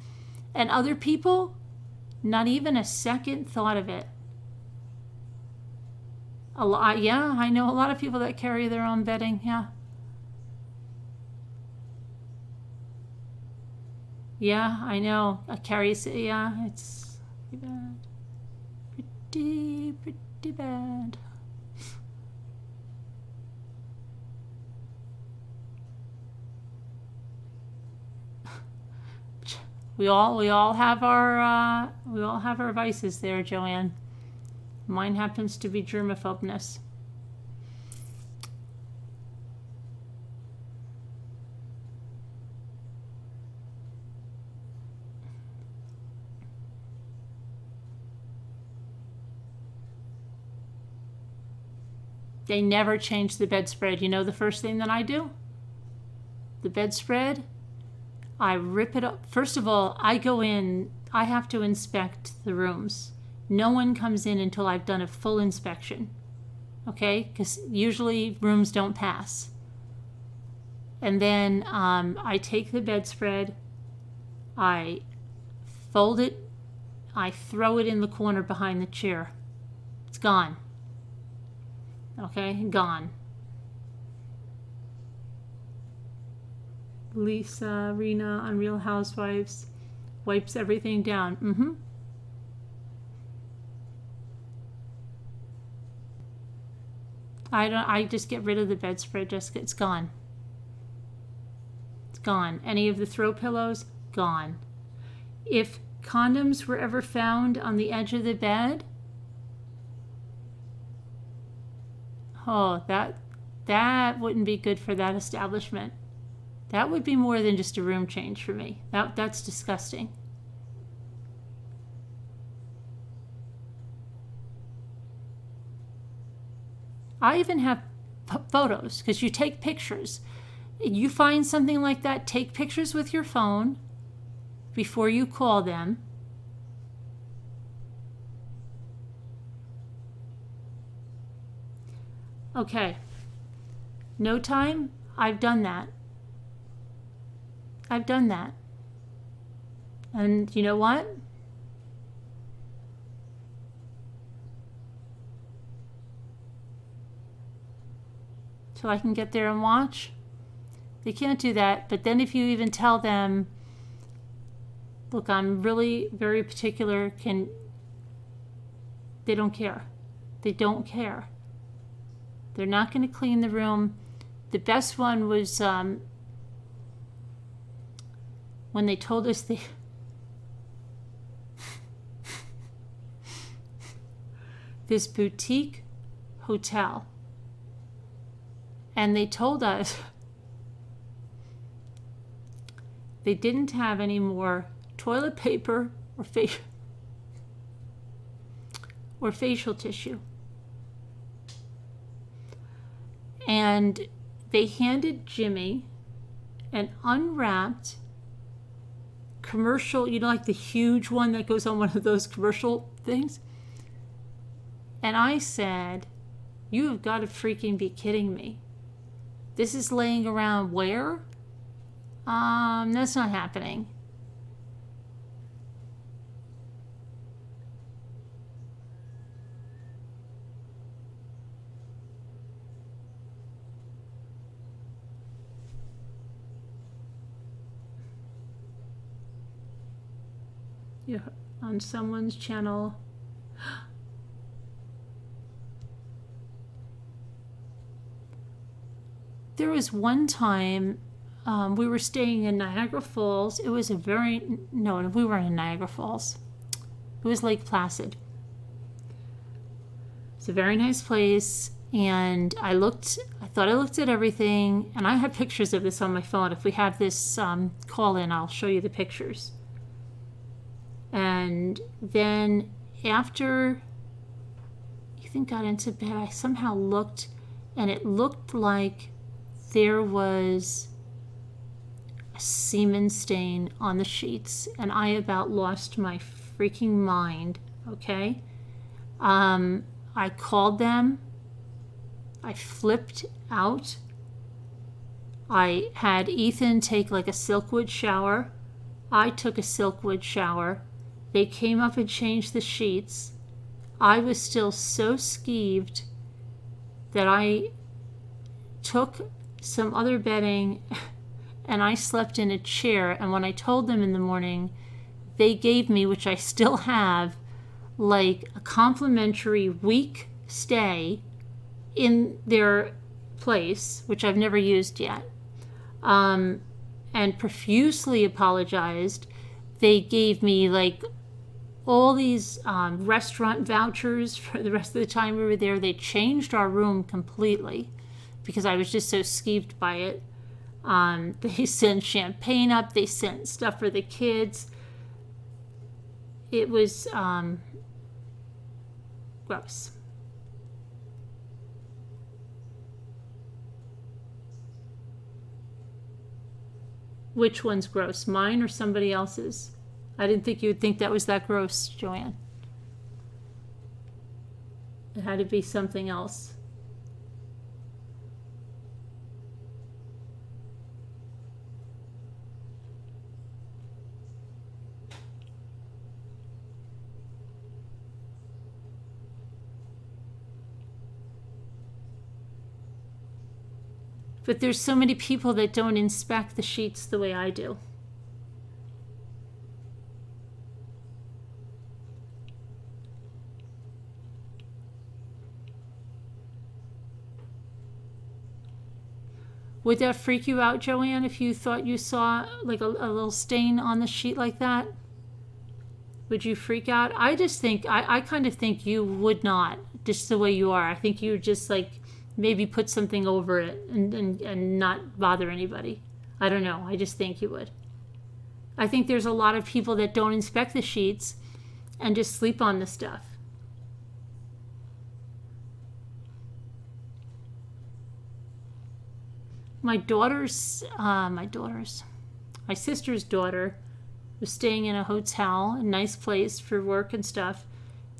and other people, not even a second thought of it. A lot, yeah, I know a lot of people that carry their own bedding, yeah. Yeah, I know. Yeah, it's pretty bad. Pretty bad. We all have our vices there, Joanne. Mine happens to be germophobness. They never change the bedspread. You know the first thing that I do? The bedspread, I rip it up. First of all, I go in, I have to inspect the rooms. No one comes in until I've done a full inspection. Okay? Because usually rooms don't pass. And then I take the bedspread, I fold it, I throw it in the corner behind the chair. It's gone. Okay? Gone. Lisa, Rena on Real Housewives wipes everything down. I just get rid of the bedspread, Jessica. It's gone. It's gone. Any of the throw pillows, gone. If condoms were ever found on the edge of the bed, oh, that wouldn't be good for that establishment. That would be more than just a room change for me. That's disgusting. I even have photos, because you take pictures. You find something like that, take pictures with your phone before you call them. Okay. No time? I've done that. And you know what? So I can get there and watch? They can't do that. But then if you even tell them, look, I'm really very particular, they don't care. They don't care. They're not going to clean the room. The best one was when they told us this boutique hotel, and they told us they didn't have any more toilet paper or facial tissue. And they handed Jimmy an unwrapped commercial, like the huge one that goes on one of those commercial things. And I said, you have got to freaking be kidding me. This is laying around where? That's not happening. You're on someone's channel. There was one time we were staying in Niagara Falls. It was no, we weren't in Niagara Falls. It was Lake Placid. It's a very nice place. And I thought I looked at everything, and I have pictures of this on my phone. If we have this call in, I'll show you the pictures. And then after Ethan got into bed, I somehow looked, and it looked like there was a semen stain on the sheets, and I about lost my freaking mind, okay? I called them. I flipped out. I had Ethan take like a Silkwood shower. I took a Silkwood shower. They came up and changed the sheets. I was still so skeeved that I took some other bedding and I slept in a chair. And when I told them in the morning, they gave me, which I still have, like a complimentary week stay in their place, which I've never used yet, and profusely apologized. They gave me like all these restaurant vouchers for the rest of the time we were there. They changed our room completely because I was just so skeeved by it. They sent champagne up. They sent stuff for the kids. It was gross. Which one's gross? Mine or somebody else's? I didn't think you would think that was that gross, Joanne. It had to be something else. But there's so many people that don't inspect the sheets the way I do. Would that freak you out, Joanne, if you thought you saw like a little stain on the sheet like that? Would you freak out? I just think, I kind of think you would not, just the way you are. I think you would just like maybe put something over it and not bother anybody. I don't know. I just think you would. I think there's a lot of people that don't inspect the sheets and just sleep on the stuff. My sister's daughter was staying in a hotel, a nice place for work and stuff.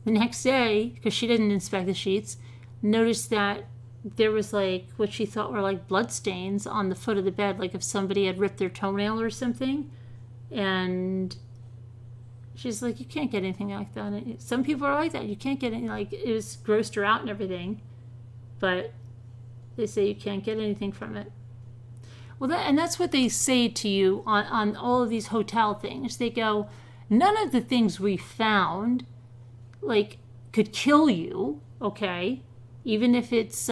The next day, because she didn't inspect the sheets, noticed that there was like what she thought were like blood stains on the foot of the bed, like if somebody had ripped their toenail or something. And she's like, you can't get anything like that. Some people are like that. You can't get anything. Like, it was grossed her out and everything, but they say you can't get anything from it. Well, that's what they say to you on all of these hotel things. They go, none of the things we found like could kill you, okay? Even if it's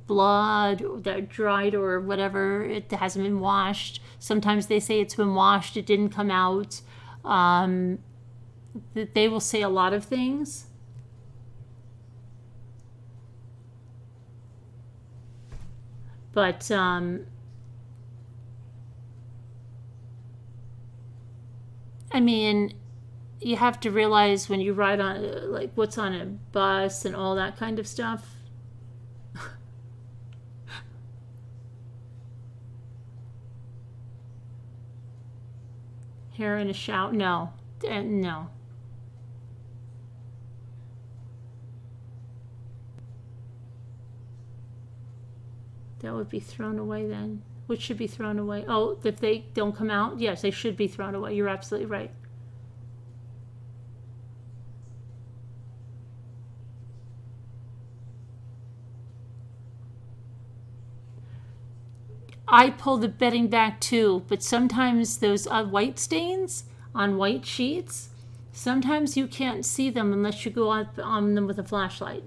blood that dried or whatever, it hasn't been washed. Sometimes they say it's been washed, it didn't come out. They will say a lot of things. But I mean, you have to realize when you ride on, like, what's on a bus and all that kind of stuff. Hair in a shower? No. No. That would be thrown away then. Which should be thrown away? Oh, if they don't come out? Yes, they should be thrown away. You're absolutely right. I pull the bedding back too, but sometimes those white stains on white sheets, Sometimes you can't see them unless you go up on them with a flashlight.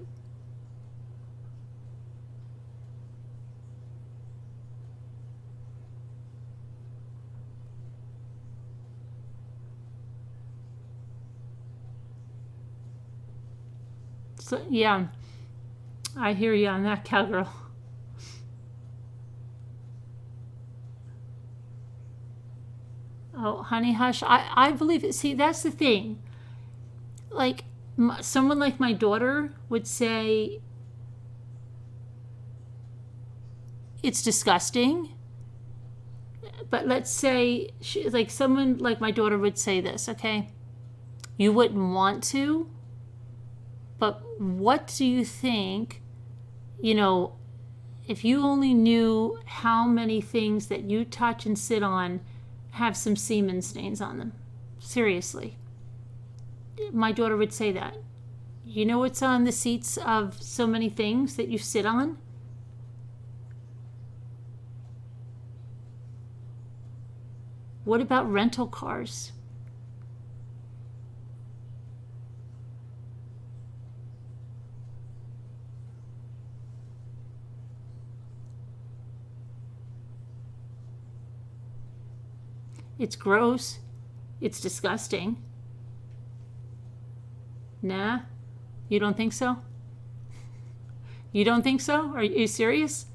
So, yeah, I hear you on that, cowgirl. Oh, honey, hush. I believe it. See, that's the thing. Like, someone like my daughter would say, it's disgusting. But let's say, like, someone like my daughter would say this, okay? You wouldn't want to, but what do you think, if you only knew how many things that you touch and sit on have some semen stains on them? Seriously. My daughter would say that. You know what's on the seats of so many things that you sit on? What about rental cars? It's gross. It's disgusting. Nah? You don't think so? You don't think so? Are you serious?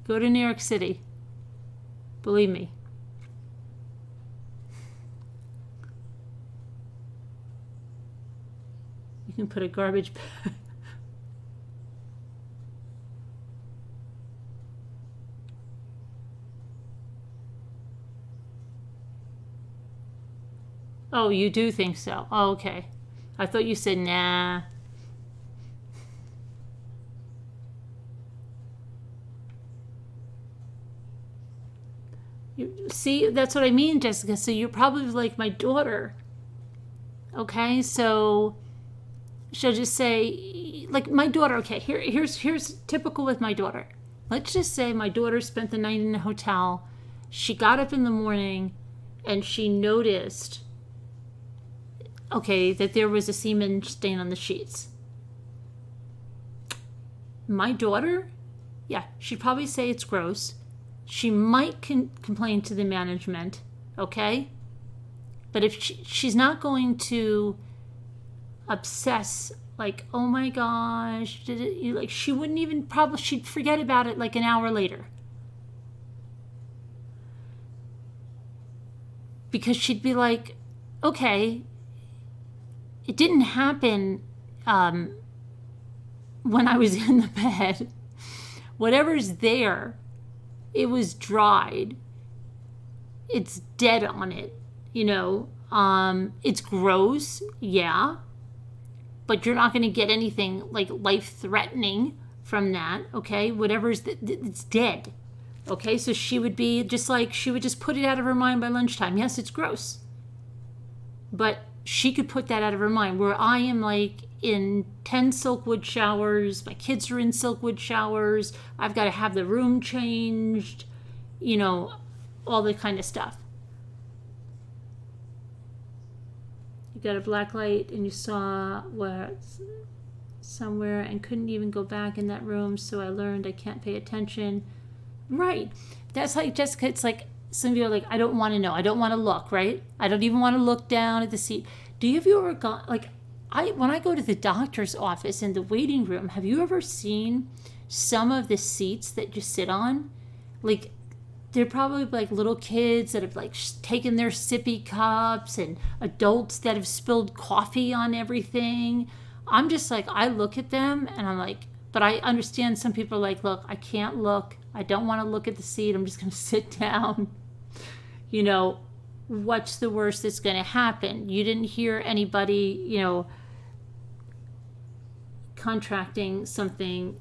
Go to New York City. Believe me. You can put a garbage bag. Oh, you do think so? Oh, okay. I thought you said nah. See, that's what I mean, Jessica. So you're probably like my daughter. Okay, so she'll just say, like my daughter. Okay, here's typical with my daughter. Let's just say my daughter spent the night in a hotel. She got up in the morning, and she noticed, okay, that there was a semen stain on the sheets. My daughter, yeah, she'd probably say it's gross. She might complain to the management, okay? But if she's not going to obsess, like, oh my gosh, she wouldn't even she'd forget about it like an hour later. Because she'd be like, okay, it didn't happen when I was in the bed. Whatever's there, it was dried. It's dead on it, It's gross, yeah. But you're not going to get anything like life-threatening from that, okay? It's dead. Okay, so she would be just like, she would just put it out of her mind by lunchtime. Yes, it's gross. But she could put that out of her mind, where I am like in 10 Silkwood showers. My kids are in Silkwood showers. I've got to have the room changed, all that kind of stuff. You got a black light and you saw somewhere and couldn't even go back in that room, so I learned I can't pay attention. Right. That's like, Jessica, it's like, some of you are like, I don't want to know. I don't want to look, right? I don't even want to look down at the seat. Have you ever gone, like, when I go to the doctor's office in the waiting room, have you ever seen some of the seats that you sit on? Like, they're probably like little kids that have like taken their sippy cups and adults that have spilled coffee on everything. I'm just like, I look at them and I'm like, but I understand some people are like, look, I can't look. I don't want to look at the seat. I'm just going to sit down. What's the worst that's going to happen? You didn't hear anybody, contracting something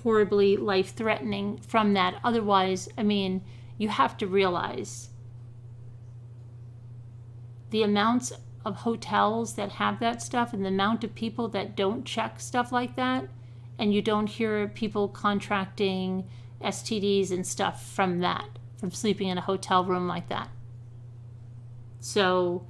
horribly life-threatening from that. Otherwise, you have to realize the amounts of hotels that have that stuff and the amount of people that don't check stuff like that, and you don't hear people contracting STDs and stuff from sleeping in a hotel room like that. So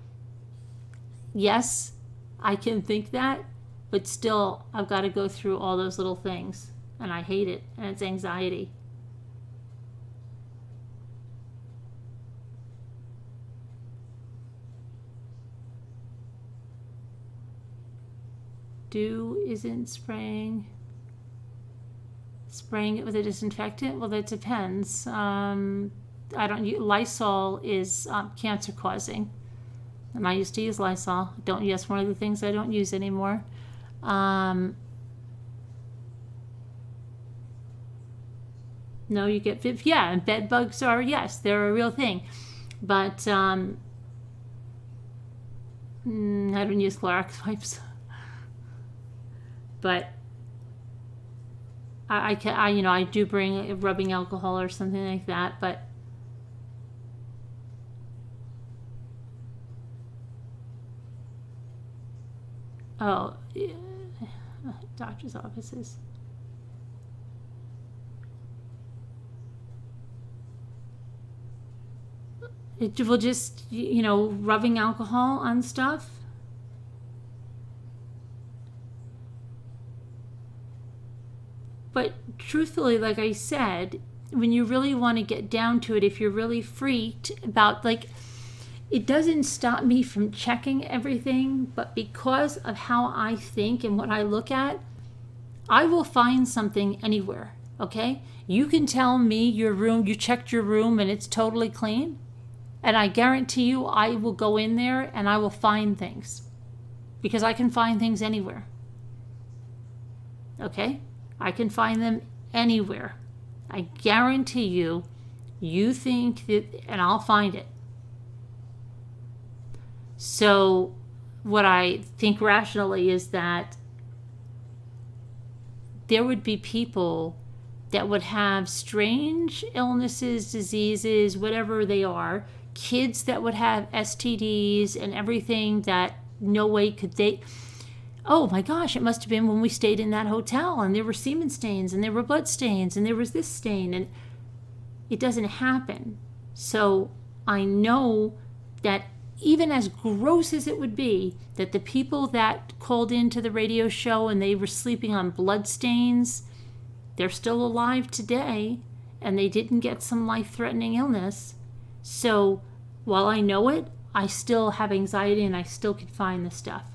yes, I can think that, but still, I've got to go through all those little things, and I hate it, and it's anxiety. Dew isn't spraying it with a disinfectant. Well, that depends. Lysol is cancer causing, and I used to use Lysol. That's one of the things I don't use anymore. No, you get and bed bugs are, yes, they're a real thing, but I don't use Clorox wipes. But I do bring a rubbing alcohol or something like that, but doctor's offices. It will just, rubbing alcohol on stuff. But truthfully, like I said, when you really want to get down to it, if you're really freaked about, it doesn't stop me from checking everything, but because of how I think and what I look at, I will find something anywhere, okay? You can tell me you checked your room and it's totally clean, and I guarantee you I will go in there and I will find things, because I can find things anywhere, okay? I can find them anywhere. I guarantee you think that, and I'll find it. So what I think rationally is that there would be people that would have strange illnesses, diseases, whatever they are, kids that would have STDs and everything that no way could they... Oh my gosh, it must have been when we stayed in that hotel and there were semen stains and there were blood stains and there was this stain, and it doesn't happen. So I know that even as gross as it would be, that the people that called into the radio show and they were sleeping on blood stains, they're still alive today and they didn't get some life-threatening illness. So while I know it, I still have anxiety and I still can find the stuff.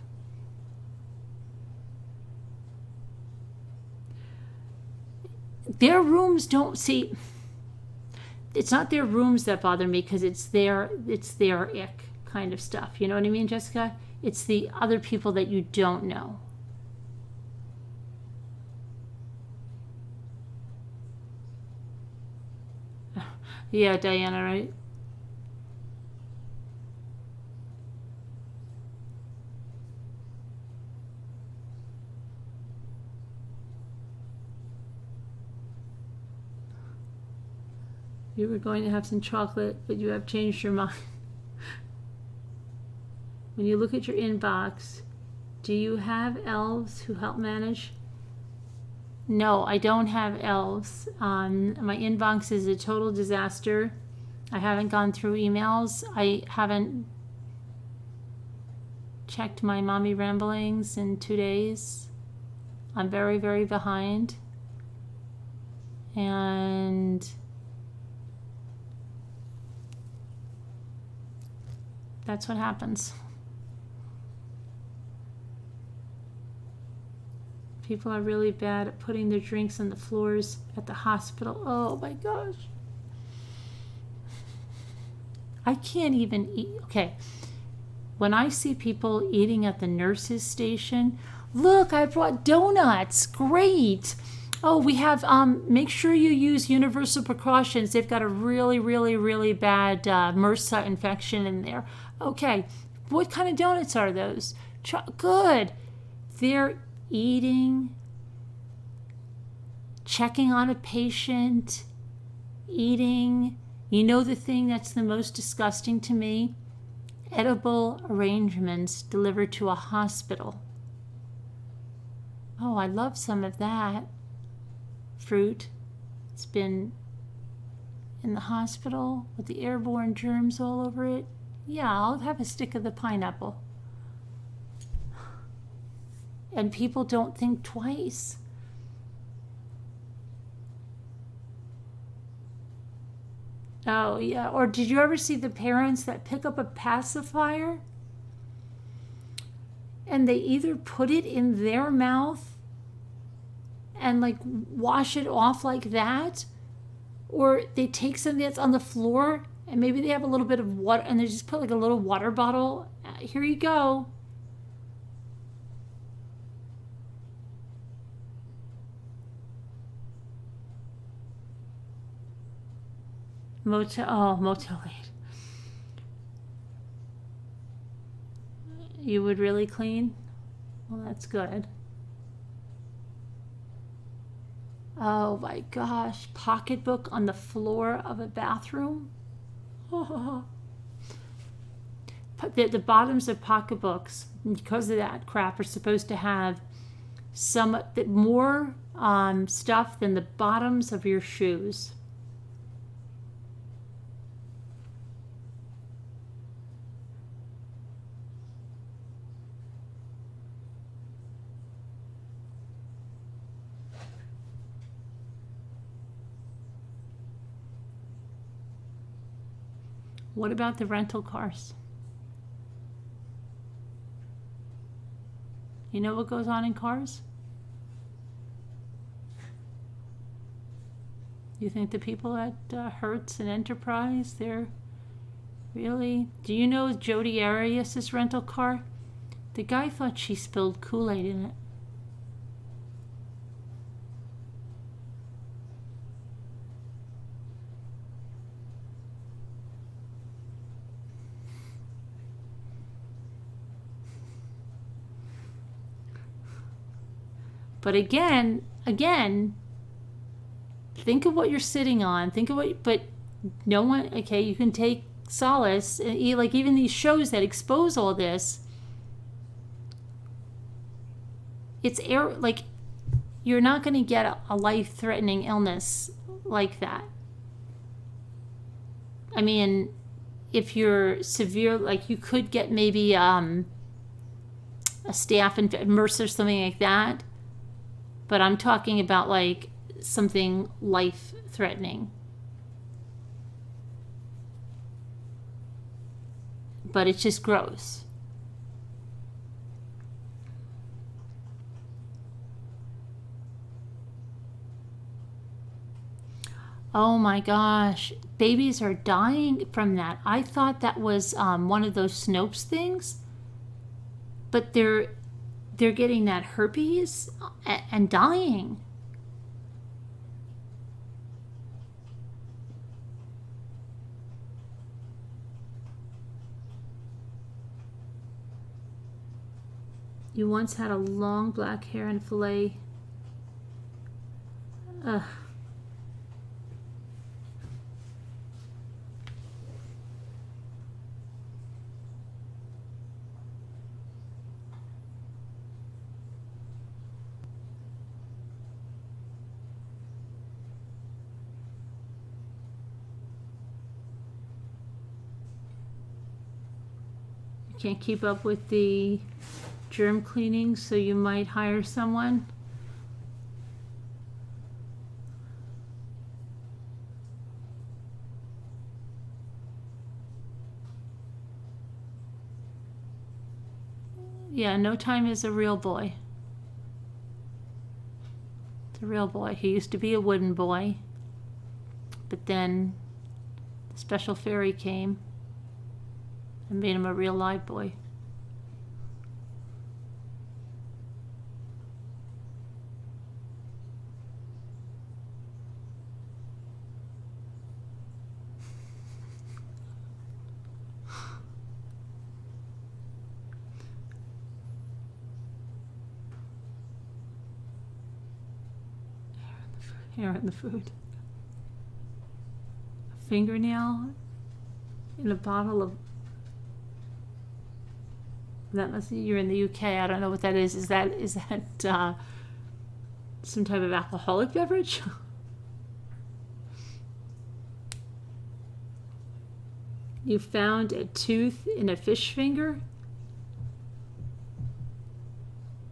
Their rooms don't see. It's not their rooms that bother me, because it's their ick kind of stuff. You know what I mean, Jessica? It's the other people that you don't know. Yeah, Diana, right? You were going to have some chocolate, but you have changed your mind. When you look at your inbox, do you have elves who help manage? No, I don't have elves. My inbox is a total disaster. I haven't gone through emails. I haven't checked my mommy ramblings in 2 days. I'm very, very behind. And that's what happens. People are really bad at putting their drinks on the floors at the hospital. Oh my gosh. I can't even eat. Okay. When I see people eating at the nurse's station, look, I brought donuts. Great. Oh, we have, make sure you use universal precautions. They've got a really, really, really bad MRSA infection in there. Okay. What kind of donuts are those? Good. They're eating, checking on a patient, eating. You know the thing that's the most disgusting to me? Edible arrangements delivered to a hospital. Oh, I love some of that. Fruit. It's been in the hospital with the airborne germs all over it. Yeah, I'll have a stick of the pineapple. and people don't think twice. Oh, yeah. Or did you ever see the parents that pick up a pacifier and they either put it in their mouth and like wash it off like that, or they take something that's on the floor and maybe they have a little bit of water and they just put like a little water bottle. Here you go. Motel 8. You would really clean? Well, that's good. Oh my gosh, pocketbook on the floor of a bathroom? Oh. The bottoms of pocketbooks, because of that crap, are supposed to have more stuff than the bottoms of your shoes. What about the rental cars? You know what goes on in cars? You think the people at Hertz and Enterprise, they're really... Do you know Jodi Arias' rental car? The guy thought she spilled Kool-Aid in it. But again, think of what you're sitting on. But no one, okay, you can take solace, like even these shows that expose all this, like you're not going to get a life-threatening illness like that. I mean, if you're severe, like you could get maybe a staph MRSA or something like that. But I'm talking about like something life-threatening. But it's just gross. Oh my gosh, babies are dying from that. I thought that was one of those Snopes things, but they're getting that herpes and dying. You once had a long black hair and fillet. Ugh. Can't keep up with the germ cleaning, so you might hire someone. Yeah, No Time is a real boy. It's a real boy. He used to be a wooden boy, but then the special fairy came and made him a real live boy. Hair in the food. A fingernail in a bottle of... That must be, you're in the UK. I don't know what that is. Is that some type of alcoholic beverage? You found a tooth in a fish finger?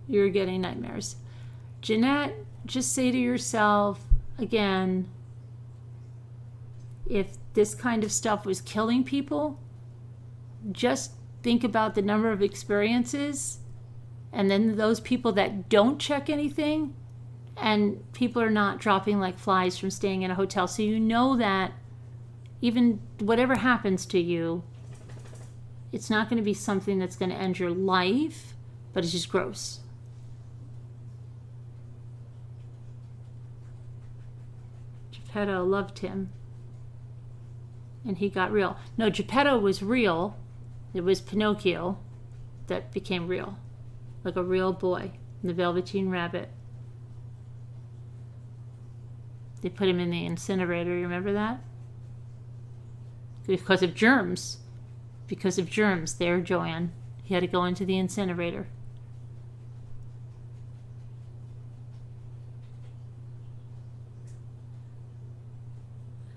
You're getting nightmares. Jeanette, just say to yourself, again, if this kind of stuff was killing people, just think about the number of experiences, and then those people that don't check anything, and people are not dropping like flies from staying in a hotel. So you know that even whatever happens to you, it's not going to be something that's going to end your life, but it's just gross. Geppetto loved him, and he got real. No, Geppetto was real. It was Pinocchio that became real, like a real boy, the Velveteen Rabbit. They put him in the incinerator, you remember that? Because of germs. Because of germs, there, Joanne. He had to go into the incinerator.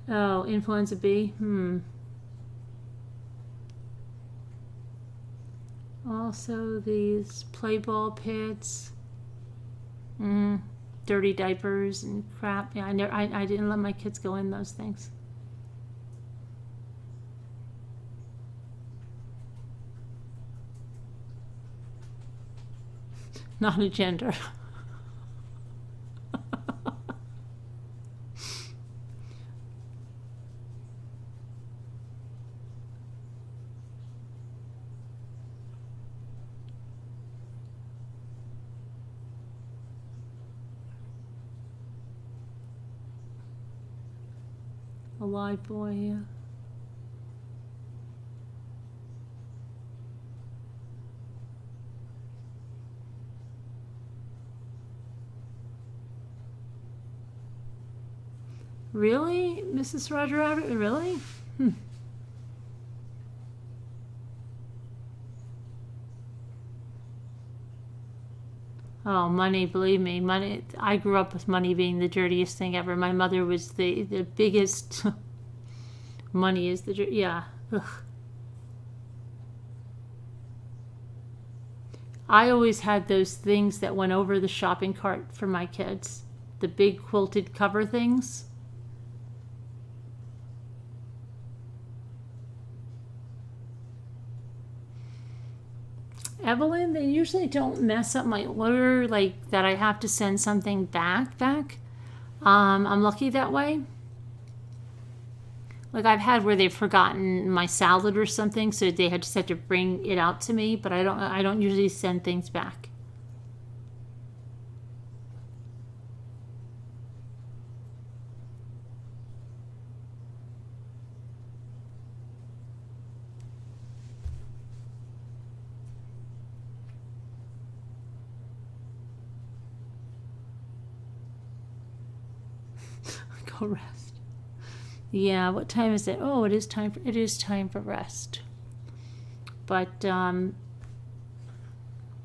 Oh, influenza B? Also, these play ball pits. Dirty diapers and crap. Yeah, I didn't let my kids go in those things. Not a gender. A live boy, yeah. Really, Mrs. Roger Rabbit? Really? Oh, money, believe me, money. I grew up with money being the dirtiest thing ever. My mother was the biggest. Money is the yeah. Ugh. I always had those things that went over the shopping cart for my kids. The big quilted cover things. Evelyn, they usually don't mess up my order, like that I have to send something back. I'm lucky that way. Like I've had where they've forgotten my salad or something, so they just had to bring it out to me, but I don't usually send things back. Go rest. Yeah, what time is it? Oh, it is time for rest. But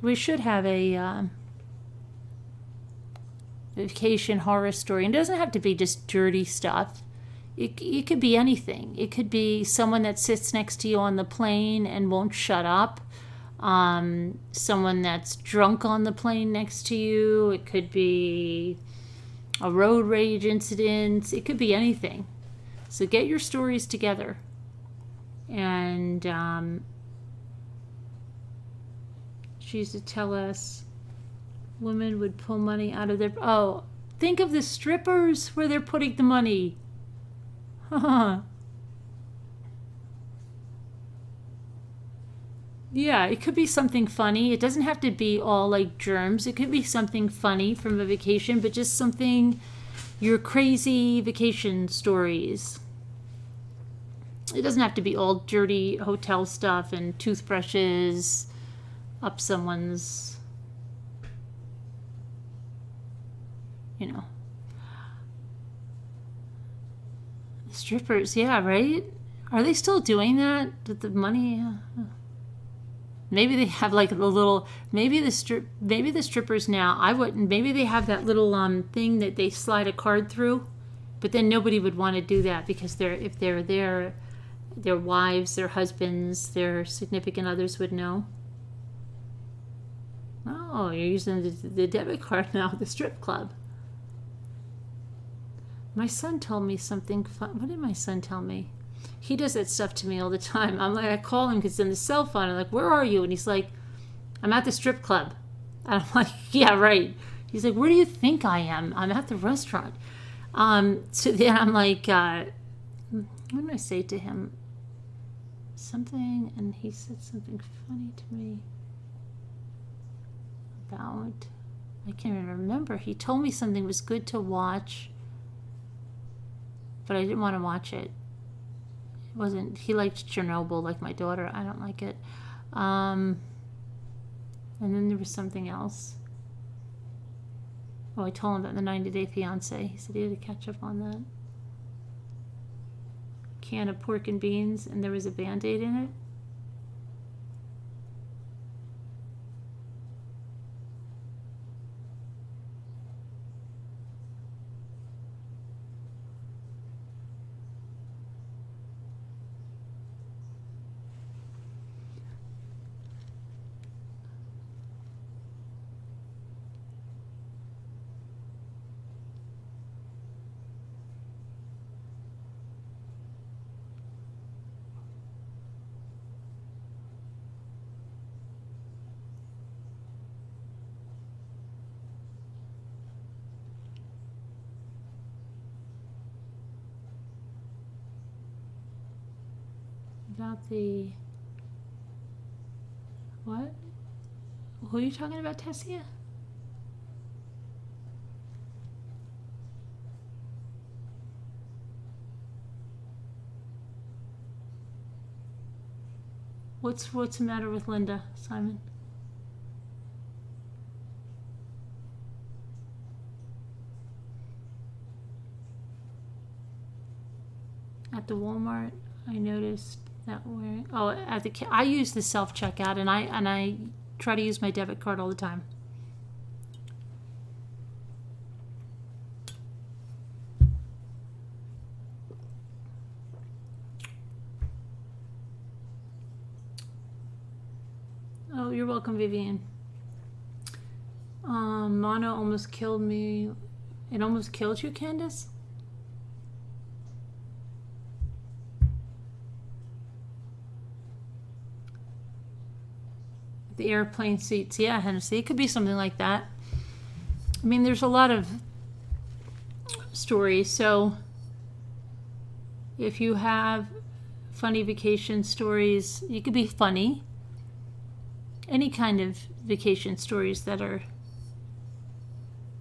we should have a vacation horror story. And it doesn't have to be just dirty stuff. It could be anything. It could be someone that sits next to you on the plane and won't shut up. Someone that's drunk on the plane next to you. It could be a road rage incident. It could be anything. So get your stories together. And she used to tell us women would pull money out of their... Oh, think of the strippers where they're putting the money. Yeah, it could be something funny. It doesn't have to be all like germs. It could be something funny from a vacation, but just something, your crazy vacation stories. It doesn't have to be all dirty hotel stuff and toothbrushes up someone's, Strippers, yeah, right? Are they still doing that? With the money? Maybe they have like a little. Maybe the strippers now. I wouldn't. Maybe they have that little thing that they slide a card through, but then nobody would want to do that because if they're there, their wives, their husbands, their significant others would know. Oh, you're using the debit card now at the strip club. My son told me something fun. What did my son tell me? He does that stuff to me all the time. I'm like, I call him because it's on the cell phone. I'm like, where are you? And he's like, I'm at the strip club. And I'm like, yeah, right. He's like, where do you think I am? I'm at the restaurant. So then I'm like, what did I say to him? Something, and he said something funny to me about, I can't even remember. He told me something was good to watch, but I didn't want to watch it. It wasn't, he liked Chernobyl like my daughter. I don't like it. And then there was something else. Oh, I told him about the 90 Day Fiancé. He said he had to catch up on that. Can of pork and beans, and there was a Band-Aid in it. About the what? Who are you talking about, Tessia? What's the matter with Linda, Simon? At the Walmart, I noticed that wearing, oh, at the, I use the self checkout, and I try to use my debit card all the time. Oh, you're welcome, Vivian. Mono almost killed me. It almost killed you, Candace? The airplane seats, yeah, Hennessy. It could be something like that. I mean, there's a lot of stories. So if you have funny vacation stories, you could be funny. Any kind of vacation stories that are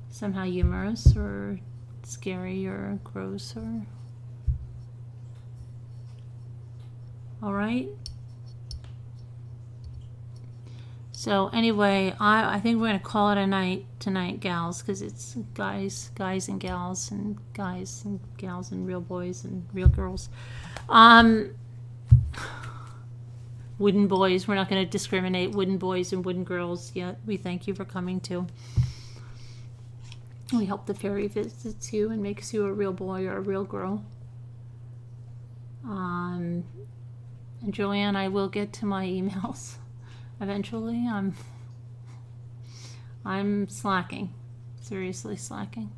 somehow humorous or scary or gross or... All right. So anyway, I think we're going to call it a night tonight, gals, because it's guys and gals and gals and real boys and real girls. Wooden boys, we're not going to discriminate wooden boys and wooden girls yet. We thank you for coming too. We hope the fairy visits you and makes you a real boy or a real girl. And Joanne, I will get to my emails. Eventually, I'm slacking, seriously slacking.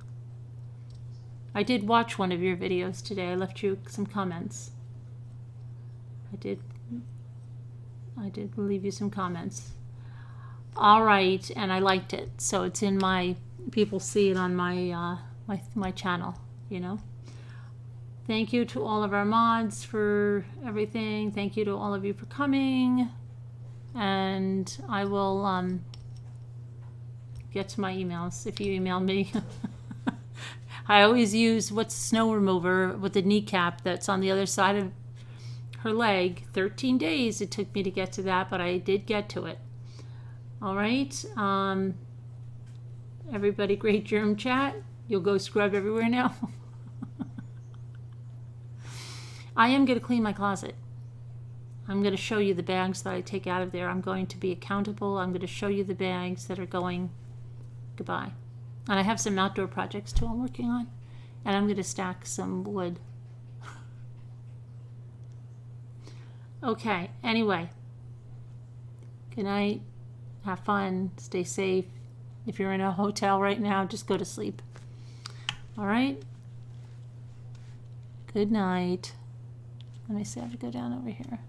I did watch one of your videos today. I left you some comments. I did leave you some comments. All right, and I liked it, so it's in my, people see it on my my channel, you know. Thank you to all of our mods for everything. Thank you to all of you for coming. And I will get to my emails if you email me. I always use what's snow remover with the kneecap that's on the other side of her leg. 13 days it took me to get to that, but I did get to it. All right. Everybody, great germ chat. You'll go scrub everywhere now. I am going to clean my closet. I'm going to show you the bags that I take out of there. I'm going to be accountable. I'm going to show you the bags that are going goodbye. And I have some outdoor projects too I'm working on. And I'm going to stack some wood. Okay, anyway. Good night. Have fun. Stay safe. If you're in a hotel right now, just go to sleep. All right? Good night. Let me see. I have to go down over here.